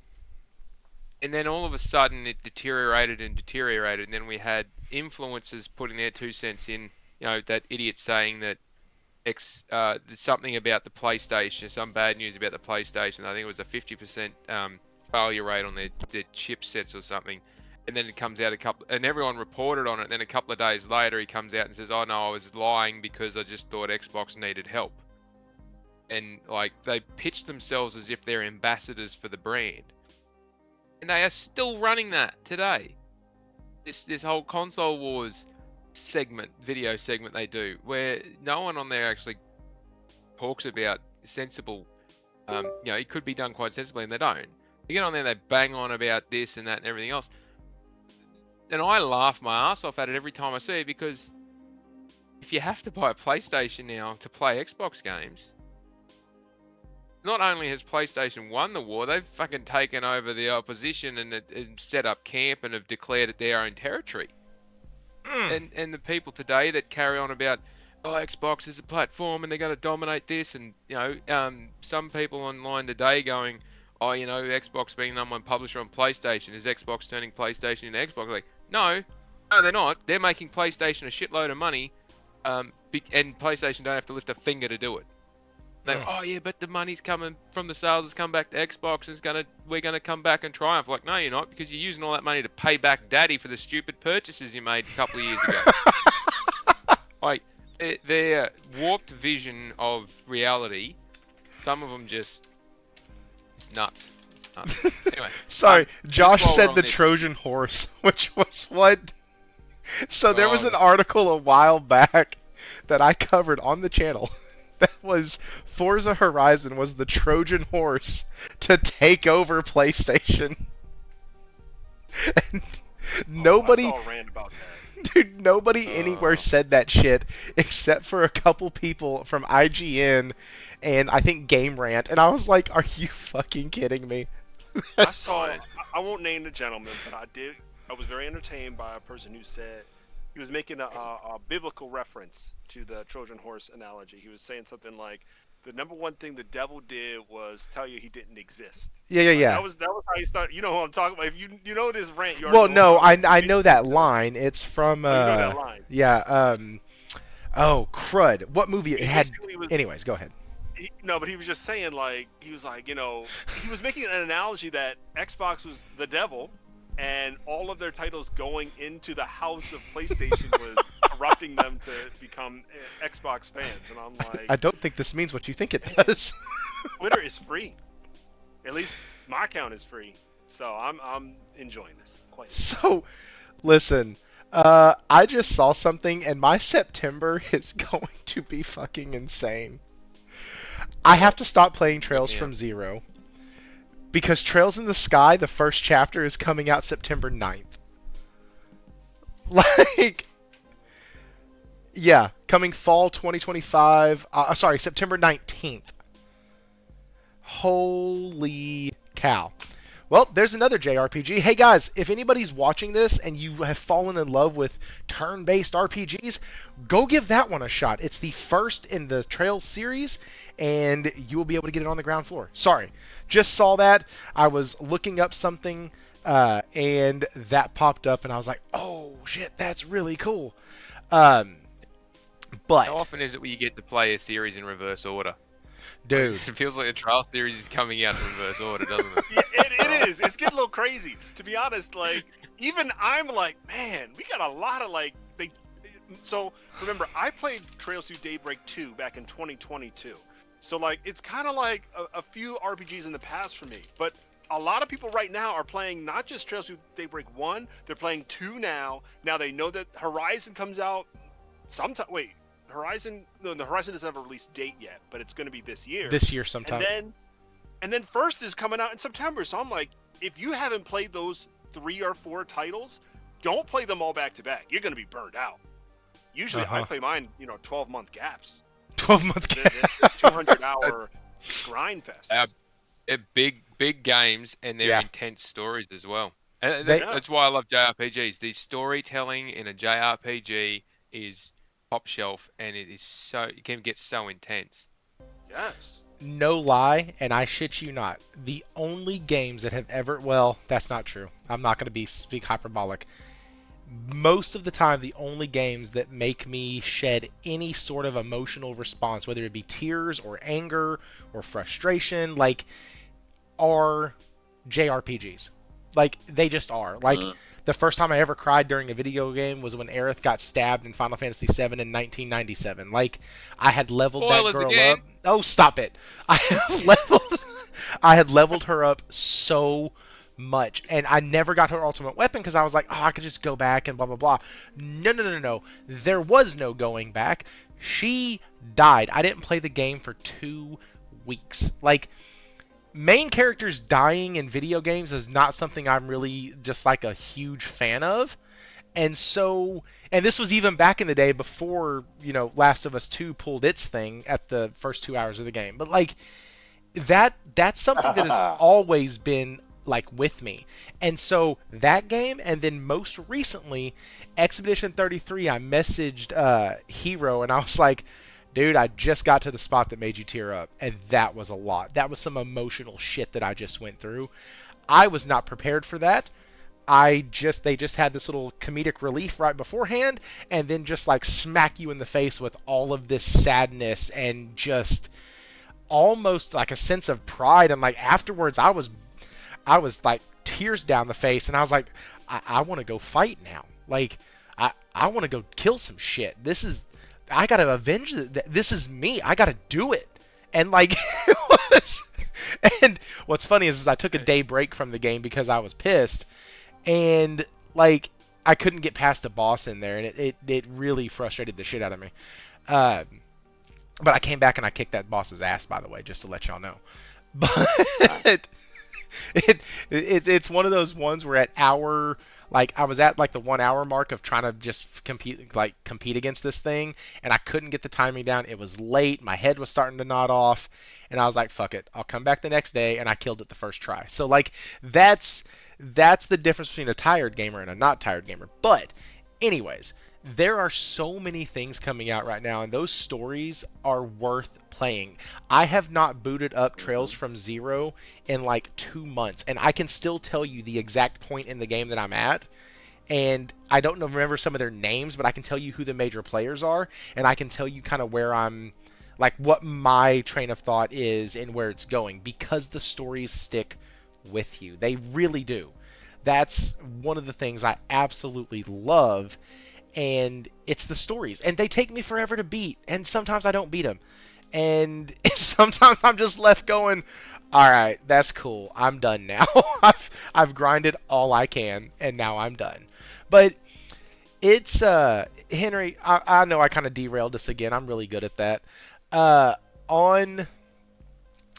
And then all of a sudden it deteriorated, and then we had influencers putting their 2 cents in, you know, that idiot saying that there's something about the PlayStation, some bad news about the PlayStation. I think it was a 50% failure rate on their chipsets or something. And then it comes out and everyone reported on it. Then a couple of days later, he comes out and says, "Oh no, I was lying because I just thought Xbox needed help." And like, they pitch themselves as if they're ambassadors for the brand, and they are still running that today. This whole console wars video segment they do, where no one on there actually talks about sensible. You know, it could be done quite sensibly, and they don't. You get on there, they bang on about this and that and everything else. And I laugh my ass off at it every time I see it, because if you have to buy a PlayStation now to play Xbox games, not only has PlayStation won the war, they've fucking taken over the opposition and set up camp and have declared it their own territory. And the people today that carry on about, oh, Xbox is a platform and they're going to dominate this, and you know, some people online today going, oh, you know, Xbox being number one publisher on PlayStation, is Xbox turning PlayStation into Xbox? Like, no, they're not. They're making PlayStation a shitload of money, and PlayStation don't have to lift a finger to do it. They're, oh yeah, but the money's coming from the sales has come back to Xbox, and we're gonna come back and triumph. Like, no, you're not, because you're using all that money to pay back Daddy for the stupid purchases you made a couple of years ago. Like, their warped vision of reality, some of them just, it's nuts. Anyway, sorry, Josh said the Trojan horse, which was what? So there was an article a while back that I covered on the channel that was Forza Horizon was the Trojan horse to take over PlayStation. And nobody, I saw a rant about that. Dude, nobody anywhere said that shit except for a couple people from IGN and I think Game Rant, and I was like, are you fucking kidding me? I saw it. I won't name the gentleman, but I was very entertained by a person who said he was making a biblical reference to the Trojan horse analogy. He was saying something like, the number one thing the devil did was tell you he didn't exist. Yeah. That was how he started. You know who I'm talking about. If you know this rant, you well, no, I know that line. It's from you know that line. Yeah. Oh crud! What movie it had? Anyways, go ahead. But he was just saying, like, he was like, you know, he was making an analogy that Xbox was the devil, and all of their titles going into the house of PlayStation was corrupting them to become Xbox fans. And I'm like, I don't think this means what you think it does. Twitter is free. At least my account is free, so I'm enjoying this quite. So, listen, I just saw something, and my September is going to be fucking insane. I have to stop playing Trails from Zero, because Trails in the Sky, the first chapter, is coming out September 9th. Like, yeah, coming fall 2025, September 19th. Holy cow. Well, there's another JRPG. Hey guys, if anybody's watching this and you have fallen in love with turn-based RPGs, go give that one a shot. It's the first in the Trails series, and you will be able to get it on the ground floor. Sorry, just saw that. I was looking up something and that popped up, and I was like, oh shit, that's really cool. Um, but How often is it where you get to play a series in reverse order? dude, It feels like the trial series is coming out in reverse order, doesn't it? Yeah, it is. It's getting a little crazy. To be honest, like even I'm like, man, we got a lot of like they. So remember, I played Trails Through Daybreak 2 back in 2022. So like it's kind of like a few RPGs in the past for me. But a lot of people right now are playing not just Trails Through Daybreak 1, they're playing 2 now. Now they know that Horizon comes out sometime. Wait, Horizon? No, the Horizon doesn't have a release date yet, but it's going to be this year. this year sometime. And then First is coming out in September. So I'm like, if you haven't played those 3 or 4 titles, don't play them all back to back. You're going to be burned out. Usually I play mine, 12-month gaps. 12-month game. 200-hour grind fest. Big games, and they're intense stories as well. And that's why I love JRPGs. The storytelling in a JRPG is top shelf, and it can get so intense. Yes. No lie, and I shit you not, the only games that have ever, well, that's not true. I'm not going to speak hyperbolic. Most of the time, the only games that make me shed any sort of emotional response, whether it be tears or anger or frustration, like, are JRPGs. Like, they just are. Like, the first time I ever cried during a video game was when Aerith got stabbed in Final Fantasy VII in 1997. Like, I had leveled Spoilers that girl again. up. Oh, stop it. I had leveled her up so much, and I never got her ultimate weapon because I was like, oh, I could just go back and blah, blah, blah. No. There was no going back. She died. I didn't play the game for 2 weeks. Like, main characters dying in video games is not something I'm really just like a huge fan of. And this was even back in the day before, Last of Us 2 pulled its thing at the first 2 hours of the game. But like that's something that has always been like with me. And so that game, and then most recently Expedition 33, I messaged Hero and I was like, dude, I just got to the spot that made you tear up, and that was a lot. That was some emotional shit that I just went through. I was not prepared for that. They just had this little comedic relief right beforehand, and then just like smack you in the face with all of this sadness and just almost like a sense of pride. And like afterwards, I was like tears down the face, and I was like, I want to go fight now. Like I want to go kill some shit. I gotta avenge this. Is me. I gotta do it. And like, it was. And what's funny is I took a day break from the game because I was pissed, and like I couldn't get past a boss in there, and it really frustrated the shit out of me. But I came back and I kicked that boss's ass, by the way, just to let y'all know. But it's one of those ones where I was at like the 1 hour mark of trying to just compete against this thing, and I couldn't get the timing down. It was late, my head was starting to nod off, and I was like, fuck it, I'll come back the next day, and I killed it the first try. So like that's the difference between a tired gamer and a not tired gamer. But anyways, there are so many things coming out right now, and those stories are worth playing. I have not booted up Trails from Zero in like 2 months, and I can still tell you the exact point in the game that I'm at. And I don't remember some of their names, but I can tell you who the major players are, and I can tell you kind of where I'm, like what my train of thought is and where it's going, because the stories stick with you. They really do. That's one of the things I absolutely love. And it's the stories, and they take me forever to beat, and sometimes I don't beat them, and sometimes I'm just left going, all right, that's cool, I'm done now. I've grinded all I can, and now I'm done. But it's Henry, I know I kind of derailed this again. I'm really good at that. On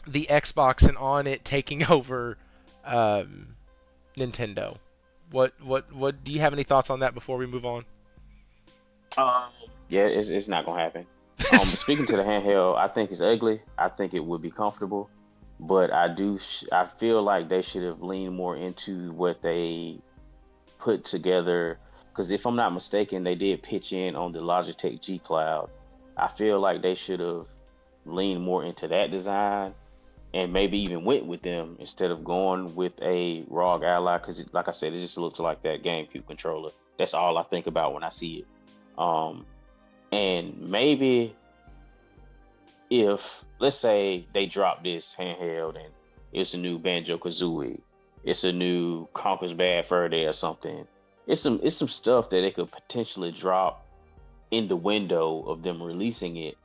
the Xbox and on it taking over Nintendo, what do you have any thoughts on that before we move on? Yeah, it's not gonna happen. Speaking to the handheld, I think it's ugly. I think it would be comfortable, but I feel like they should have leaned more into what they put together. Because if I'm not mistaken, they did pitch in on the Logitech G Cloud. I feel like they should have leaned more into that design and maybe even went with them instead of going with a ROG Ally, because like I said, it just looks like that GameCube controller. That's all I think about when I see it. And maybe if, let's say, they drop this handheld and it's a new Banjo-Kazooie, it's a new Conker's Bad Fur Day or something, it's some stuff that they could potentially drop in the window of them releasing it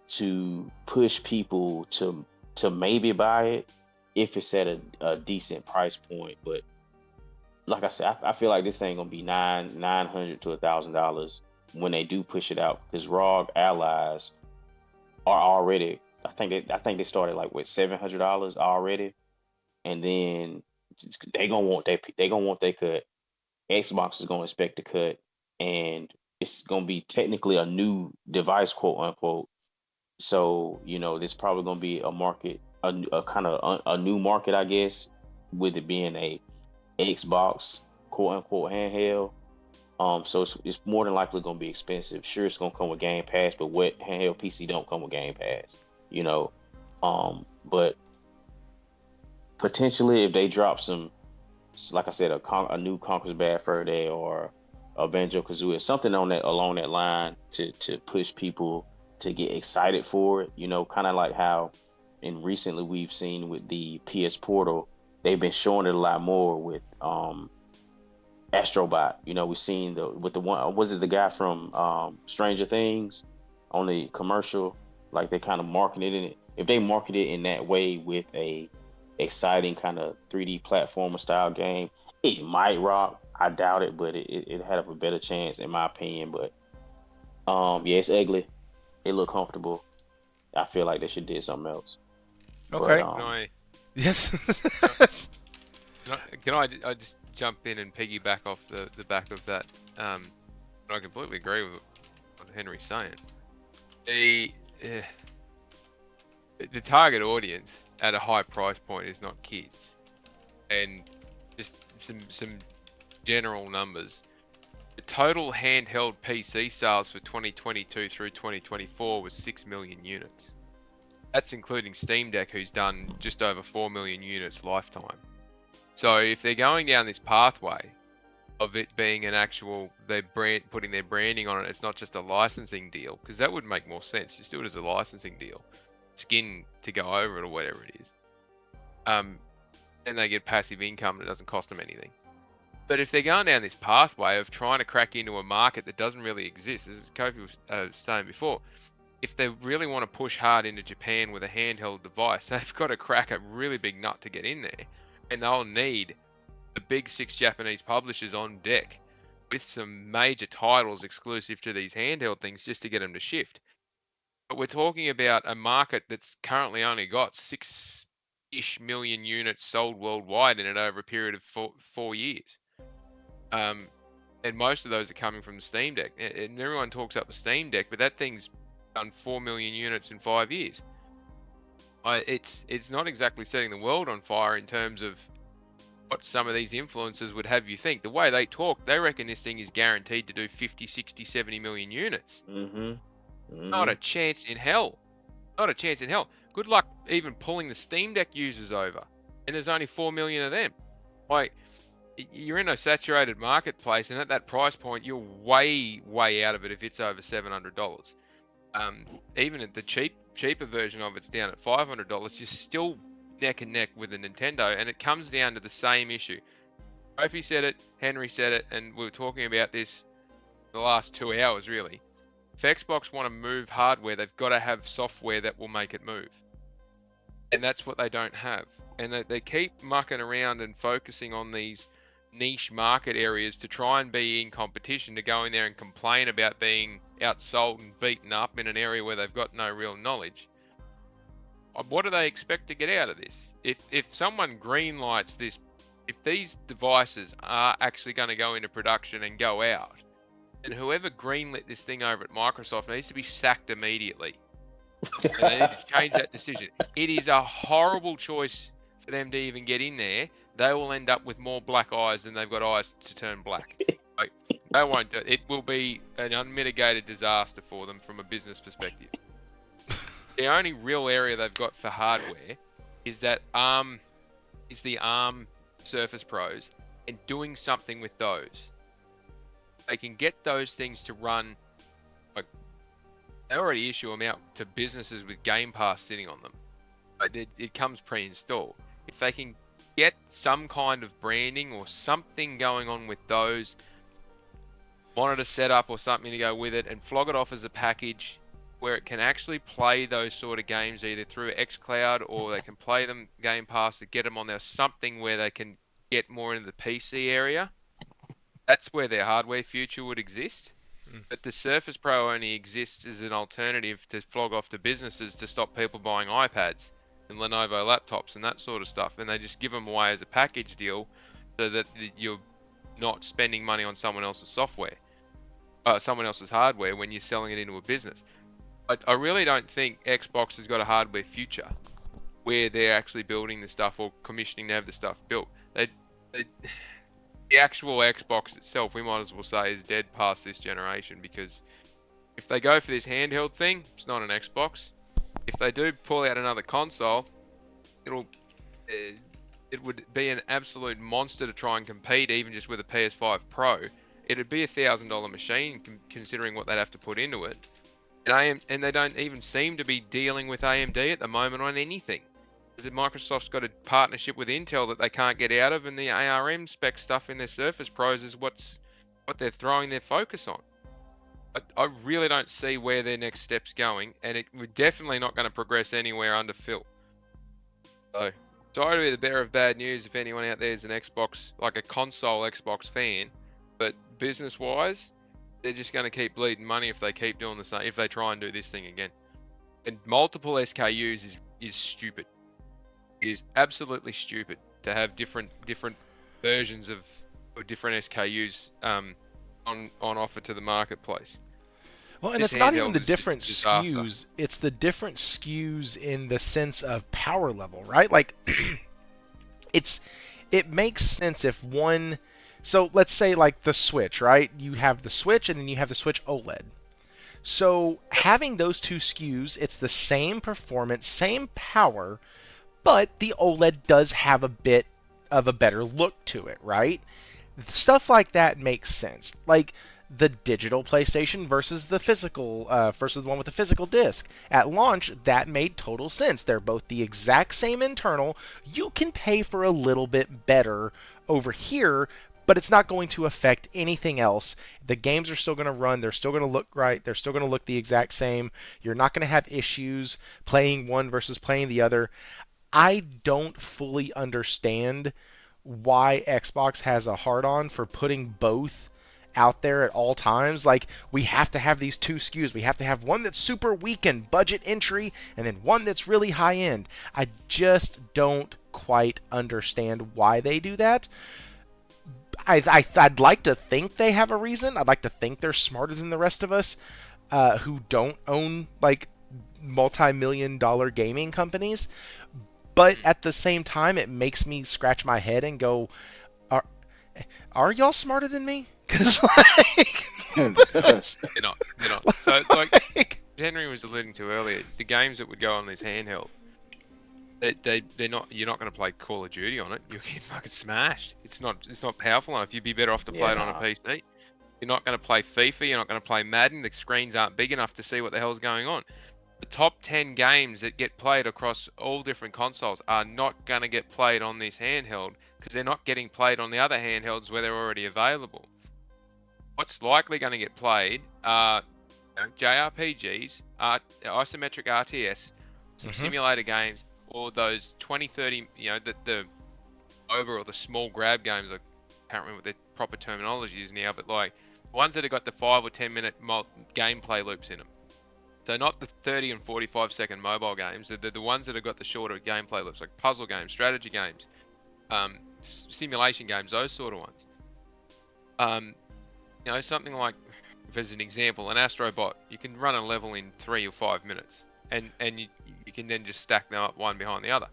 to push people to maybe buy it if it's at a decent price point. But like I said, I feel like this ain't gonna be $900 to $1,000 when they do push it out, because ROG Allies are already, I think they started like with $700 already, and then they gonna want their cut. Xbox is gonna expect the cut, and it's gonna be technically a new device, quote unquote. So there's probably gonna be a market, a kind of a new market, I guess, with it being a Xbox, quote unquote, handheld. So it's more than likely gonna be expensive. Sure, it's gonna come with Game Pass, but what handheld PC don't come with Game Pass? But potentially, if they drop some, like I said, a new Conker's Bad Fur Day or a Banjo-Kazooie, something along that line to push people to get excited for it. Kind of like how recently we've seen with the PS Portal, they've been showing it a lot more with Astrobot. We've seen with the one, was it the guy from Stranger Things on the commercial? Like they kind of marketed it. If they market it in that way with a exciting kind of 3D platformer style game, it might rock. I doubt it, but it had a better chance in my opinion. But yeah, it's ugly. It look comfortable. I feel like they should did something else. Okay. But, Yes. Can I just jump in and piggyback off the back of that? I completely agree with what Henry's saying. The target audience at a high price point is not kids, and just some general numbers. The total handheld PC sales for 2022 through 2024 was 6 million units. That's including Steam Deck, who's done just over 4 million units lifetime. So if they're going down this pathway of it being an actual, putting their branding on it, it's not just a licensing deal, because that would make more sense. Just do it as a licensing deal, skin to go over it or whatever it is. Then they get passive income and it doesn't cost them anything. But if they're going down this pathway of trying to crack into a market that doesn't really exist, as Kofi was saying before, if they really want to push hard into Japan with a handheld device, they've got to crack a really big nut to get in there. And they'll need the big 6 Japanese publishers on deck with some major titles exclusive to these handheld things just to get them to shift. But we're talking about a market that's currently only got 6-ish million units sold worldwide in it over a period of 4 years. And most of those are coming from the Steam Deck. And everyone talks up the Steam Deck, but that thing's done 4 million units in 5 years. It's not exactly setting the world on fire in terms of what some of these influencers would have you think. The way they talk, they reckon this thing is guaranteed to do 50, 60, 70 million units. Not a chance in hell. Not a chance in hell. Good luck even pulling the Steam Deck users over. And there's only 4 million of them. Like, you're in a saturated marketplace, and at that price point, you're way, way out of it if it's over $700. Even at the cheaper version of it's down at $500, you're still neck and neck with a Nintendo, and it comes down to the same issue. Kofi said it, Henry said it, and we were talking about this the last 2 hours, really. If Xbox want to move hardware, they've got to have software that will make it move. And that's what they don't have. And they keep mucking around and focusing on these niche market areas to try and be in competition, to go in there and complain about being outsold and beaten up in an area where they've got no real knowledge. What do they expect to get out of this? If someone greenlights this, if these devices are actually going to go into production and go out, then whoever greenlit this thing over at Microsoft needs to be sacked immediately. And they need to change that decision. It is a horrible choice for them to even get in there. They will end up with more black eyes than they've got eyes to turn black. Like, they won't do it. It will be an unmitigated disaster for them from a business perspective. The only real area they've got for hardware is that the ARM Surface Pros, and doing something with those. They can get those things to run, like, they already issue them out to businesses with Game Pass sitting on them. But it comes pre-installed. If they can get some kind of branding or something going on with those, monitor setup or something to go with it, and flog it off as a package where it can actually play those sort of games either through xCloud, or they can play them Game Pass to get them on there, something where they can get more into the PC area. That's where their hardware future would exist. But the Surface Pro only exists as an alternative to flog off to businesses to stop people buying iPads and Lenovo laptops and that sort of stuff. And they just give them away as a package deal so that you're not spending money on someone else's software, someone else's hardware when you're selling it into a business. I really don't think Xbox has got a hardware future where they're actually building the stuff or commissioning to have the stuff built. The actual Xbox itself, we might as well say, is dead past this generation, because if they go for this handheld thing, it's not an Xbox. If they do pull out another console, it would be an absolute monster to try and compete, even just with a PS5 Pro. It'd be $1,000 machine, considering what they'd have to put into it. And they don't even seem to be dealing with AMD at the moment on anything. Because Microsoft's got a partnership with Intel that they can't get out of, and the ARM spec stuff in their Surface Pros is what they're throwing their focus on. I really don't see where their next step's going, and we're definitely not going to progress anywhere under Phil. So, sorry to be the bearer of bad news if anyone out there is an Xbox, like a console Xbox fan, but business-wise, they're just going to keep bleeding money if they keep doing the same, if they try and do this thing again. And multiple SKUs is stupid. It is absolutely stupid to have different versions of or different SKUs on offer to the marketplace. Well, and This it's not even handheld the is just different a disaster. SKUs, it's the different SKUs in the sense of power level, right? Like, it makes sense if one, so let's say like the Switch, right? You have the Switch and then you have the Switch OLED. So having those two SKUs, it's the same performance, same power, but the OLED does have a bit of a better look to it, right? Stuff like that makes sense. Like the digital PlayStation versus the physical, versus the one with the physical disc. At launch, that made total sense. They're both the exact same internal. You can pay for a little bit better over here, but it's not going to affect anything else. The games are still going to run. They're still going to look right. They're still going to look the exact same. You're not going to have issues playing one versus playing the other. I don't fully understand why Xbox has a hard-on for putting both out there at all times. Like, we have to have these two SKUs. We have to have one that's super weekend budget entry and then one that's really high-end. I just don't quite understand why they do that. I'd like to think they have a reason. I'd like to think they're smarter than the rest of us who don't own, like, multi-million-dollar gaming companies. But at the same time, it makes me scratch my head and go, are y'all smarter than me? Because, like... They're not. So, like Henry was alluding to earlier, the games that would go on this handheld, they're not. You're not going to play Call of Duty on it. You'll get fucking smashed. It's not powerful enough. You'd be better off to play it on a PC. You're not going to play FIFA. You're not going to play Madden. The screens aren't big enough to see what the hell's going on. The top 10 games that get played across all different consoles are not going to get played on this handheld because they're not getting played on the other handhelds where they're already available. What's likely going to get played are JRPGs, isometric RTS, some simulator games, or those 20, 30, the over or the small grab games. I can't remember what their proper terminology is now, but like ones that have got the 5 or 10 minute gameplay loops in them. So not the 30 and 45 second mobile games. They're the ones that have got the shorter gameplay loops, like puzzle games, strategy games, simulation games, those sort of ones. Something like, as an example, an Astrobot, you can run a level in 3 or 5 minutes, and you can then just stack them up one behind the other.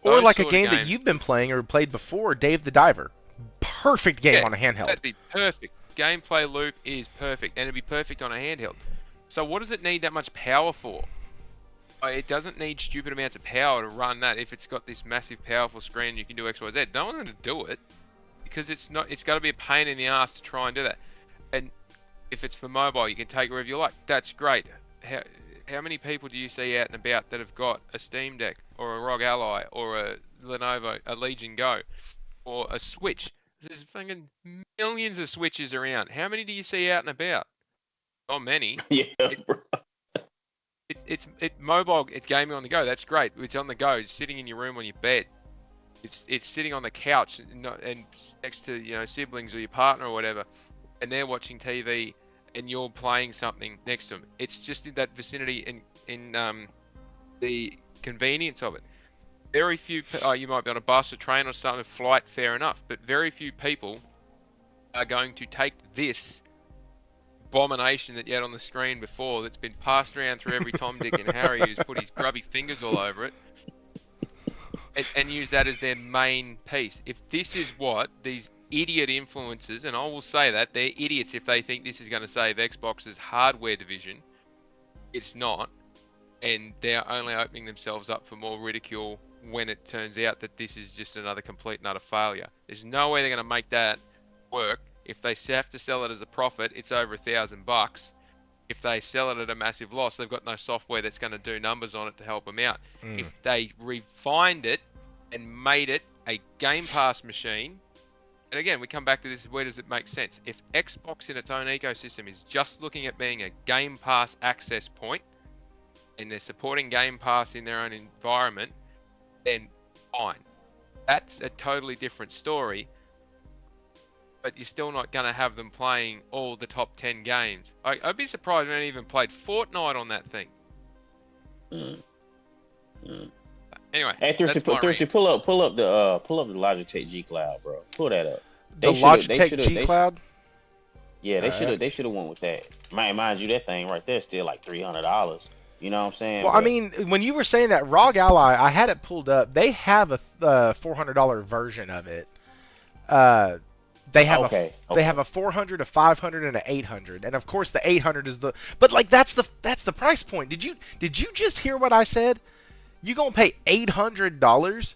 Or like a game that you've been playing or played before, Dave the Diver. Perfect game on a handheld. That'd be perfect. Gameplay loop is perfect, and it'd be perfect on a handheld. So what does it need that much power for? It doesn't need stupid amounts of power to run that. If it's got this massive, powerful screen, you can do X, Y, Z. No one's going to do it because it's not. It's got to be a pain in the ass to try and do that. And if it's for mobile, you can take it wherever you like. That's great. How many people do you see out and about that have got a Steam Deck or a ROG Ally or a Lenovo, a Legion Go, or a Switch? There's fucking millions of Switches around. How many do you see out and about? Not many. Yeah, It, bro. it's mobile. It's gaming on the go. That's great. It's on the go. It's sitting in your room on your bed. It's sitting on the couch and next to siblings or your partner or whatever, and they're watching TV and you're playing something next to them. It's just in that vicinity in the convenience of it. Very few. You might be on a bus or train or something, flight, fair enough. But very few people are going to take this abomination that you had on the screen before, that's been passed around through every Tom, Dick, and Harry who's put his grubby fingers all over it, and use that as their main piece. If this is what these idiot influencers, and I will say that they're idiots if they think this is going to save Xbox's hardware division. It's not, and they're only opening themselves up for more ridicule when it turns out that this is just another complete and utter failure. There's no way they're going to make that work. If they have to sell it as a profit, it's over $1,000. If they sell it at a massive loss, they've got no software that's going to do numbers on it to help them out. If they refined it and made it a Game Pass machine, and again, we come back to this, where does it make sense? If Xbox in its own ecosystem is just looking at being a Game Pass access point, and they're supporting Game Pass in their own environment, then fine. That's a totally different story. But you're still not going to have them playing all the top 10 games. I'd be surprised when they even played Fortnite on that thing. Anyway, Hey, Thirsty, that's my rant. pull up the Logitech G Cloud, bro. Pull that up. The Logitech G Cloud? Yeah, they should have went with that. Mind you, that thing right there is still like $300. You know what I'm saying? Well, I mean, when you were saying that, ROG Ally, I had it pulled up. They have a $400 version of it. They have they have a 400, a 500, and an 800, and of course the 800 is the. But like that's the price point. Did you just hear what I said? You gonna pay $800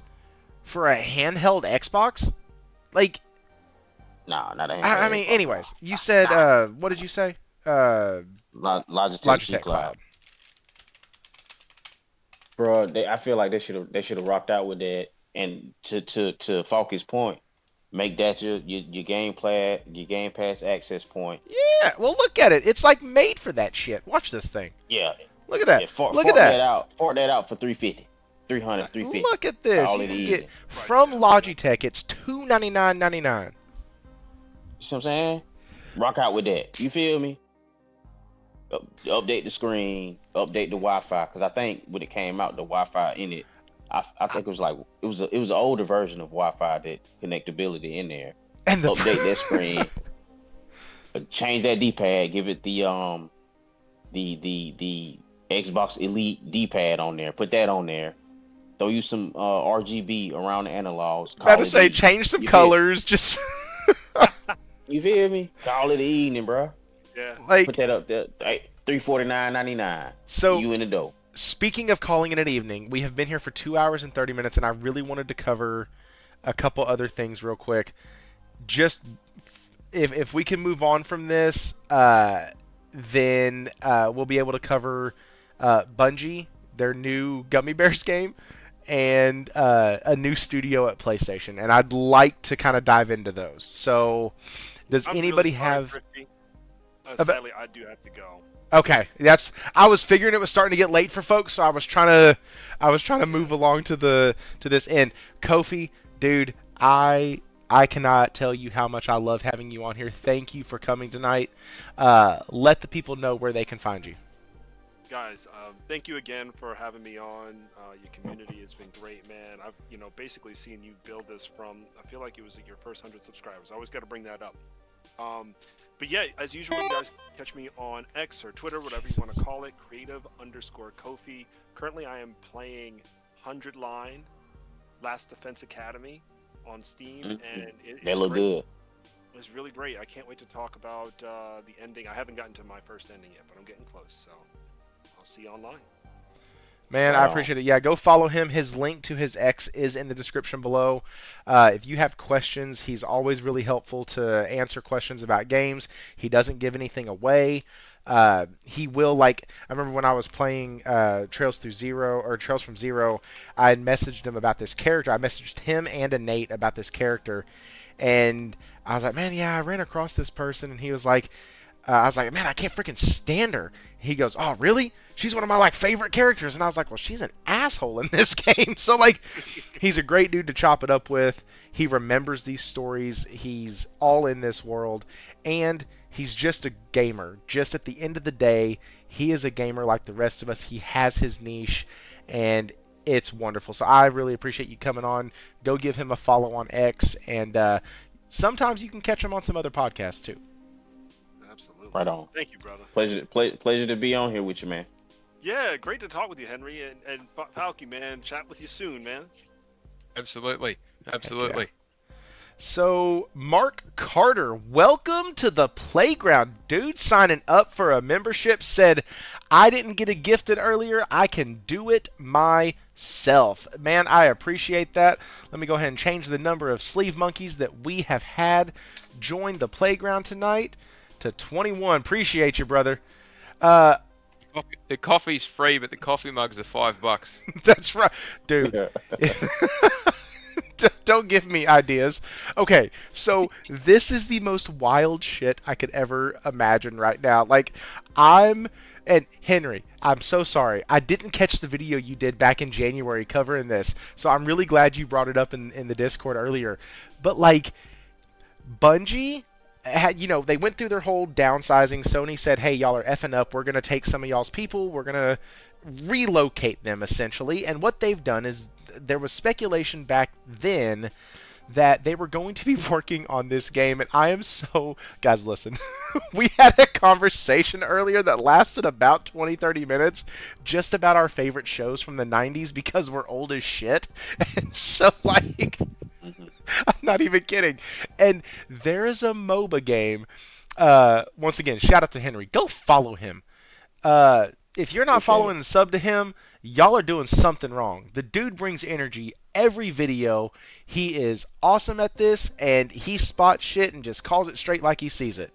for a handheld Xbox? Like, nah, not a handheld. I mean, anyways, you said what did you say? Logitech G Cloud. Bro, I feel like they should have rocked out with that, and to Falky's point. Make that your Game Pass access point. Yeah, well, look at it. It's like made for that shit. Watch this thing. Yeah. Look at that. Yeah, look at that. Fort that out for $350, $300. Look at this. You can get from Logitech. It's $299.99. You see what I'm saying? Rock out with that. You feel me? Update the screen. Update the Wi-Fi. Because I think when it came out, the Wi-Fi in it, I think it was an older version of Wi-Fi that connectability in there. And update that screen, change that D-pad, give it the Xbox Elite D-pad on there. Put that on there. Throw you some RGB around the analogs. About to say, change some colors. Just you feel me? Call it the evening, bro. Yeah. Like, put that up there. $349.99. So you in the dough. Speaking of calling it an evening, we have been here for 2 hours and 30 minutes, and I really wanted to cover a couple other things real quick. Just if we can move on from this, then we'll be able to cover Bungie, their new Gummy Bears game, and a new studio at PlayStation. And I'd like to kind of dive into those. So, does anybody have? Sadly, I do have to go. Okay, I was figuring it was starting to get late for folks, so I was trying to move along to this end. Kofi, dude, I cannot tell you how much I love having you on here. Thank you for coming tonight. Let the people know where they can find you. Guys, thank you again for having me on. Your community has been great, man. I've basically seen you build this from, I feel like it was your first 100 subscribers. I always got to bring that up. But yeah, as usual, you guys catch me on X or Twitter, whatever you want to call it, creative_Kofi. Currently, I am playing 100 Line, Last Defense Academy on Steam, and they look good. It's really great. I can't wait to talk about the ending. I haven't gotten to my first ending yet, but I'm getting close, so I'll see you online. Man, Right I on. appreciate it. Yeah, go follow him. His link to his X is in the description below. If you have questions, he's always really helpful to answer questions about games. He doesn't give anything away. He will, like, I remember when I was playing Trails Through Zero or Trails from Zero, I had messaged him about this character. I messaged him and a Nate about this character, and I was like, man, yeah, I ran across this person, and he was like, I was like, man, I can't freaking stand her. He goes, oh, really? She's one of my like favorite characters. And I was like, well, she's an asshole in this game. So like, he's a great dude to chop it up with. He remembers these stories. He's all in this world, and he's just a gamer. Just at the end of the day, he is a gamer like the rest of us. He has his niche, and it's wonderful. So I really appreciate you coming on. Go give him a follow on X, and sometimes you can catch him on some other podcasts too. Absolutely. Right on. Thank you, brother. Pleasure to be on here with you, man. Yeah, great to talk with you, Henry, and Palky, man. Chat with you soon, man. Absolutely. Absolutely. So, Mark Carter, welcome to the playground. Dude signing up for a membership said, I didn't get a gifted earlier. I can do it myself. Man, I appreciate that. Let me go ahead and change the number of sleeve monkeys that we have had join the playground tonight to 21. Appreciate you, brother. The coffee's free, but the coffee mugs are $5. That's right. Dude. Don't give me ideas. Okay, so this is the most wild shit I could ever imagine right now. Like, and Henry, I'm so sorry. I didn't catch the video you did back in January covering this, so I'm really glad you brought it up in the Discord earlier. But, like, Bungie had, they went through their whole downsizing. Sony said, hey, y'all are effing up. We're going to take some of y'all's people. We're going to relocate them, essentially. And what they've done is there was speculation back then that they were going to be working on this game, and I am so... Guys, listen. We had a conversation earlier that lasted about 20-30 minutes just about our favorite shows from the 90s because we're old as shit. And so, like... I'm not even kidding. And there is a MOBA game. Once again, shout out to Henry. Go follow him. If you're not following and sub to him, y'all are doing something wrong. The dude brings energy every video. He is awesome at this, and he spots shit and just calls it straight like he sees it.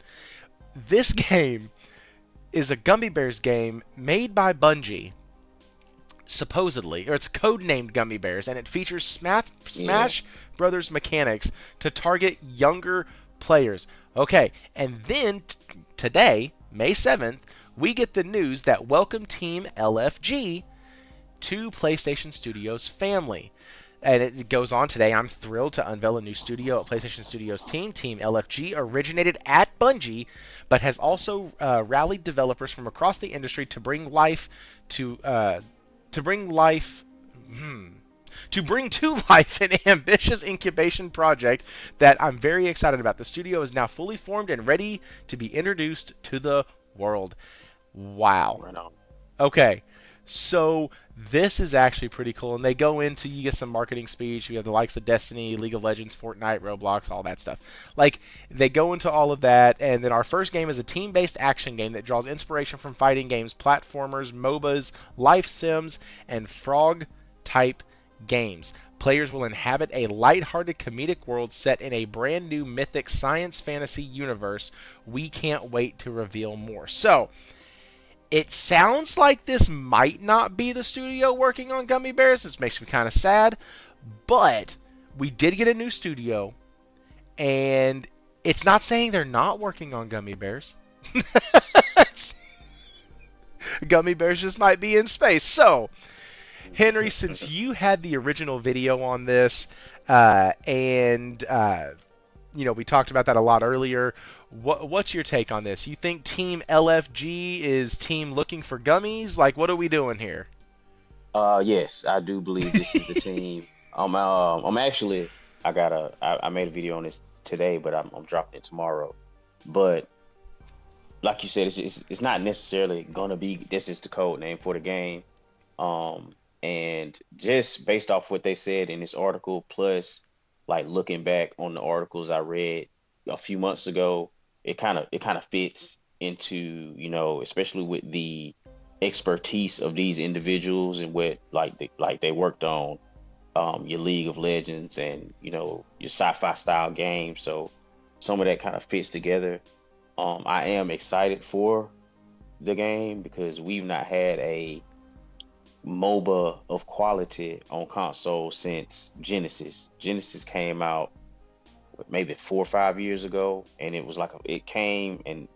This game is a Gummy Bears game made by Bungie, supposedly, or it's codenamed Gummy Bears, and it features Smash Brothers mechanics to target younger players. Okay, and then today, May 7th, we get the news that welcome Team LFG to PlayStation Studios family. And it goes on today, I'm thrilled to unveil a new studio at PlayStation Studios team. Team LFG originated at Bungie, but has also rallied developers from across the industry to bring life to bring to life an ambitious incubation project that I'm very excited about. The studio is now fully formed and ready to be introduced to the world. Wow. Right on. Okay, so this is actually pretty cool, and they go into, you get some marketing speech, you have the likes of Destiny, League of Legends, Fortnite, Roblox, all that stuff. Like, they go into all of that, and then our first game is a team-based action game that draws inspiration from fighting games, platformers, MOBAs, life sims, and frog-type games. Players will inhabit a lighthearted comedic world set in a brand new mythic science fantasy universe. We can't wait to reveal more. So, it sounds like this might not be the studio working on Gummy Bears. This makes me kind of sad. But we did get a new studio, and it's not saying they're not working on Gummy Bears. Gummy Bears just might be in space. So, Henry, since you had the original video on this, and we talked about that a lot earlier, what's your take on this? You think Team LFG is team looking for gummies? Like, what are we doing here? Yes, I do believe this is the team. I'm actually, I made a video on this today, but I'm dropping it tomorrow. But like you said, it's not necessarily gonna be, this is the code name for the game. And just based off what they said in this article, plus like looking back on the articles I read a few months ago, it kind of fits into, especially with the expertise of these individuals and what like they worked on your League of Legends and your sci-fi style games. So some of that kind of fits together. I am excited for the game because we've not had a MOBA of quality on console since Genesis. Genesis came out maybe 4 or 5 years ago, and it was like it came and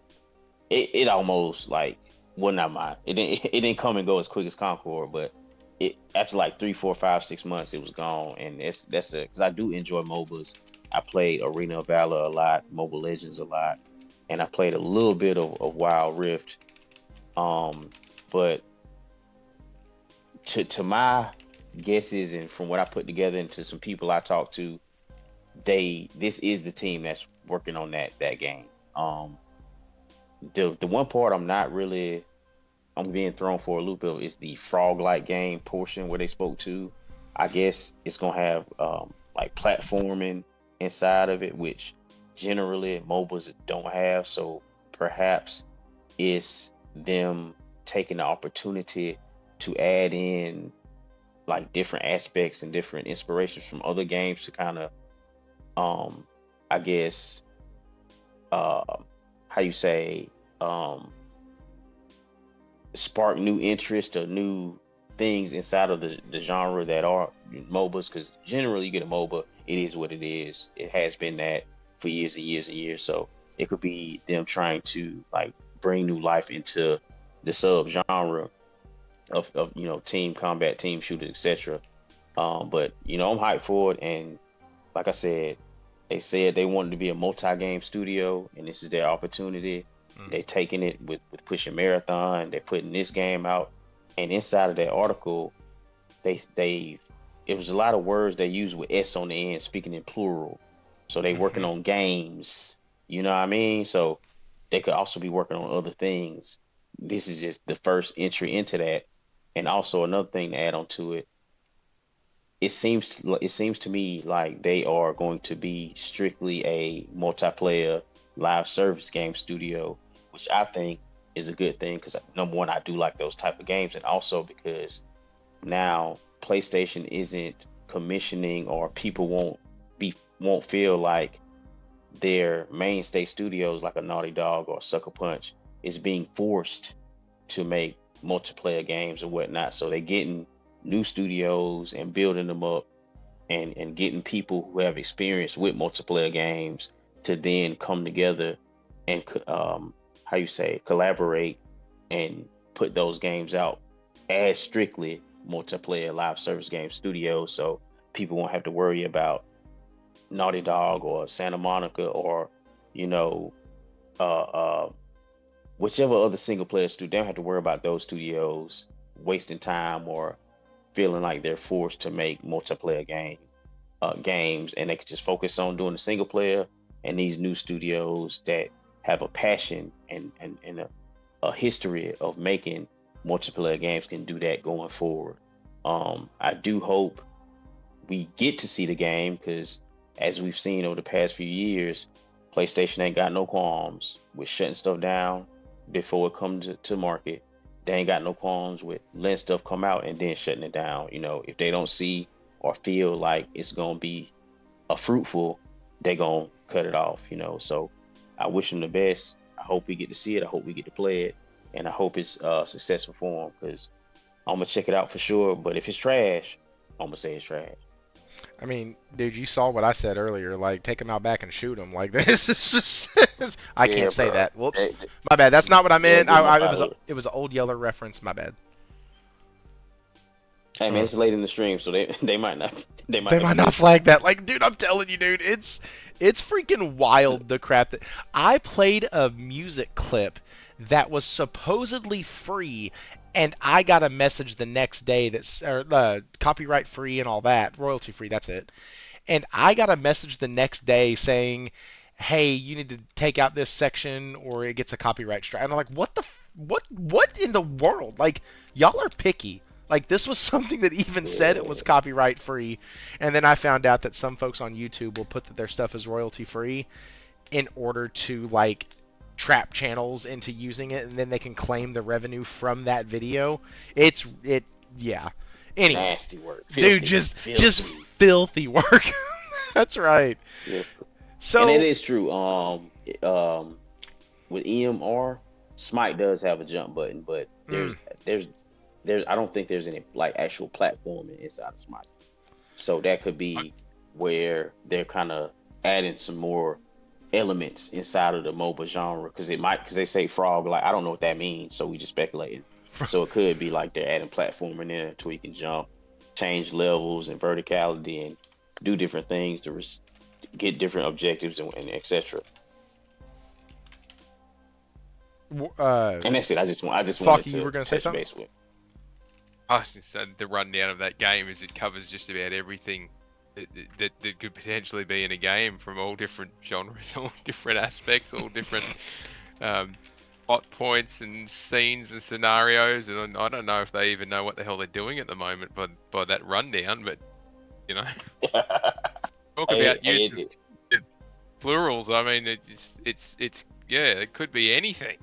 it almost like well not mine. It didn't come and go as quick as Concord, but it after like 3, 4, 5, 6 months it was gone. And that's because I do enjoy MOBAs. I played Arena of Valor a lot, Mobile Legends a lot, and I played a little bit of Wild Rift. But to my guesses and from what I put together and to some people I talked to, this is the team that's working on that game. The one part I'm being thrown for a loop of is the frog-like game portion where they spoke to. I guess it's gonna have like platforming inside of it, which generally MOBAs don't have. So perhaps it's them taking the opportunity to add in like different aspects and different inspirations from other games to kind of I guess how you say spark new interest or new things inside of the genre that are MOBAs, because generally you get a MOBA, it is what it is. It has been that for years and years and years. So it could be them trying to like bring new life into the sub genre of team combat, team shooter, etc. But I'm hyped for it, and like I said, they said they wanted to be a multi-game studio, and this is their opportunity. They're taking it with pushing Marathon. They're putting this game out, and inside of that article, it was a lot of words they used with S on the end, speaking in plural. So they working on games, you know what I mean? So they could also be working on other things. This is just the first entry into that. And also another thing to add on to it, it seems to me like they are going to be strictly a multiplayer live service game studio, which I think is a good thing because number one, I do like those type of games, and also because now PlayStation isn't commissioning, or people won't feel like their mainstay studios like a Naughty Dog or Sucker Punch is being forced to make multiplayer games and whatnot. So they're getting new studios and building them up and getting people who have experience with multiplayer games to then come together and collaborate and put those games out as strictly multiplayer live service game studios, so people won't have to worry about Naughty Dog or Santa Monica or whichever other single player studio. They don't have to worry about those studios wasting time or feeling like they're forced to make multiplayer games, and they can just focus on doing the single player. And these new studios that have a passion and a history of making multiplayer games can do that going forward. I do hope we get to see the game, because as we've seen over the past few years, PlayStation ain't got no qualms with shutting stuff down before it comes to market. They ain't got no qualms with letting stuff come out and then shutting it down. If they don't see or feel like it's gonna be a fruitful, they're gonna cut it off. So I wish them the best. I hope we get to see it. I hope we get to play it, and I hope it's successful for them, because I'm gonna check it out for sure. But if it's trash, I'm gonna say it's trash. I mean, dude, you saw what I said earlier. Like, take him out back and shoot him. Like, this is just... I can't say that. Whoops. My bad. That's not what I meant. It was an Old Yeller reference. My bad. Hey, man, it's late in the stream, so they might not... They might not flag that. Like, dude, I'm telling you, dude, it's freaking wild, the crap that... I played a music clip that was supposedly free, and I got a message the next day that's copyright free and all that, royalty free, that's it. And I got a message the next day saying, hey, you need to take out this section or it gets a copyright strike. And I'm like, what in the world? Like, y'all are picky. Like, this was something that even said it was copyright free. And then I found out that some folks on YouTube will put that their stuff is royalty free in order to, like, trap channels into using it, and then they can claim the revenue from that video. Yeah. Anyway, Nasty work. dude, just filthy work. That's right. Yeah. So And it is true. With EMR, Smite does have a jump button, but there's I don't think there's any like actual platforming inside of Smite. So that could be where they're kind of adding some more elements inside of the MOBA genre, because they say frog, like I don't know what that means, so we just speculating. So it could be like they're adding platforming in to where you can jump, change levels and verticality, and do different things to get different objectives and etc. And that's it. I just wanted to. You were gonna say something? I was just saying the rundown of that game is it covers just about everything that could potentially be in a game, from all different genres, all different aspects, all different plot points and scenes and scenarios. And I don't know if they even know what the hell they're doing at the moment by that rundown, but you know, talk about using plurals. I mean, it's yeah, it could be anything.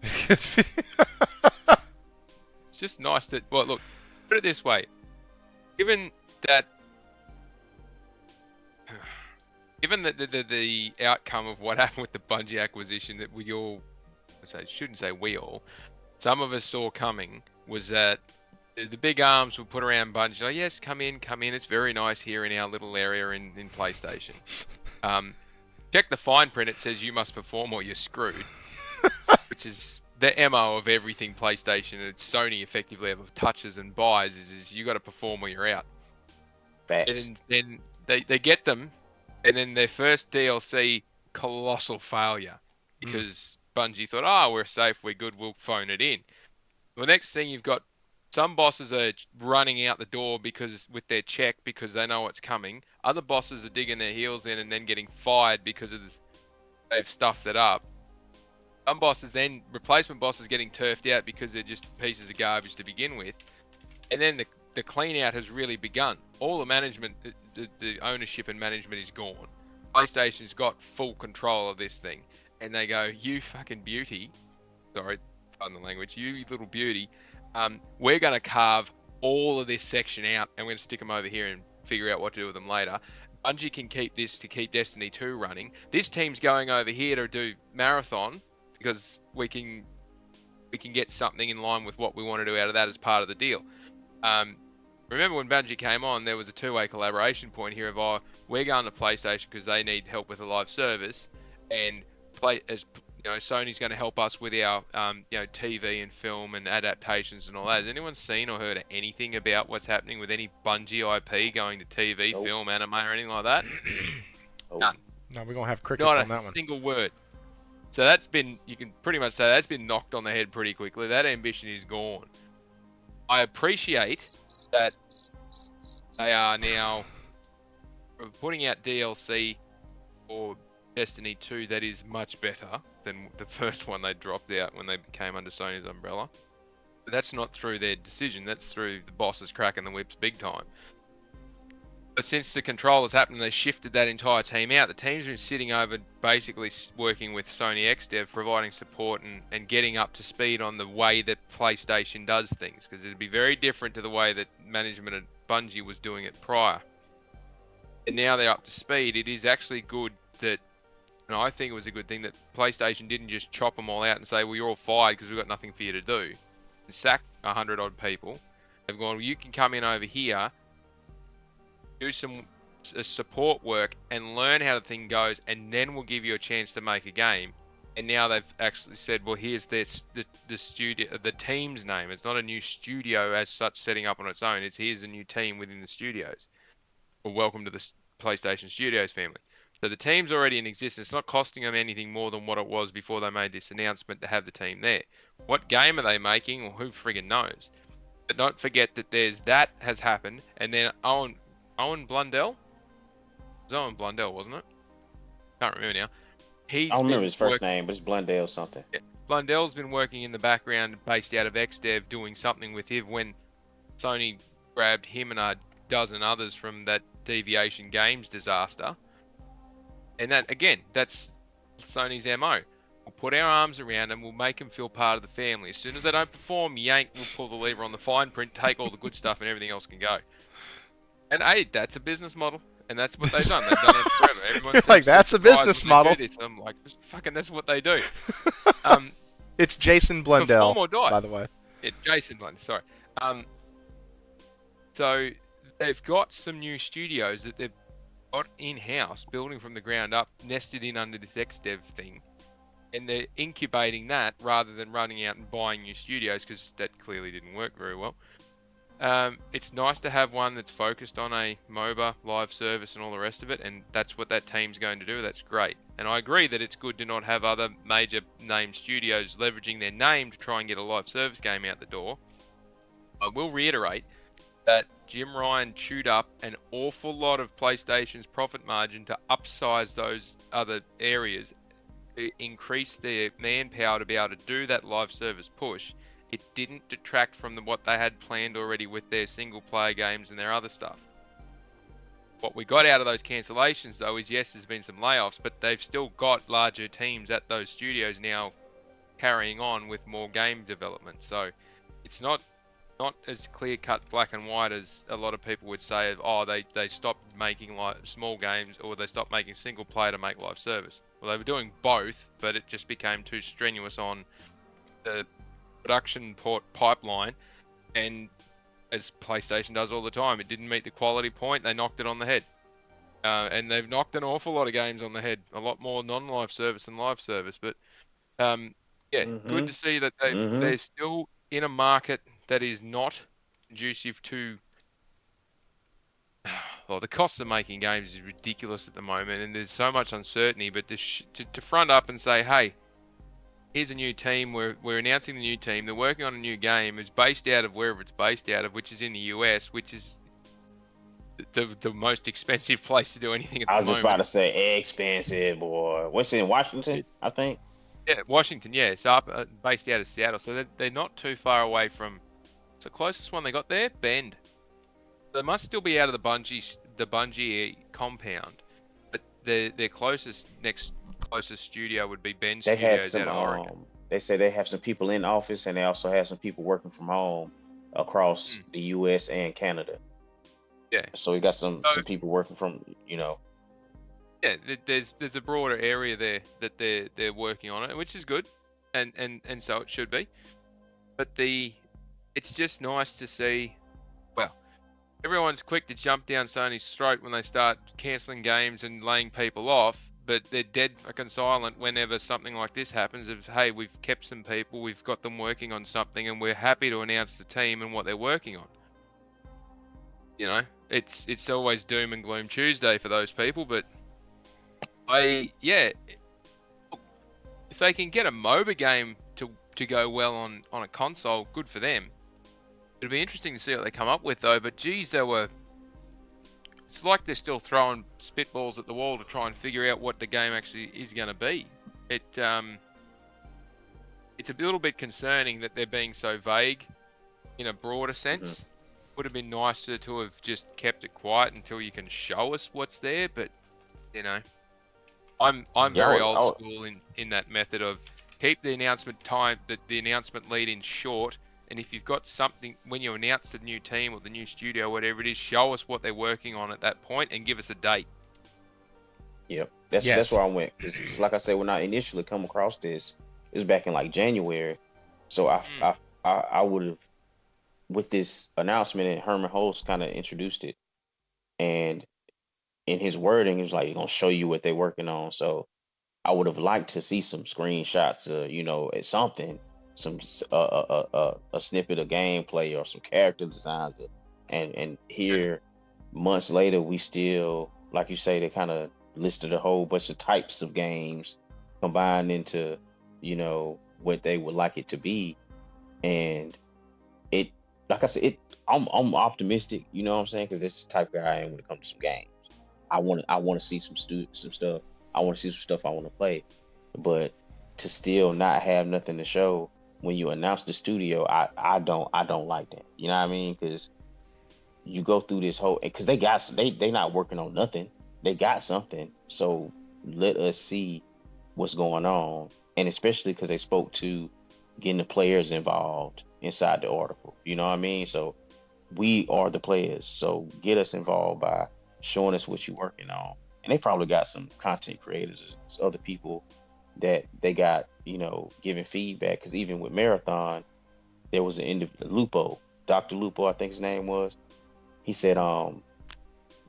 It's just nice that, well, look, put it this way. Given that the outcome of what happened with the Bungie acquisition, that we all, some of us saw coming, was that the big arms were put around Bungie. Oh, yes, come in. It's very nice here in our little area in PlayStation. Check the fine print. It says you must perform or you're screwed. Which is the MO of everything PlayStation and Sony effectively ever touches and buys is you got to perform or you're out. And then they get them, and then their first DLC, colossal failure, because Bungie thought, oh, we're safe, we're good, we'll phone it in. The next thing, you've got some bosses are running out the door with their check because they know what's coming. Other bosses are digging their heels in and then getting fired because they've stuffed it up. Some bosses, then replacement bosses, getting turfed out because they're just pieces of garbage to begin with. And then the clean out has really begun. All the management, the ownership and management is gone. PlayStation's got full control of this thing. And they go, you fucking beauty. Sorry, pardon the language. You little beauty. We're going to carve all of this section out and we're going to stick them over here and figure out what to do with them later. Bungie can keep this to keep Destiny 2 running. This team's going over here to do Marathon, because we can get something in line with what we want to do out of that as part of the deal. Remember when Bungie came on, there was a two-way collaboration point here of, we're going to PlayStation because they need help with a live service, and Sony's going to help us with our TV and film and adaptations and all that. Has anyone seen or heard of anything about what's happening with any Bungie IP going to TV, film, anime, or anything like that? None. No, we're gonna have crickets on that one. Not a single word. So that's been, you can pretty much say that's been knocked on the head pretty quickly. That ambition is gone. I appreciate that they are now putting out DLC for Destiny 2 that is much better than the first one they dropped out when they came under Sony's umbrella. But that's not through their decision, that's through the bosses cracking the whips big time. But since the control has happened, they shifted that entire team out. The team's been sitting over, basically working with Sony XDev, providing support and getting up to speed on the way that PlayStation does things, because it'd be very different to the way that management at Bungie was doing it prior. And now they're up to speed. It is actually good that, and I think it was a good thing that PlayStation didn't just chop them all out and say, well, you're all fired because we've got nothing for you to do. And sack 100 odd people. They've gone, well, you can come in over here, do some support work and learn how the thing goes, and then we'll give you a chance to make a game. And now they've actually said, well, here's the studio, the team's name. It's not a new studio as such setting up on its own. Here's a new team within the studios. Well, welcome to the PlayStation Studios family. So the team's already in existence. It's not costing them anything more than what it was before they made this announcement to have the team there. What game are they making? Well, who friggin' knows? But don't forget that that has happened, and then Owen Blundell? It was Owen Blundell, wasn't it? Can't remember now. I don't remember his first name, but it's Blundell something. Yeah. Blundell's been working in the background, based out of XDev, doing something with him when Sony grabbed him and a dozen others from that Deviation Games disaster. And that, again, that's Sony's MO. We'll put our arms around them, we'll make them feel part of the family. As soon as they don't perform, yank, we'll pull the lever on the fine print, take all the good stuff, and everything else can go. And hey, that's a business model, and that's what they've done. They've done it forever. Everyone You're seems like, to be that's a surprised business when they model. do this. I'm like, fucking, that's what they do. It's Jason Perform Blundell, or die. by the way. Yeah, Jason Blundell, sorry. So they've got some new studios that they've got in-house, building from the ground up, nested in under this XDev thing. And they're incubating that rather than running out and buying new studios, because that clearly didn't work very well. It's nice to have one that's focused on a MOBA, live service, and all the rest of it, and that's what that team's going to do. That's great. And I agree that it's good to not have other major name studios leveraging their name to try and get a live service game out the door. I will reiterate that Jim Ryan chewed up an awful lot of PlayStation's profit margin to upsize those other areas, to increase their manpower to be able to do that live service push. It didn't detract from what they had planned already with their single player games and their other stuff. What we got out of those cancellations, though, is yes, there's been some layoffs, but they've still got larger teams at those studios now carrying on with more game development. So it's not as clear-cut black and white as a lot of people would say, oh, they stopped making small games, or they stopped making single player to make live service. Well, they were doing both, but it just became too strenuous on the production pipeline, and as PlayStation does all the time, it didn't meet the quality point. They knocked it on the head, and they've knocked an awful lot of games on the head. A lot more non-live service than live service, but good to see that they're still in a market that is not conducive to. Well, the cost of making games is ridiculous at the moment, and there's so much uncertainty. But to front up and say, hey, here's a new team. We're announcing the new team. They're working on a new game. It's based out of wherever it's based out of, which is in the US, which is the most expensive place to do anything at the moment. I was just about to say expensive, boy. What's in Washington? I think. Yeah, Washington. Yeah, so based out of Seattle. So they're not too far away from. So the closest one they got there, Bend. They must still be out of the Bungie compound, but their next closest studio would be Bend They had Studios some. out of Oregon. They say they have some people in office, and they also have some people working from home across the U.S. and Canada. Yeah. So we got some people working from, Yeah, there's a broader area there that they're working on it, which is good, and so it should be. But it's just nice to see. Well, everyone's quick to jump down Sony's throat when they start cancelling games and laying people off, but they're dead fucking silent whenever something like this happens. Of, hey, we've kept some people, we've got them working on something, and we're happy to announce the team and what they're working on. It's always doom and gloom Tuesday for those people, but if they can get a MOBA game to go well on a console, good for them. It'll be interesting to see what they come up with, though. But geez, it's like they're still throwing spitballs at the wall to try and figure out what the game actually is going to be. It's a little bit concerning that they're being so vague in a broader sense. Would have been nicer to have just kept it quiet until you can show us what's there. But I'm very old school in that method of keep the announcement lead in short. And if you've got something, when you announce the new team or the new studio, whatever it is, show us what they're working on at that point and give us a date. Yep, that's where I went. Because like I said, when I initially come across this, it was back in like January. So I would have, with this announcement, and Herman Holtz kind of introduced it. And in his wording, he was like, he's going to show you what they're working on. So I would have liked to see some screenshots, at something. A snippet of gameplay or some character designs, and here months later we still, like you say, they kind of listed a whole bunch of types of games combined into what they would like it to be. And it, like I said, I'm optimistic, you know what I'm saying, because this is the type of guy I am when it comes to some games. I want to see some stuff. I want to see some stuff I want to play, but to still not have nothing to show when you announce the studio, I don't like that. You know what I mean? Because you go through this whole, because they not working on nothing. They got something. So let us see what's going on, and especially because they spoke to getting the players involved inside the article. You know what I mean? So we are the players. So get us involved by showing us what you're working on. And they probably got some content creators, other people that they got, giving feedback. Because even with Marathon, there was an Lupo, Dr. Lupo, I think his name was. He said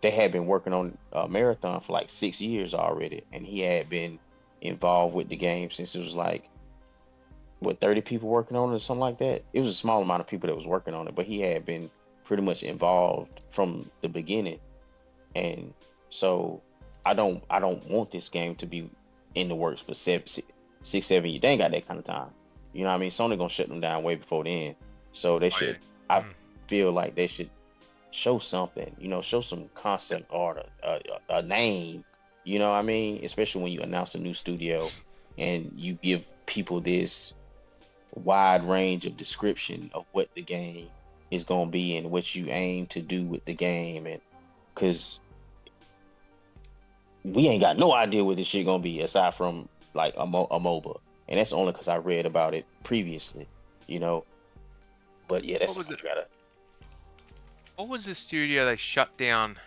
they had been working on Marathon for like 6 years already, and he had been involved with the game since it was like 30 people working on it or something like that. It was a small amount of people that was working on it, but he had been pretty much involved from the beginning. And so I don't want this game to be in the works for 6, 7 years. They ain't got that kind of time. You know what I mean? Sony gonna shut them down way before then. So they should. I feel like they should show something. Show some concept art, a name. You know what I mean? Especially when you announce a new studio and you give people this wide range of description of what the game is gonna be and what you aim to do with the game, and because we ain't got no idea what this shit gonna be aside from like a MOBA, and that's only because I read about it previously, But yeah, that's what you gotta. What was the studio they shut down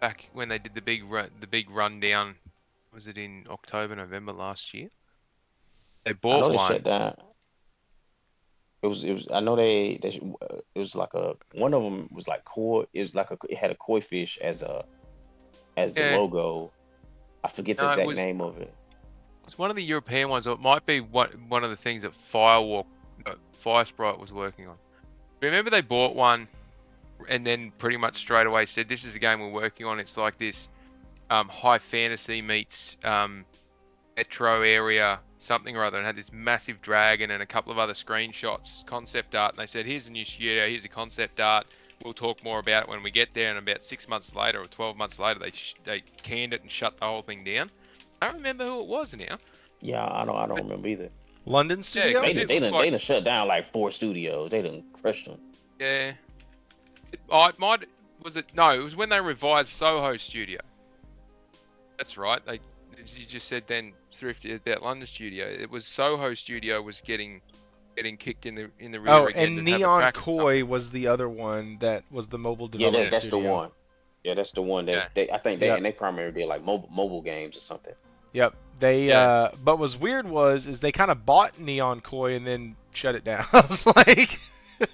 back when they did the big rundown? Was it in October, November last year? They bought I know one. They shut down. It was. I know they. It was like one of them was like koi. It was like it had a koi fish as the logo. I forget the exact name of it. It's one of the European ones, or it might be one of the things that Firesprite was working on. Remember they bought one, and then pretty much straight away said, "This is a game we're working on. It's like this high fantasy meets metro area something or other," and had this massive dragon and a couple of other screenshots, concept art. And they said, "Here's a new studio. Here's a concept art. We'll talk more about it when we get there." And about 6 months later or 12 months later, they canned it and shut the whole thing down. I don't remember who it was now. Yeah, I don't remember either. London studio? Yeah, they done shut down like 4 studios. They done crushed them. Yeah. It was when they revised Soho Studio. That's right. As you just said then, Thrifty, about London Studio. It was Soho Studio was getting kicked in the rear. Oh, and Neon Koi was the other one that was the mobile development Yeah, that's studio. the one. Yeah, that's the one that I think and they primarily did like mobile games or something. Yep. They but what's weird is they kind of bought Neon Koi and then shut it down. Like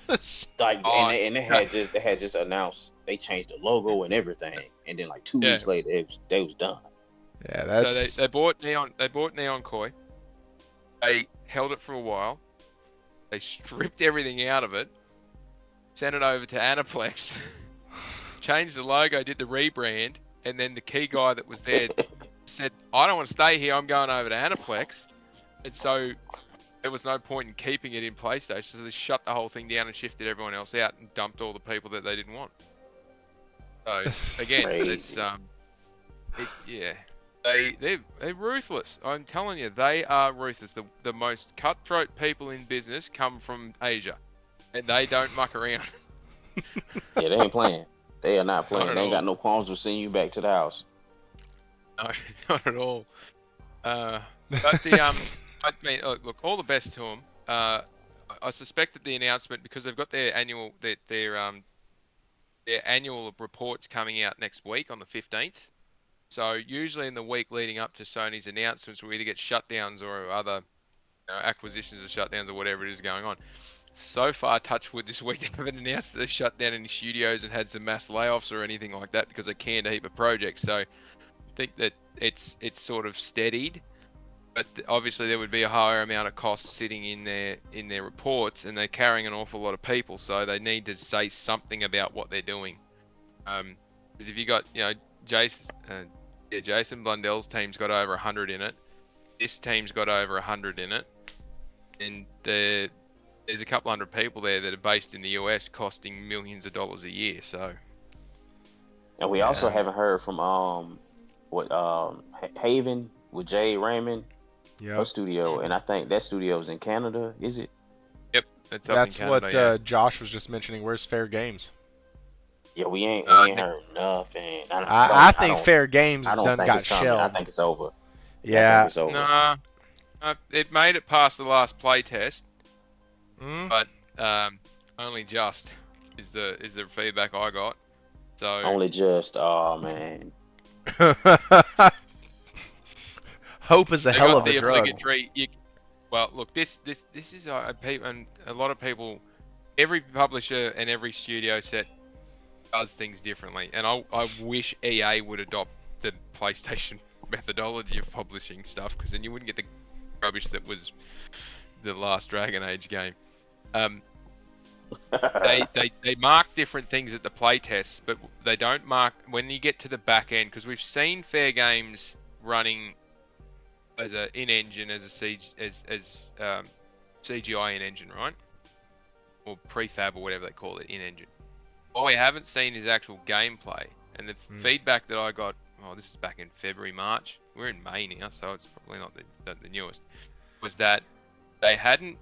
and they had just announced they changed the logo and everything, and then like 2 weeks later they was done. Yeah, that's so they bought Neon Koi. They held it for a while. They stripped everything out of it, sent it over to Aniplex, changed the logo, did the rebrand, and then the key guy that was there said, "I don't want to stay here. I'm going over to Aniplex." And so there was no point in keeping it in PlayStation, so they shut the whole thing down and shifted everyone else out and dumped all the people that they didn't want. So again, it's they're ruthless. I'm telling you, they are ruthless. The most cutthroat people in business come from Asia, and they don't muck around. Yeah, they ain't playing. They are not playing. They ain't got no qualms with sending you back to the house. No, not at all. But I mean, look, all the best to them. I suspect that the announcement, because they've got their annual reports coming out next week on the 15th. So usually in the week leading up to Sony's announcements, we either get shutdowns or other acquisitions or shutdowns or whatever it is going on. So far, touch wood, this week they haven't announced that they shut down any studios and had some mass layoffs or anything like that, because they canned a heap of projects. So I think that it's sort of steadied, but obviously there would be a higher amount of costs sitting in their reports, and they're carrying an awful lot of people, so they need to say something about what they're doing. Because if you got Jason Blundell's team's got over 100 in it, this team's got over 100 in it, and there's a couple hundred people there that are based in the US, costing millions of dollars a year. So, and we also haven't heard from Haven with Jay Raymond, her studio, and I think that studio is in Canada. Is it? Yep, that's in Canada, what Josh was just mentioning. Where's Fair Games? Yeah, we ain't heard nothing. I think Fair Games done got shelled. I think it's over. Yeah. it's over. Nah, it made it past the last play test, Mm. but only just is the feedback I got. So Only just, oh man. Hope is a they hell got of a the drug. obligatory. Well, look, this is people, and a lot of people, every publisher and every studio set does things differently, and I wish EA would adopt the PlayStation methodology of publishing stuff, because then you wouldn't get the rubbish that was the last Dragon Age game. They mark different things at the playtests, but they don't mark when you get to the back end, because we've seen Fair Games running as a in-engine, as a CGI in-engine, right? Or prefab, or whatever they call it, in-engine. What we haven't seen is actual gameplay, and the feedback that I got, this is back in February, March. We're in May now, so it's probably not the newest. Was that they haven't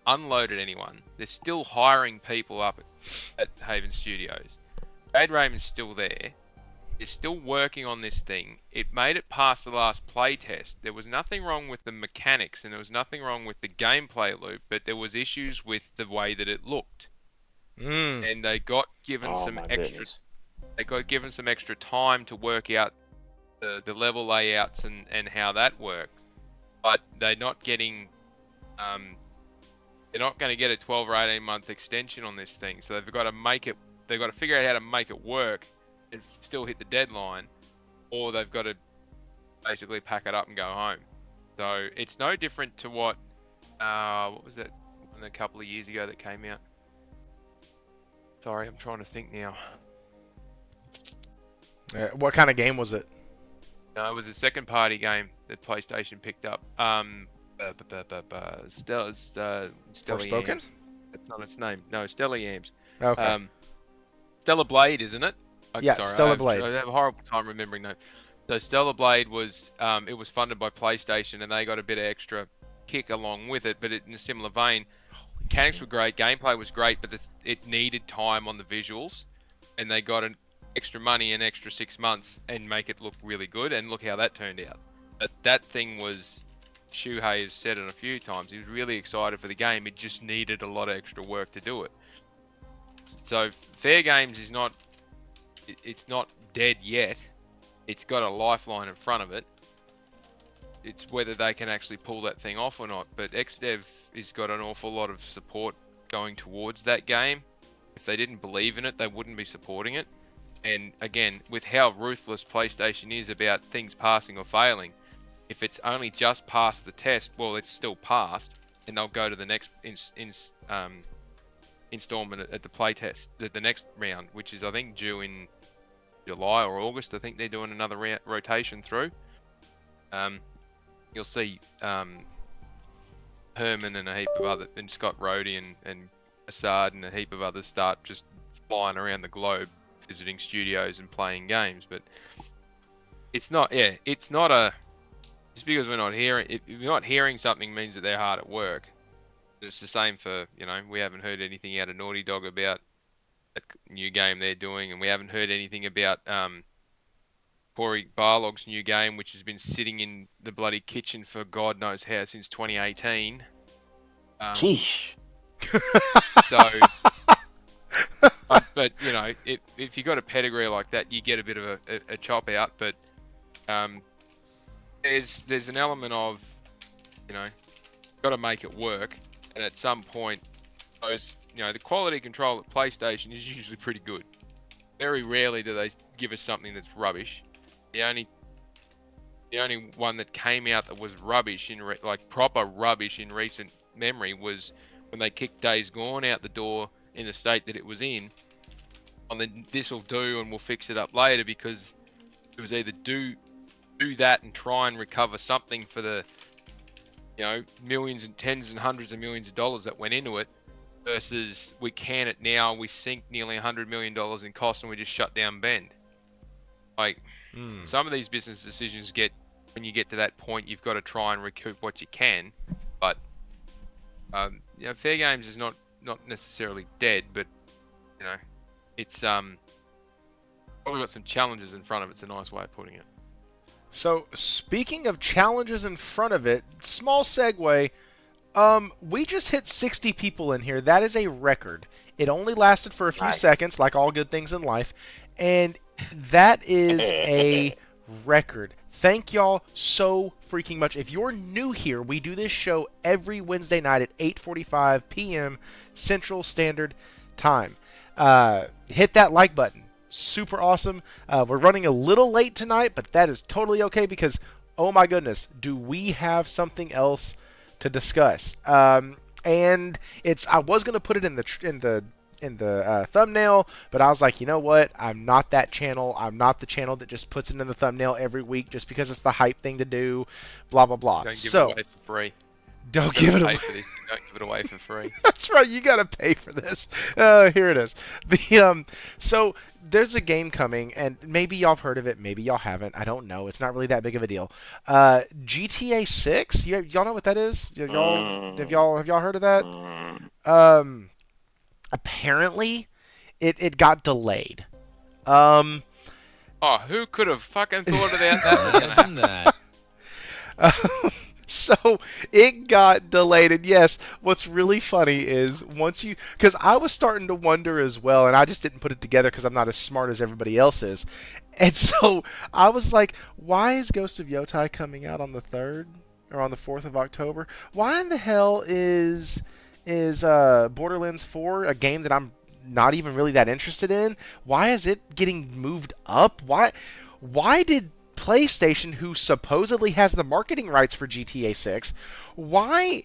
unloaded anyone. They're still hiring people up at Haven Studios. Jade Raymond's still there. They're still working on this thing. It made it past the last play test. There was nothing wrong with the mechanics, and there was nothing wrong with the gameplay loop, but there was issues with the way that it looked. And they got given some extra. Goodness. They got given some extra time to work out the level layouts and how that works. But they're not getting. They're not going to get a 12 or 18 month extension on this thing, so they've got to make it. They've got to figure out how to make it work and still hit the deadline, or they've got to basically pack it up and go home. So it's no different to what was that a couple of years ago that came out? Sorry, I'm trying to think now. What kind of game was it? No, it was a second party game that PlayStation picked up. Forspoken? That's not its name. No, Stellar Yams. Okay. Stellar Blade, isn't it? Yeah, sorry, Stellar Blade. I have a horrible time remembering that. So Stellar Blade was it was funded by PlayStation, and they got a bit of extra kick along with it, but in a similar vein. Mechanics were great, gameplay was great, but it needed time on the visuals, and they got an extra money, an extra 6 months, and make it look really good, and look how that turned out. But that thing was, Shuhei has said it a few times, he was really excited for the game, it just needed a lot of extra work to do it. So Fair Games is not, it's not dead yet, it's got a lifeline in front of it. It's whether they can actually pull that thing off or not. But XDev has got an awful lot of support going towards that game. If they didn't believe in it, they wouldn't be supporting it. And again, with how ruthless PlayStation is about things passing or failing, if it's only just passed the test, well, it's still passed, and they'll go to the next installment at the playtest, the next round, which is I think due in July or August. I think they're doing another rotation through. You'll see Herman and a heap of other, and Scott Rhodey and Assad and a heap of others start just flying around the globe, visiting studios and playing games. But it's not, it's not a, just because we're not hearing, if you're not hearing something means that they're hard at work. It's the same for, we haven't heard anything out of Naughty Dog about a new game they're doing, and we haven't heard anything about Corey Barlog's new game, which has been sitting in the bloody kitchen for God knows how since 2018. Sheesh. So, but if you got a pedigree like that, you get a bit of a chop out. But there's an element of, got to make it work, and at some point, the quality control at PlayStation is usually pretty good. Very rarely do they give us something that's rubbish. The only one that came out that was rubbish proper rubbish in recent memory was when they kicked Days Gone out the door in the state that it was in. And then this'll do, and we'll fix it up later, because it was either do that and try and recover something for the millions and tens and hundreds of millions of dollars that went into it, versus we can it now, we sink nearly $100 million in cost, and we just shut down Bend. Some of these business decisions when you get to that point, you've got to try and recoup what you can. But Fair Games is not necessarily dead, but it's probably got some challenges in front of it. It's a nice way of putting it. So, speaking of challenges in front of it, small segue. We just hit 60 people in here. That is a record. It only lasted for a few seconds, like all good things in life, and that is a record. Thank y'all so freaking much. If you're new here, we do this show every Wednesday night at 8:45 p.m. Central Standard Time. Hit that like button. Super awesome. We're running a little late tonight, but that is totally okay because, oh my goodness, do we have something else to discuss? And I was gonna put it in the thumbnail, but I was like, you know what? I'm not that channel. I'm not the channel that just puts it in the thumbnail every week just because it's the hype thing to do. Blah blah blah. Don't give it away for free. Don't give it away. Don't give it away for free. That's right. You gotta pay for this. Here it is. So there's a game coming, and maybe y'all have heard of it, maybe y'all haven't. I don't know. It's not really that big of a deal. GTA 6. Y'all know what that is? Have y'all heard of that? Apparently, it got delayed. Oh, who could have fucking thought about that? So it got delayed, and yes, what's really funny is because I was starting to wonder as well, and I just didn't put it together because I'm not as smart as everybody else is, and so I was like, why is Ghost of Yotai coming out on the 3rd or on the 4th of October? Why in the hell is Borderlands 4 a game that I'm not even really that interested in? Why is it getting moved up? Why did PlayStation, who supposedly has the marketing rights for GTA 6, why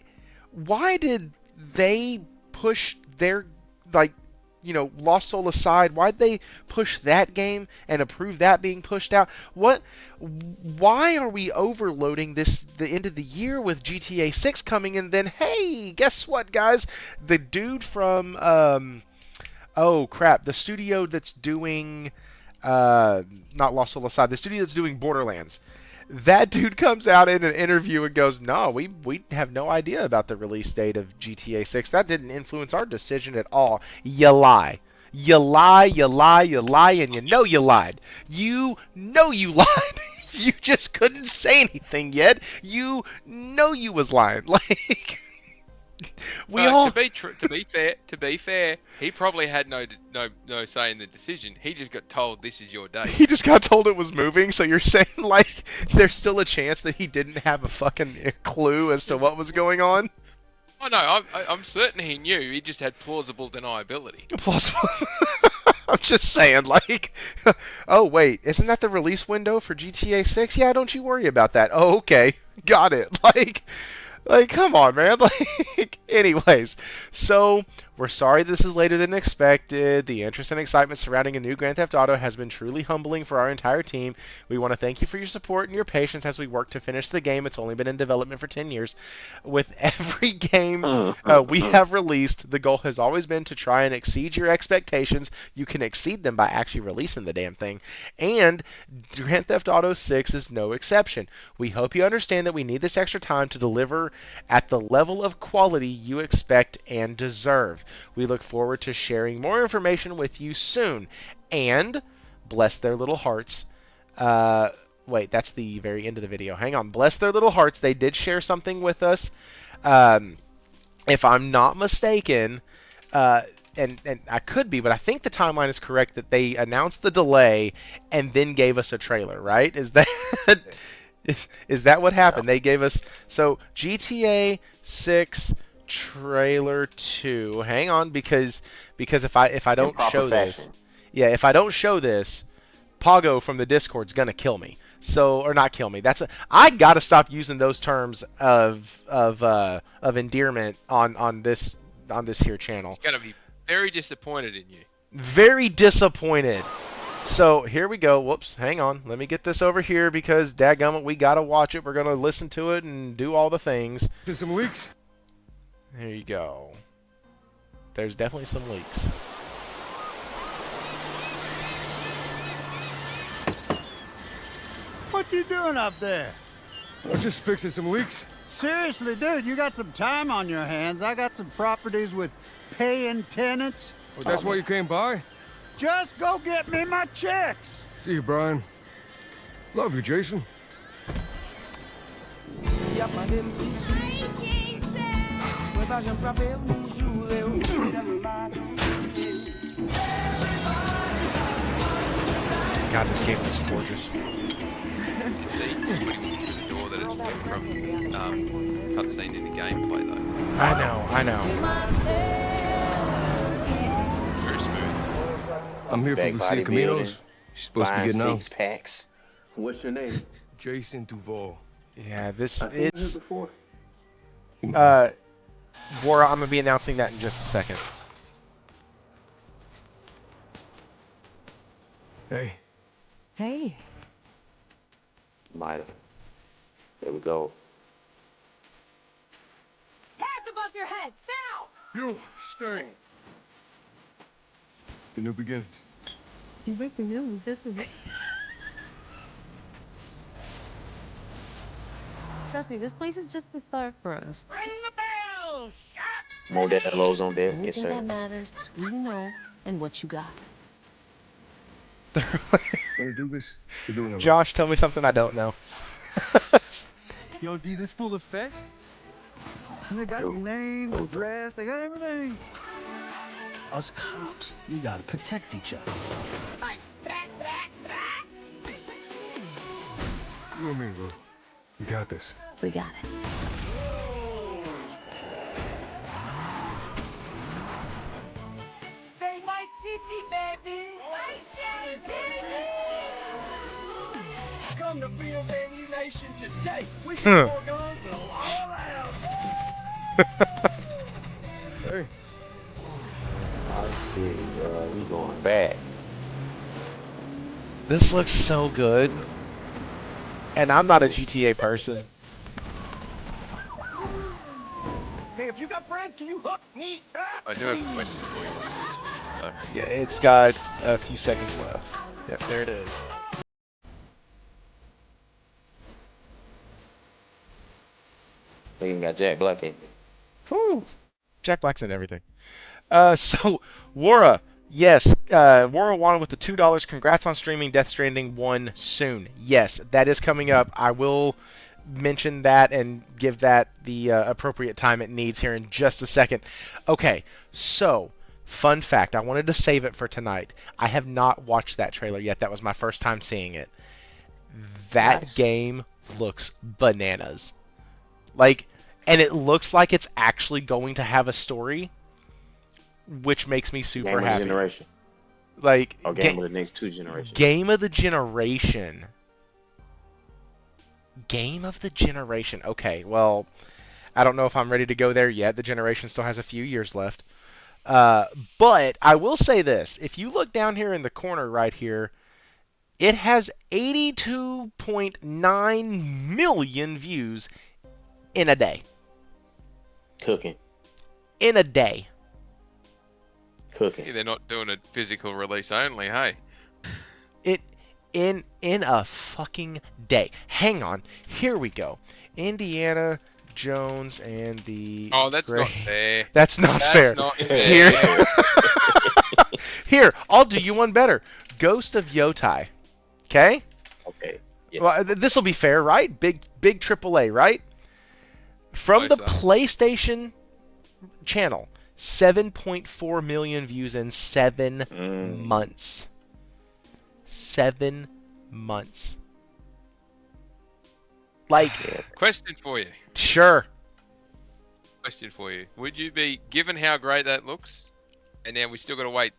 did they push their, Lost Soul aside, why'd they push that game and approve that being pushed out? Why are we overloading the end of the year with GTA 6 coming, and then, hey, guess what, guys? The dude from, the studio that's doing, not Lost Soul aside, the studio that's doing Borderlands, that dude comes out in an interview and goes, no, we have no idea about the release date of GTA 6. That didn't influence our decision at all. You lie. You lie, you lie, you lie, and you know you lied. You know you lied. You just couldn't say anything yet. You know you was lying. To be fair, he probably had no say in the decision. He just got told this is your day. He just got told it was moving. So you're saying there's still a chance that he didn't have a fucking clue as to what was going on? Oh no, I'm certain he knew. He just had plausible deniability. Plausible. I'm just saying, oh wait, isn't that the release window for GTA 6? Yeah, don't you worry about that. Oh, okay, got it. Come on, man. Anyways, so we're sorry this is later than expected. The interest and excitement surrounding a new Grand Theft Auto has been truly humbling for our entire team. We want to thank you for your support and your patience as we work to finish the game. It's only been in development for 10 years. With every game we have released, the goal has always been to try and exceed your expectations. You can exceed them by actually releasing the damn thing. And Grand Theft Auto 6 is no exception. We hope you understand that we need this extra time to deliver at the level of quality you expect and deserve. We look forward to sharing more information with you soon. And bless their little hearts. Wait, that's the very end of the video. Hang on. Bless their little hearts. They did share something with us. If I'm not mistaken, and I could be, but I think the timeline is correct that they announced the delay and then gave us a trailer, right? Is that what happened? They gave us GTA 6 trailer 2. Hang on, because if I don't show this, if I don't show this, Pago from the Discord's gonna kill me. Or not kill me. I gotta stop using those terms of endearment on this here channel. He's gonna be very disappointed in you. Very disappointed. So here we go. Whoops, hang on. Let me get this over here because dadgummit, we gotta watch it. We're gonna listen to it and do all the things. There's some leaks. There you go. There's definitely some leaks. What you doing up there? I'm just fixing some leaks. Seriously, dude, you got some time on your hands. I got some properties with paying tenants. Oh, that's why you came by? Just go get me my checks. See you, Brian. Love you, Jason. God, this game looks gorgeous. You can see when he walks through the door that it's from cutscene in the gameplay though. I know. It's very smooth. I'm here for Back Lucia bodybuilding, Caminos. She's supposed to be buying getting out. 6-packs. What's your name? Jason Duval. Yeah, this I've seen you it's. before. Bora, I'm gonna be announcing that in just a second. Hey. Hey. Might have. There we go. Hands above your head, now! You stay. The new beginnings. You break the news, isn't it? Trust me, this place is just the start for us. Ring the bell! Shut! More Modelo's on deck. Yes, Anything that sir. matters is who you know and what you got. Wanna do this? We're doing it. Josh, tell me something I don't know. Yo, D, this full effect? They got your name, address, they got everything. Us cops, we gotta protect each other. You and me, bro. We got this. We got it. Save my city, baby! Come to Bill's Ammunition today. We got more guns than all around. Hey. Oh, shit. We going back. This looks so good. And I'm not a GTA person. Hey, if you got friends, can you hook me up? I do have a question for you on this. Yeah, it's got a few seconds left. Yep, there it is. They even got Jack Black in it. Whew. Jack Black's in everything. So, Wara, yes, Wara wanted with the $2. Congrats on streaming Death Stranding 1 soon. Yes, that is coming up. I will mention that and give that the appropriate time it needs here in just a second. Okay, so, fun fact. I wanted to save it for tonight. I have not watched that trailer yet. That was my first time seeing it. That Nice. game looks bananas. Like, and it looks like it's actually going to have a story, which makes me super Game of the happy. generation. Like, Or game of the next 2 generations. game of the generation. Game of the generation. Okay, well, I don't know if I'm ready to go there yet. The generation still has a few years left. But I will say this. If you look down here in the corner right here, it has 82.9 million views in a day. Cooking. In a day. Cooking. Yeah, they're not doing a physical release only, hey? In a fucking day. Hang on. Here we go. Indiana Jones and the Oh, that's not Great- fair. That's not That's fair. not fair. Here. Here, I'll do you one better. Ghost of Yotai. Okay? Okay. Yeah. Well, this will be fair, right? Big AAA, right? From the Close up. PlayStation channel, 7.4 million views in 7 months. 7 months. Like, Question for you. sure. Question for you. Would you be, given how great that looks, and now we still got to wait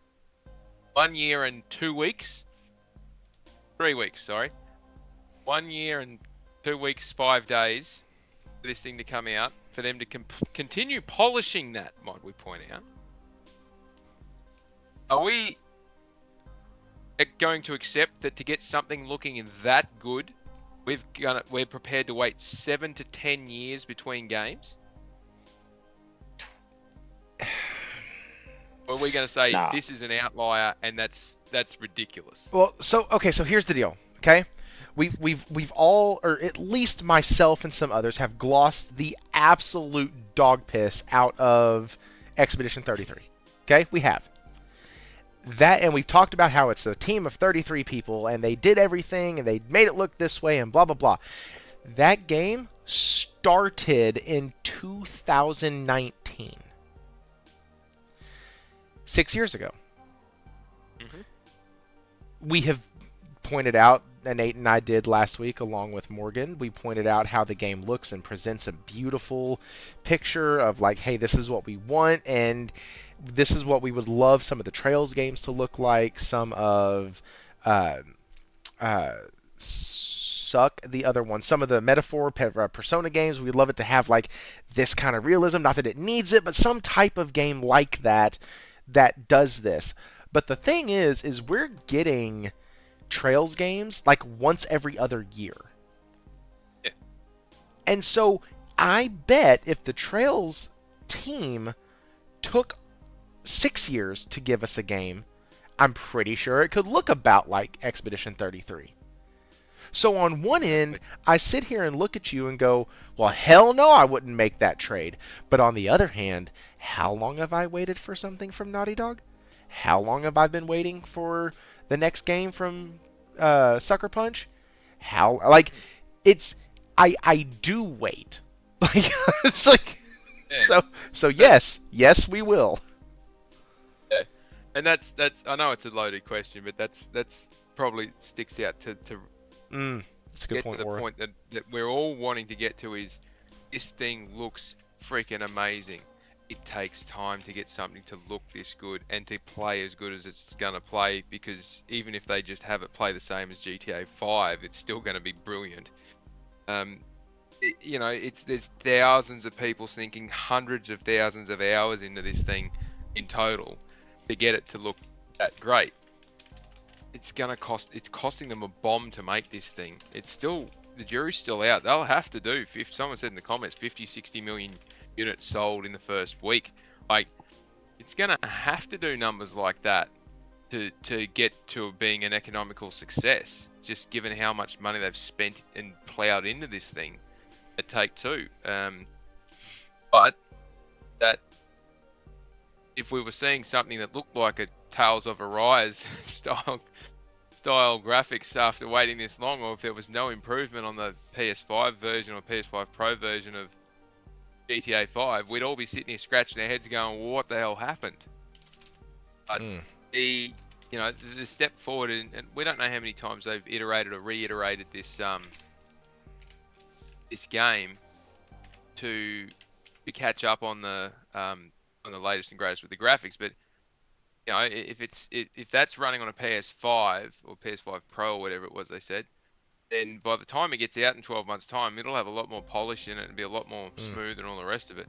1 year and 2 weeks? 3 weeks, sorry. 1 year and 2 weeks, 5 days for this thing to come out, for them to continue polishing that, might we point out. Are we going to accept that to get something looking that good, we're prepared to wait 7 to 10 years between games? Or are we going to say Nah. this is an outlier and that's ridiculous? Well, so here's the deal. Okay, we've all, or at least myself and some others, have glossed the absolute dog piss out of Expedition 33. Okay, we have that, and we've talked about how it's a team of 33 people, and they did everything, and they made it look this way, and blah blah blah. That game started in 2019. 6 years ago. We have pointed out, and Nate and I did last week along with Morgan, we pointed out how the game looks and presents a beautiful picture of like, hey, this is what we want, and this is what we would love some of the Trails games to look like, some of the other ones, some of the Metaphor, Persona games, we'd love it to have like this kind of realism, not that it needs it, but some type of game like that does this. But the thing is we're getting Trails games like once every other year. Yeah. And so I bet if the Trails team took 6 years to give us a game, I'm pretty sure it could look about like Expedition 33. So on one end, I sit here and look at you and go, well, hell no, I wouldn't make that trade. But on the other hand, how long have I waited for something from Naughty Dog? How long have I been waiting for the next game from Sucker Punch? I do wait. Like it's like so yes, we will. Yeah. And that's I know it's a loaded question, but that's probably sticks out to that's a good get point, to the Aura. point that we're all wanting to get to is this thing looks freaking amazing. It takes time to get something to look this good and to play as good as it's going to play, because even if they just have it play the same as GTA 5, it's still going to be brilliant. There's thousands of people sinking hundreds of thousands of hours into this thing in total to get it to look that great. It's costing them a bomb to make this thing. The jury's still out. They'll have to do, if someone said in the comments, 50, 60 million units sold in the first week. Like, it's going to have to do numbers like that to get to being an economical success, just given how much money they've spent and plowed into this thing at Take-Two. But that, if we were seeing something that looked like a Tales of Arise style graphics after waiting this long, or if there was no improvement on the PS5 version or PS5 Pro version of GTA 5, we'd all be sitting here scratching our heads going, well, what the hell happened? But the step forward, and we don't know how many times they've iterated or reiterated this game to catch up on the latest and greatest with the graphics. But if that's running on a PS5 or PS5 Pro or whatever it was they said, then by the time it gets out in 12 months' time, it'll have a lot more polish in it and be a lot more smooth and all the rest of it.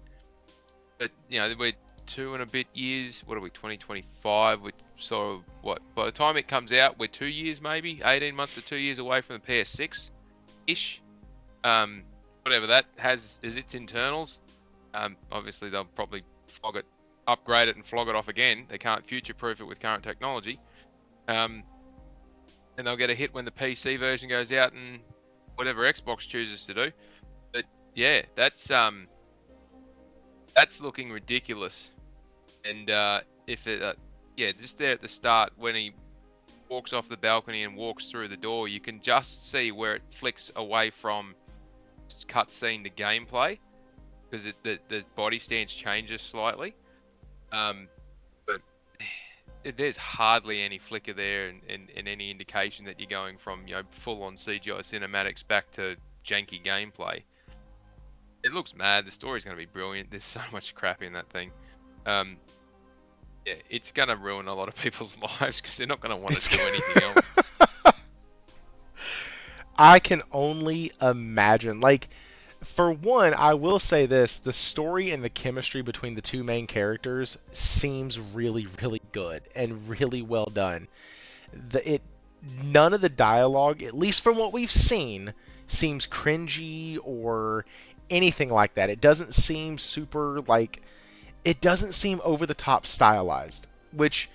But, we're 2 and a bit years. What are we, 2025? So, what? By the time it comes out, we're 2 years maybe, 18 months to 2 years away from the PS6-ish. Whatever that has as its internals. Obviously, they'll probably upgrade it and flog it off again. They can't future-proof it with current technology. And they'll get a hit when the PC version goes out and whatever Xbox chooses to do. But yeah, that's looking ridiculous. And just there at the start when he walks off the balcony and walks through the door, you can just see where it flicks away from cutscene to gameplay, because the body stance changes slightly. But there's hardly any flicker there and any indication that you're going from full-on CGI cinematics back to janky gameplay. It looks mad. The story's going to be brilliant. There's so much crap in that thing. It's going to ruin a lot of people's lives because they're not going to want to do anything else. I can only imagine. Like, for one, I will say this: the story and the chemistry between the two main characters seems really, really good and really well done. None of the dialogue, at least from what we've seen, seems cringy or anything like that. It doesn't seem it doesn't seem over the top stylized, which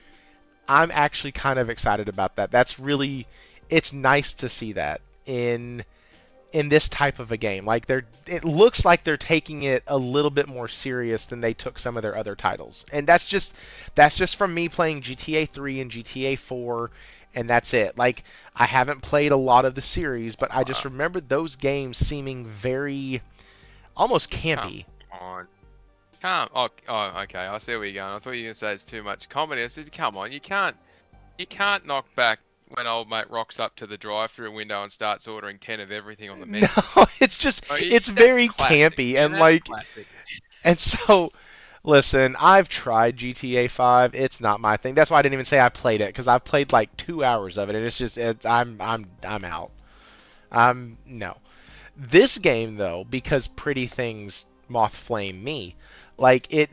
I'm actually kind of excited about that. It's nice to see that in this type of a game. Like, it looks like they're taking it a little bit more serious than they took some of their other titles. And that's just from me playing GTA 3 and GTA 4 and that's it. Like, I haven't played a lot of the series, but I just remember those games seeming very almost campy. Come on. Oh, okay. I see where you're going. I thought you were gonna say it's too much comedy. I said, come on, you can't knock back when old mate rocks up to the drive-through window and starts ordering 10 of everything on the menu. No, it's just it's very classic. campy, Yeah, and that's like, classic. and so. Listen, I've tried GTA 5. It's not my thing. That's why I didn't even say I played it, because I've played like 2 hours of it, and it's just I'm out. No. This game though, because pretty things moth flame me, like it,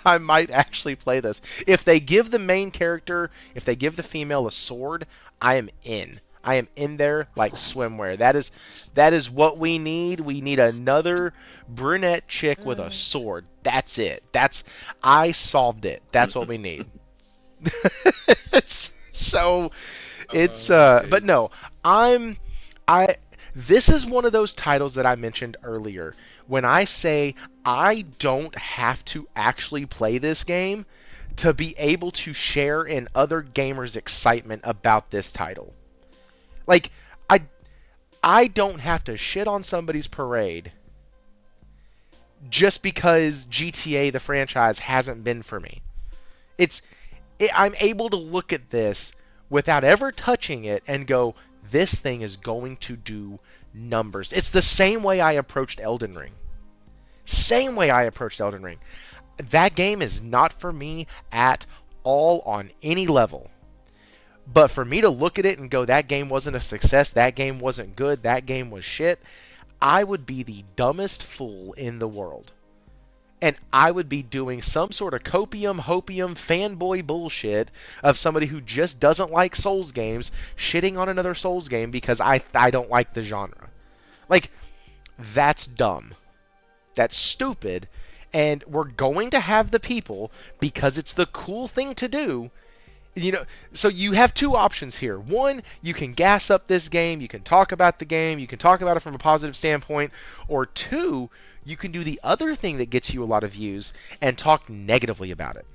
I might actually play this. If they give the main character, if they give the female a sword, I am in. I am in there like swimwear. That is what we need. We need another brunette chick with a sword. That's it. I solved it. That's what we need. But no, this is one of those titles that I mentioned earlier. When I say I don't have to actually play this game to be able to share in other gamers' excitement about this title. Like, I don't have to shit on somebody's parade just because GTA, the franchise, hasn't been for me. I'm able to look at this without ever touching it and go, this thing is going to do numbers. It's the same way I approached Elden Ring. That game is not for me at all on any level. But for me to look at it and go, that game wasn't a success, that game wasn't good, that game was shit, I would be the dumbest fool in the world. And I would be doing some sort of copium, hopium, fanboy bullshit of somebody who just doesn't like Souls games, shitting on another Souls game because I don't like the genre. Like, that's dumb. That's stupid. And we're going to have the people, because it's the cool thing to do. So you have two options here. One, you can gas up this game, you can talk about the game, you can talk about it from a positive standpoint. Or two, you can do the other thing that gets you a lot of views and talk negatively about it.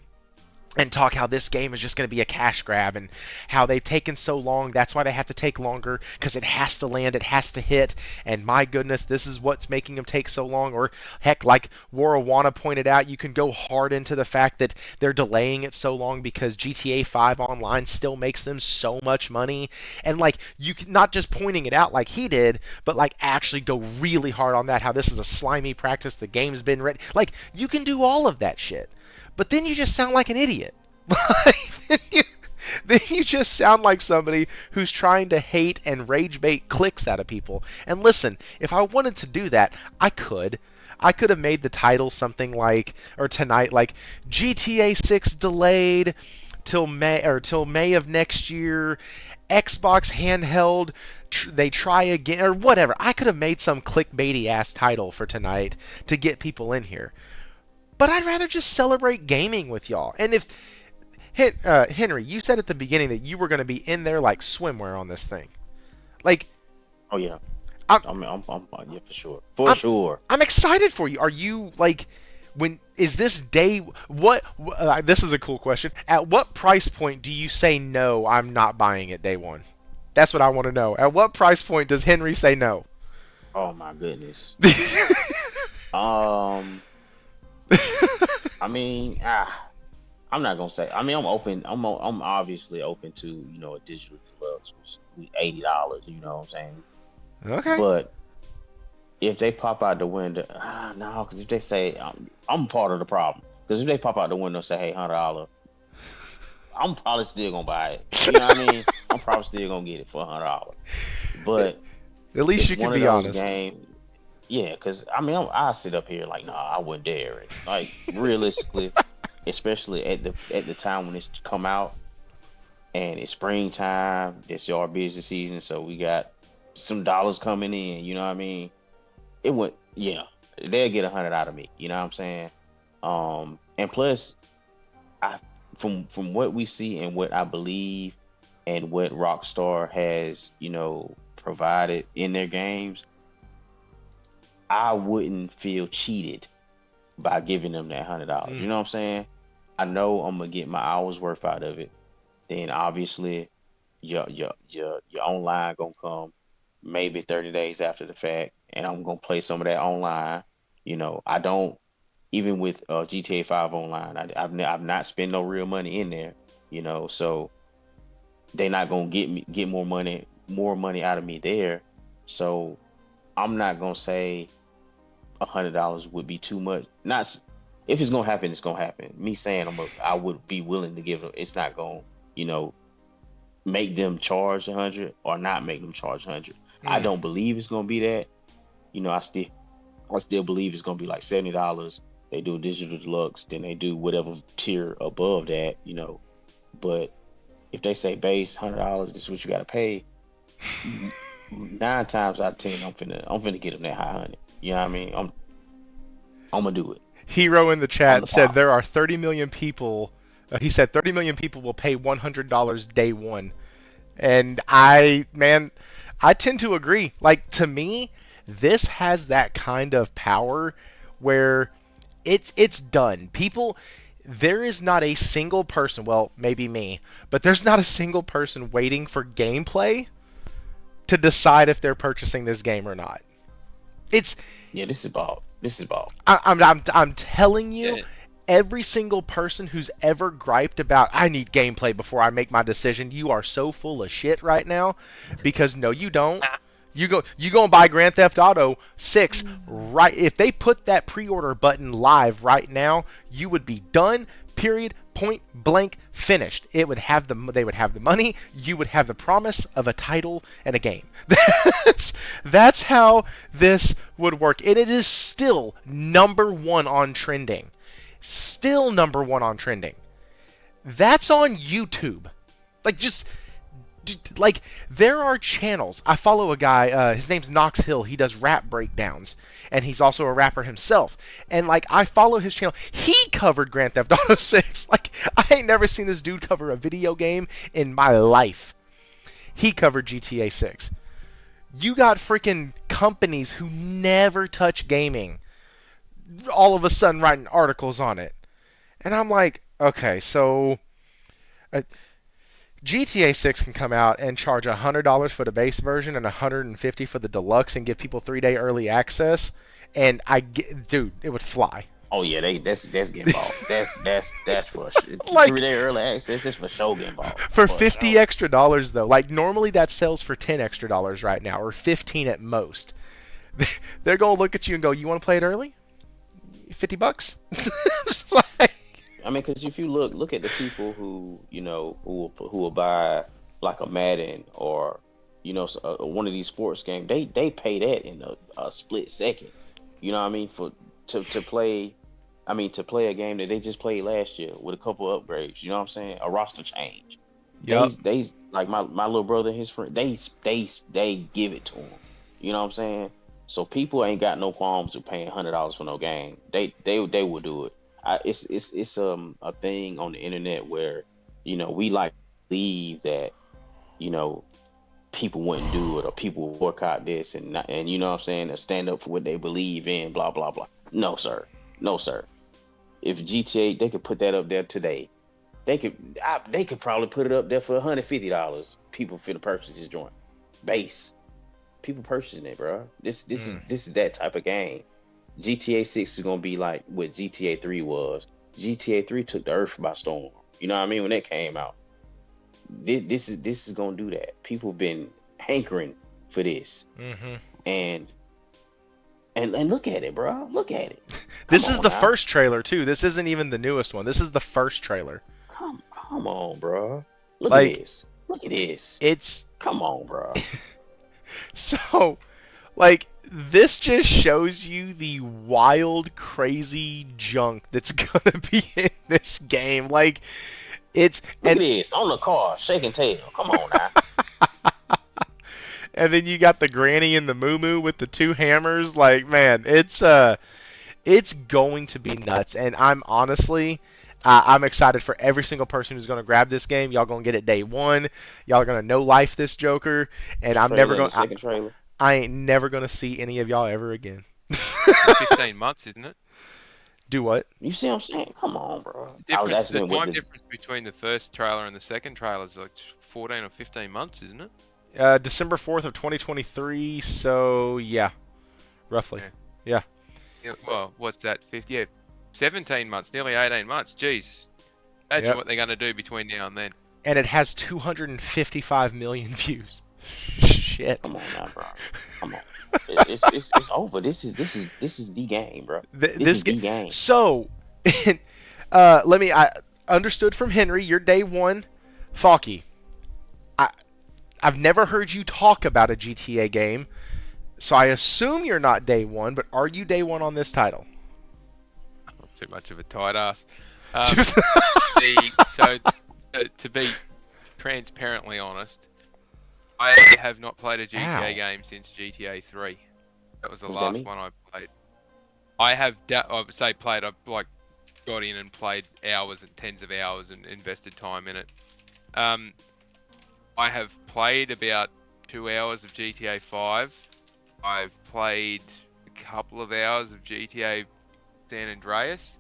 And talk how this game is just going to be a cash grab and how they've taken so long. That's why they have to take longer, because it has to land, it has to hit. And my goodness, this is what's making them take so long. Or heck, like Warawana pointed out, you can go hard into the fact that they're delaying it so long because GTA 5 Online still makes them so much money. And like, you can not just pointing it out like he did, but like actually go really hard on that, how this is a slimy practice, the game's been ready. Like, you can do all of that shit. But then you just sound like an idiot. Then you just sound like somebody who's trying to hate and rage bait clicks out of people. And listen, if I wanted to do that, I could. I could have made the title something like, or tonight, like GTA 6 delayed till May of next year. Xbox handheld, they try again, or whatever. I could have made some clickbaity ass title for tonight to get people in here. But I'd rather just celebrate gaming with y'all. And if Henry, you said at the beginning that you were going to be in there like swimwear on this thing. Like, oh yeah, I'm yeah, for sure, for sure. I'm excited for you. Are you like, when is this day? What? This is a cool question. At what price point do you say no? I'm not buying it day one. That's what I want to know. At what price point does Henry say no? Oh my goodness. I mean, I'm not gonna say. I mean, I'm open. I'm obviously open to a digital deluxe, which is $80. You know what I'm saying? Okay. But if they pop out the window, no, because if they say I'm part of the problem. Because if they pop out the window and say, "Hey, $100," I'm probably still gonna buy it. You know what I mean? I'm probably still gonna get it for $100. But at least you can be honest. Yeah, because I mean, I sit up here like, nah, I wouldn't dare it. Like, realistically, especially at the time when it's come out, and it's springtime, it's our busy season, so we got some dollars coming in. You know what I mean? It would, yeah, they'll get $100 out of me. You know what I'm saying? And plus, from what we see and what I believe, and what Rockstar has, provided in their games, I wouldn't feel cheated by giving them that $100. You know what I'm saying? I know I'm gonna get my hours worth out of it. then obviously your online gonna come maybe 30 days after the fact, and I'm gonna play some of that online. I don't even with GTA 5 online. I've not spent no real money in there. So they're not gonna get more money out of me there. So I'm not gonna say $100 would be too much. Not if it's gonna happen, it's gonna happen. Me saying I would be willing to give them. It's not gonna make them charge 100 or not make them charge 100. I don't believe it's gonna be that. I still believe it's gonna be like $70. They do digital deluxe, then they do whatever tier above that. But if they say base $100, this is what you gotta pay. 9 times out of 10, I'm finna get them that high 100. You know what I mean? I'm gonna do it. Hero in the chat said there are 30 million people. He said 30 million people will pay $100 day one, and I tend to agree. Like, to me, this has that kind of power where it's done. There is not a single person. Well, maybe me, but there's not a single person waiting for gameplay to decide if they're purchasing this game or not. This is ball. I'm telling you, every single person who's ever griped about I need gameplay before I make my decision, you are so full of shit right now. Because no, you don't. You go and buy Grand Theft Auto 6 right. If they put that pre-order button live right now, you would be done. Period. Point blank. Finished. They would have the money. You would have the promise of a title and a game. That's how this would work. And it is still number one on trending. Still number one on trending. That's on YouTube. There are channels. I follow a guy, his name's Knox Hill. He does rap breakdowns, and he's also a rapper himself. And I follow his channel. He covered Grand Theft Auto 6. I ain't never seen this dude cover a video game in my life. He covered GTA 6. You got freaking companies who never touch gaming all of a sudden writing articles on it. And I'm like, okay, so GTA 6 can come out and charge $100 for the base version and $150 for the deluxe and give people 3-day early access, and dude, it would fly. Oh yeah, that's getting ball. That's for 3-day early access. That's for sure getting ball. For $50 extra though, normally that sells for $10 extra right now, or $15 at most. They're gonna look at you and go, "You want to play it early? $50?" Because if you look at the people who who will buy like a Madden or one of these sports games, they pay that in a split second. You know what I mean? To play a game that they just played last year with a couple of upgrades. You know what I'm saying? A roster change. Yep. They like my little brother and his friend. They give it to them. You know what I'm saying? So people ain't got no qualms with paying $100 for no game. They will do it. It's a thing on the internet where we believe that people wouldn't do it or people would boycott this and you know what I'm saying, to stand up for what they believe in, blah blah blah. No sir. If GTA, they could put that up there today, they could probably put it up there for $150. People finna purchase this joint base. People purchasing it, bro. This is that type of game. GTA 6 is gonna be like what GTA 3 was. GTA 3 took the earth by storm. You know what I mean? When it came out, this is gonna do that. People been hankering for this, and look at it, bro. Look at it. This is the first trailer too. This isn't even the newest one. This is the first trailer. Come on, bro. Look at this. Look at this. Come on, bro. So, this just shows you the wild, crazy junk that's gonna be in this game. Look at this on the car, shaking tail. Come on now. And then you got the granny and the moo with the two hammers. Man, it's going to be nuts. And I'm honestly, I'm excited for every single person who's gonna grab this game. Y'all gonna get it day one. Y'all are gonna no life this Joker, and I'm never gonna. I ain't never gonna see any of y'all ever again. 15 months, isn't it? Do what? You see what I'm saying? Come on, bro. The I was asking him what time the difference between the first trailer and the second trailer is like 14 or 15 months, isn't it? December 4th of 2023. So yeah, roughly. Yeah. Yeah, well, what's that? 50? Yeah, 17 months, nearly 18 months. Jeez. Imagine Yep. what they're going to do between now and then. And it has 255 million views. Shit. Come on now, bro. Come on. It's over. This is the game, bro. This is the game. So, I understood from Henry, you're day one. Falky, I've never heard you talk about a GTA game, so I assume you're not day one, but are you day one on this title? Not too much of a tight ass. To be transparently honest, I have not played a GTA game since GTA 3. That was the last one I played. I have, played, I've like got in and played hours and tens of hours and invested time in it. I have played about 2 hours of GTA 5. I've played a couple of hours of GTA San Andreas.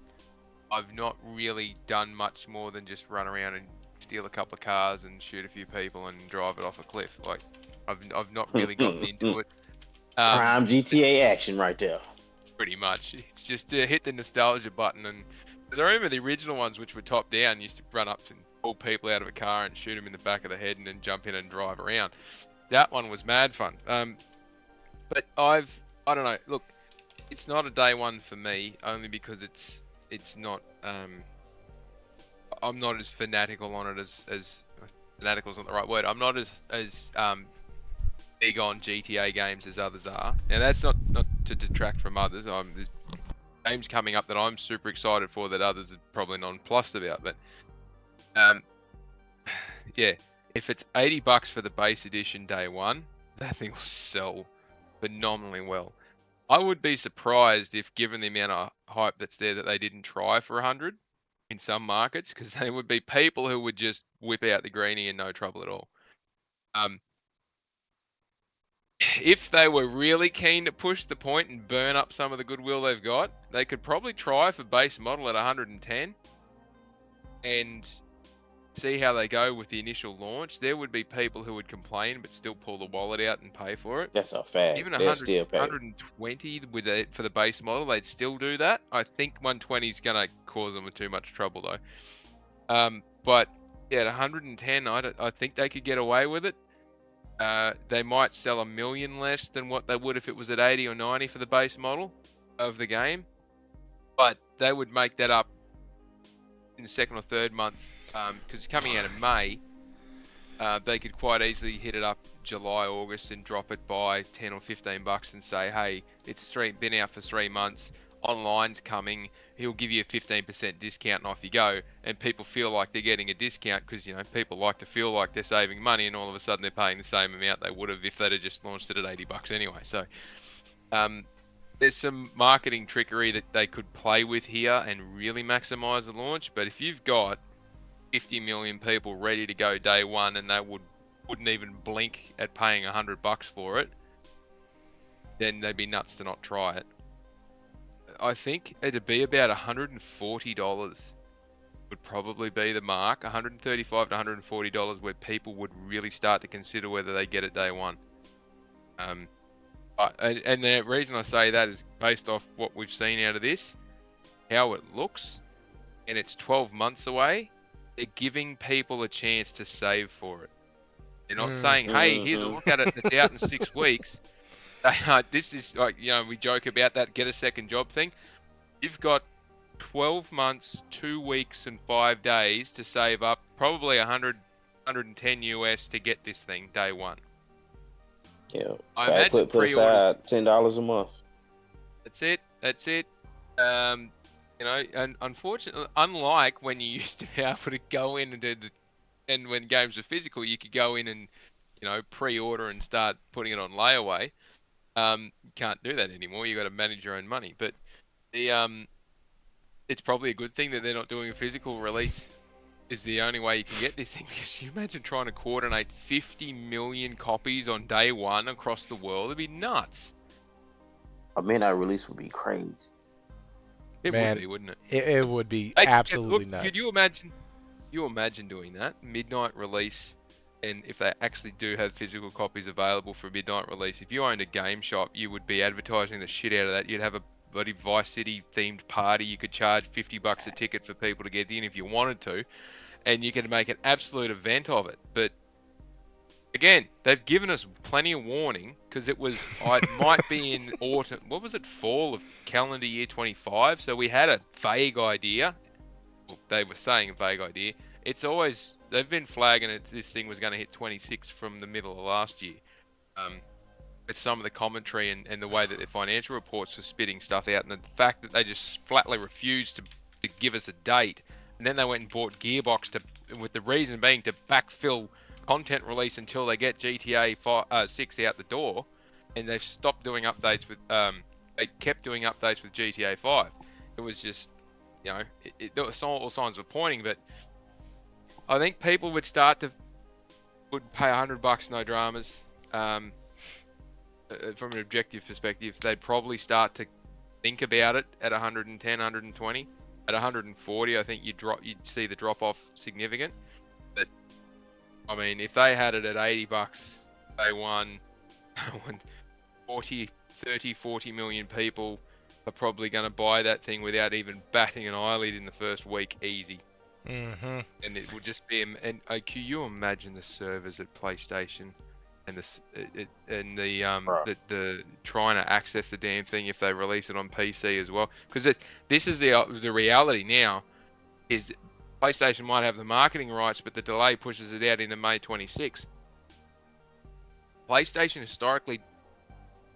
I've not really done much more than just run around and steal a couple of cars and shoot a few people and drive it off a cliff. Like, I've not really gotten into it. Prime GTA action right there. Pretty much. It's just hit the nostalgia button. And because I remember the original ones, which were top down, used to run up and pull people out of a car and shoot them in the back of the head and then jump in and drive around. That one was mad fun. But I don't know. Look, it's not a day one for me, only because it's not. I'm not as fanatical on it as fanatical is not the right word. I'm not as big on GTA games as others are. Now that's not to detract from others. There's games coming up that I'm super excited for that others are probably nonplussed about. But yeah, if it's $80 for the base edition day one, that thing will sell phenomenally well. I would be surprised if, given the amount of hype that's there, that they didn't try for 100 in some markets, because there would be people who would just whip out the greenie and no trouble at all. If they were really keen to push the point and burn up some of the goodwill they've got, they could probably try for base model at 110 and see how they go with the initial launch. There would be people who would complain but still pull the wallet out and pay for it. That's a fact. Even 120 for the base model, they'd still do that. I think 120 is going to cause them too much trouble though. But yeah, at 110, I think they could get away with it. They might sell 1 million less than what they would if it was at 80 or 90 for the base model of the game, but they would make that up in the second or third month, because it's coming out in May. They could quite easily hit it up July, August and drop it by 10 or 15 bucks and say, hey, it's been out for 3 months, online's coming, he'll give you a 15% discount and off you go. And people feel like they're getting a discount because, you know, people like to feel like they're saving money, and all of a sudden they're paying the same amount they would have if they'd have just launched it at 80 bucks anyway. So there's some marketing trickery that they could play with here and really maximize the launch. But if you've got 50 million people ready to go day one and they wouldn't even blink at paying $100 for it, then they'd be nuts to not try it. I think it'd be about $140 would probably be the mark, $135 to $140, where people would really start to consider whether they get it day one. And the reason I say that is based off what we've seen out of this, how it looks, and it's 12 months away. They're giving people a chance to save for it. They're not saying, hey, here's a look at it that's out in 6 weeks. This is like, you know, we joke about that get a second job thing. You've got 12 months, 2 weeks and 5 days to save up probably 110 US to get this thing day one. Yeah, I imagine put aside $10 a month. That's it. You know, and unfortunately, unlike when you used to be able to go in and and when games were physical, you could go in and, you know, pre-order and start putting it on layaway. You can't do that anymore. You got to manage your own money. But it's probably a good thing that they're not doing a physical release. Is the only way you can get this thing. Because you imagine trying to coordinate 50 million copies on day one across the world. It'd be nuts. A midnight release would be crazy. It Man, would be, wouldn't it? it would be Hey, absolutely look, nuts. Could you imagine? You imagine doing that midnight release, and if they actually do have physical copies available for midnight release, if you owned a game shop, you would be advertising the shit out of that. You'd have a bloody Vice City themed party. You could charge $50 a ticket for people to get in if you wanted to, and you could make an absolute event of it. But again, they've given us plenty of warning because it might be in autumn. What was it? Fall of calendar year 25. So we had a vague idea. Well, they were saying a vague idea. It's always they've been flagging it. This thing was going to hit 26 from the middle of last year. With some of the commentary and the way that their financial reports were spitting stuff out, and the fact that they just flatly refused to give us a date, and then they went and bought Gearbox with the reason being to backfill content release until they get GTA 6 out the door, and they've stopped doing updates with they kept doing updates with GTA 5. It was just, there was all signs were pointing, but I think people would would pay $100 no dramas. From an objective perspective, they'd probably start to think about it at 110, 120. At 140, I think you'd see the drop off significant. But I mean, if they had it at $80, they won 40 million people are probably going to buy that thing without even batting an eyelid in the first week, easy. Mm-hmm. And it would just be, and can you imagine the servers at PlayStation and the trying to access the damn thing if they release it on PC as well? Because this is the reality now, is PlayStation might have the marketing rights, but the delay pushes it out into May 26. PlayStation historically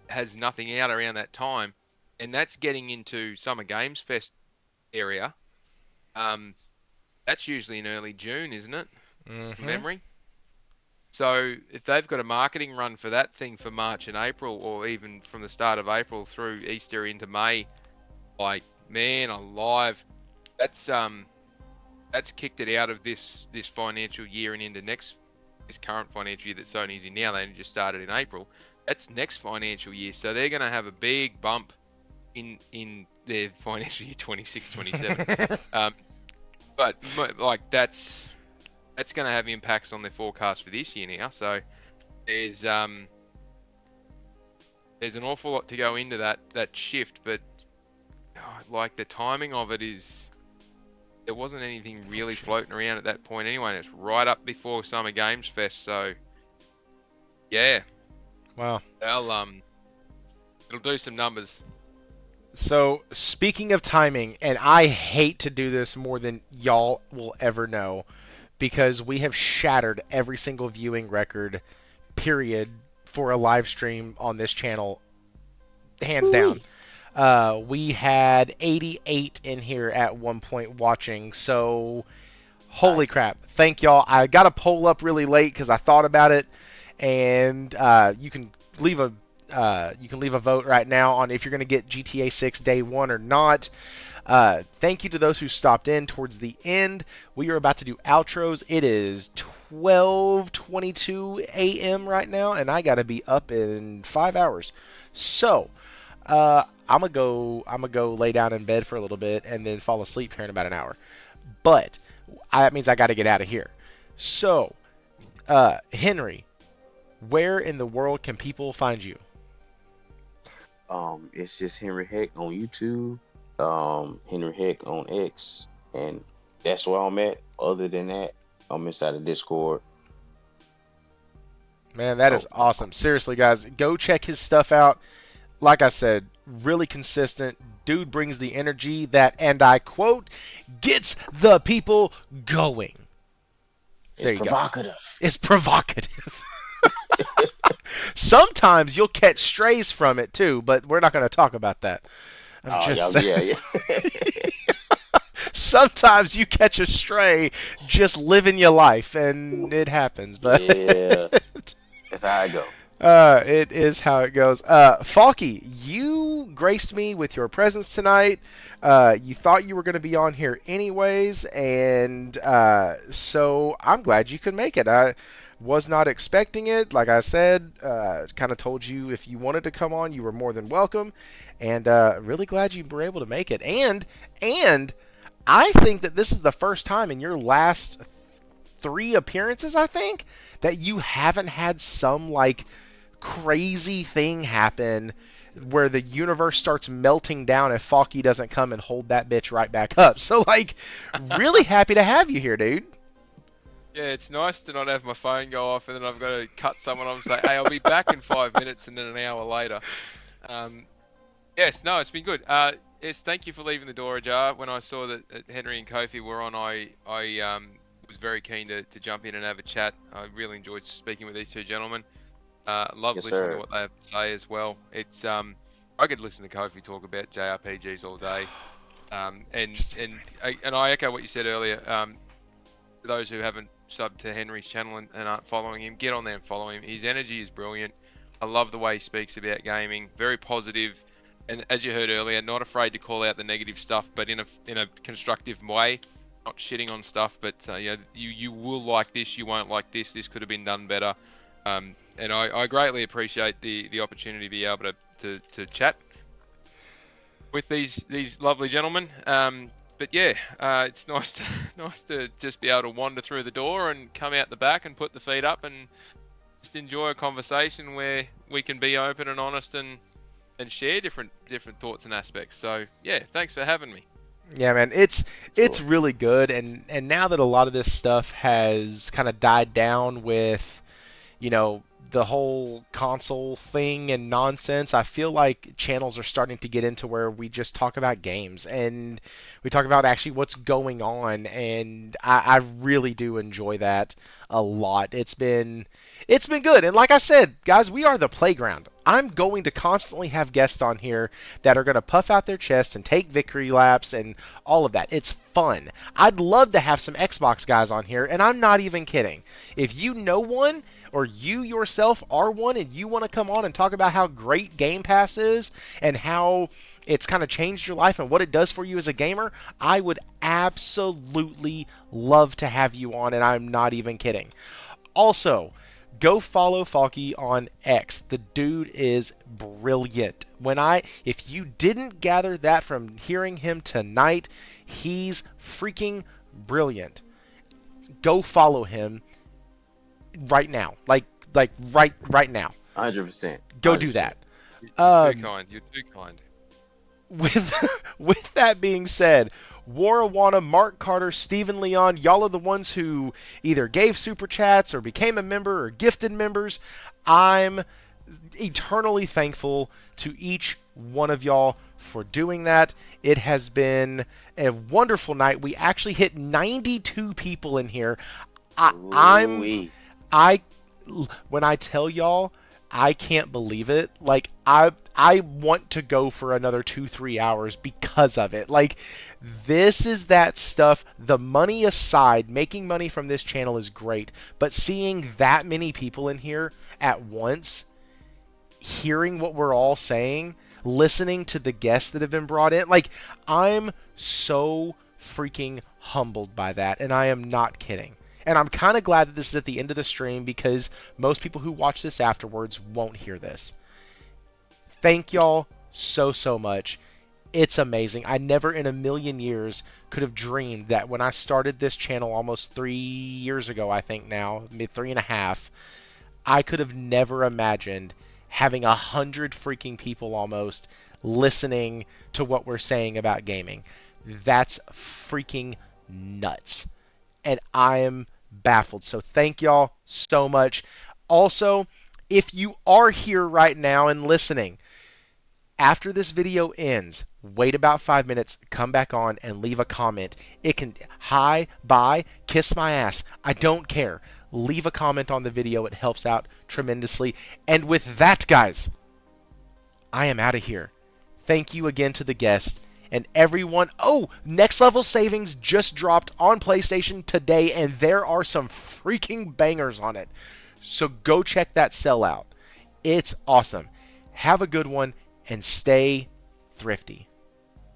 has nothing out around that time, and that's getting into Summer Games Fest area. That's usually in early June, isn't it? Mm-hmm. From memory. So if they've got a marketing run for that thing for March and April, or even from the start of April through Easter into May, like, man alive, that's kicked it out of this financial year and into this current financial year that Sony's in now. They only just started in April. That's next financial year, so they're going to have a big bump in their financial year 26, 27. But like that's going to have impacts on their forecast for this year now. So there's an awful lot to go into that shift, but like the timing of it is, there wasn't anything really floating around at that point anyway. And it's right up before Summer Games Fest, so yeah. Wow. It'll do some numbers. So, speaking of timing, and I hate to do this more than y'all will ever know, because we have shattered every single viewing record, period, for a live stream on this channel, hands down. We had 88 in here at one point watching, so holy crap. Thank y'all. I got a poll up really late because I thought about it, and you can leave a vote right now on if you're going to get GTA 6 day one or not. Thank you to those who stopped in towards the end. We are about to do outros. It is 12:22 a.m. right now, and I got to be up in 5 hours. So, I'm gonna go lay down in bed for a little bit and then fall asleep here in about an hour. But that means I got to get out of here. So, Henry, where in the world can people find you? It's just Henri Heck on YouTube, Henri Heck on X, and that's where I'm at. Other than that, I'm inside of Discord. Man, that is awesome. Seriously, guys, go check his stuff out. Like I said, really consistent. Dude brings the energy that, and I quote, gets the people going. It's provocative. It's provocative. Sometimes you'll catch strays from it too, but we're not going to talk about that. I'm just saying. Yeah. Sometimes you catch a stray just living your life, and it happens. But yeah, that's how I go. It is how it goes. Falky, you graced me with your presence tonight. You thought you were going to be on here anyways, and so I'm glad you could make it. Was not expecting it. Like I said, kind of told you if you wanted to come on, you were more than welcome. And really glad you were able to make it. And I think that this is the first time in your last 3 appearances, I think, that you haven't had some like crazy thing happen where the universe starts melting down if Falky doesn't come and hold that bitch right back up. So like, really happy to have you here, dude. Yeah, it's nice to not have my phone go off and then I've got to cut someone off and say, hey, I'll be back in 5 minutes, and then an hour later. Yes, no, it's been good. Yes, thank you for leaving the door ajar. When I saw that Henri and Kofi were on, I was very keen to jump in and have a chat. I really enjoyed speaking with these 2 gentlemen. Love Yes, listening sir. to what they have to say as well. It's I could listen to Kofi talk about JRPGs all day. And I echo what you said earlier. For those who haven't subbed to Henry's channel and aren't following him, get on there and follow him. His energy is brilliant. I love the way he speaks about gaming. Very positive, and as you heard earlier, not afraid to call out the negative stuff, but in a constructive way. Not shitting on stuff, but you will like this, you won't like this. This could have been done better. And I greatly appreciate the opportunity to be able to chat with these lovely gentlemen. But yeah, it's nice to just be able to wander through the door and come out the back and put the feet up and just enjoy a conversation where we can be open and honest and share different thoughts and aspects. So yeah, thanks for having me. Yeah, man, it's really good, and now that a lot of this stuff has kind of died down with, the whole console thing and nonsense, I feel like channels are starting to get into where we just talk about games and we talk about actually what's going on, and I really do enjoy that a lot. It's been good, and like I said, guys, we are the playground. I'm going to constantly have guests on here that are going to puff out their chest and take victory laps and all of that. It's fun. I'd love to have some Xbox guys on here, and I'm not even kidding. If you know one, or you yourself are one, and you want to come on and talk about how great Game Pass is and how it's kind of changed your life and what it does for you as a gamer, I would absolutely love to have you on, and I'm not even kidding. Also, go follow Falky on X. The dude is brilliant. If you didn't gather that from hearing him tonight, he's freaking brilliant. Go follow him right now. Like right now. 100%. Go do that. You're too kind. You're too kind. With that being said, Warawana, Mark Carter, Stephen Leon, y'all are the ones who either gave super chats or became a member or gifted members. I'm eternally thankful to each one of y'all for doing that. It has been a wonderful night. We actually hit 92 people in here. When I tell y'all, I can't believe it. Like, I want to go for another 2-3 hours because of it. Like, this is that stuff. The money aside, making money from this channel is great, but seeing that many people in here at once, hearing what we're all saying, listening to the guests that have been brought in, like, I'm so freaking humbled by that, and I am not kidding. And I'm kind of glad that this is at the end of the stream, because most people who watch this afterwards won't hear this. Thank y'all so much. It's amazing. I never in a million years could have dreamed that when I started this channel almost 3 years ago, I think now, 3.5, I could have never imagined having 100 freaking people almost listening to what we're saying about gaming. That's freaking nuts. And I am baffled. So thank y'all so much. Also, if you are here right now and listening, after this video ends, wait about 5 minutes, come back on and leave a comment. It can, hi, bye, kiss my ass. I don't care. Leave a comment on the video. It helps out tremendously. And with that, guys, I am out of here. Thank you again to the guest. And everyone, Next Level Savings just dropped on PlayStation today, and there are some freaking bangers on it. So go check that sell out. It's awesome. Have a good one, and stay thrifty.